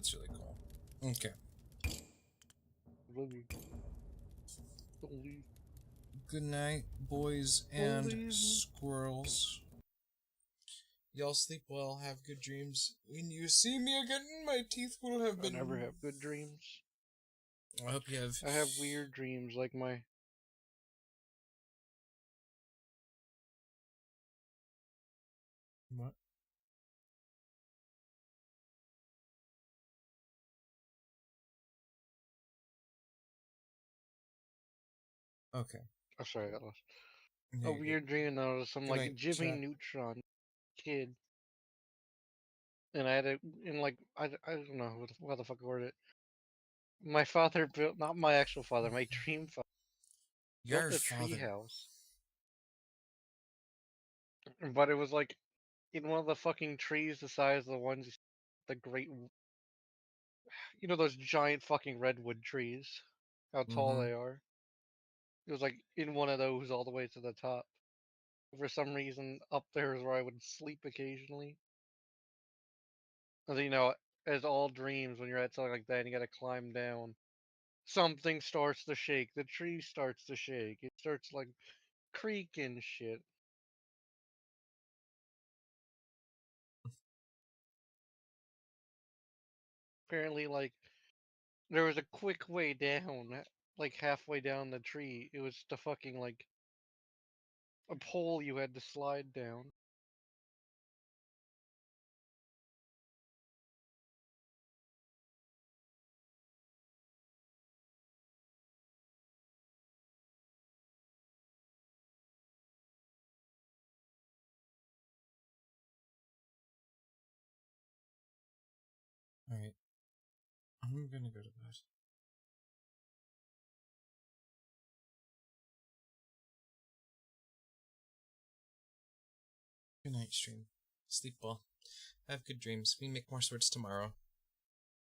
[SPEAKER 1] That's really cool. Okay.
[SPEAKER 4] Love you. Don't leave.
[SPEAKER 1] Good night, boys and
[SPEAKER 4] leave me.
[SPEAKER 1] squirrels. Y'all sleep well, have good dreams. When you see me again, my teeth will have
[SPEAKER 4] I
[SPEAKER 1] been...
[SPEAKER 4] never have good dreams.
[SPEAKER 1] I hope you have...
[SPEAKER 4] I have weird dreams, like my...
[SPEAKER 1] What? Okay.
[SPEAKER 4] Oh, sorry, I got lost.
[SPEAKER 1] Yeah,
[SPEAKER 4] A
[SPEAKER 1] you're good.
[SPEAKER 4] weird dream, and I was some,
[SPEAKER 1] Good
[SPEAKER 4] like,
[SPEAKER 1] night,
[SPEAKER 4] Jimmy
[SPEAKER 1] chat.
[SPEAKER 4] Neutron kid. And I had a... And, like, I don't know how the fuck I worded it. My father built... Not my actual father, my dream father.
[SPEAKER 1] Your
[SPEAKER 4] Built a
[SPEAKER 1] father.
[SPEAKER 4] treehouse. But it was, like, in one of the fucking trees the size of the ones... The great... You know those giant fucking redwood trees? How tall
[SPEAKER 1] Mm-hmm.
[SPEAKER 4] they are? It was, like, in one of those all the way to the top. For some reason, up there is where I would sleep occasionally. And, you know, as all dreams, when you're at something like that and you gotta climb down, something starts to shake. The tree starts to shake. It starts, like, creaking shit. Apparently, like, there was a quick way down, like, halfway down the tree. It was the fucking, like, a pole you had to slide down.
[SPEAKER 1] Alright. I'm gonna go to bed. Good night, stream. Sleep well. Have good dreams. We make more swords tomorrow.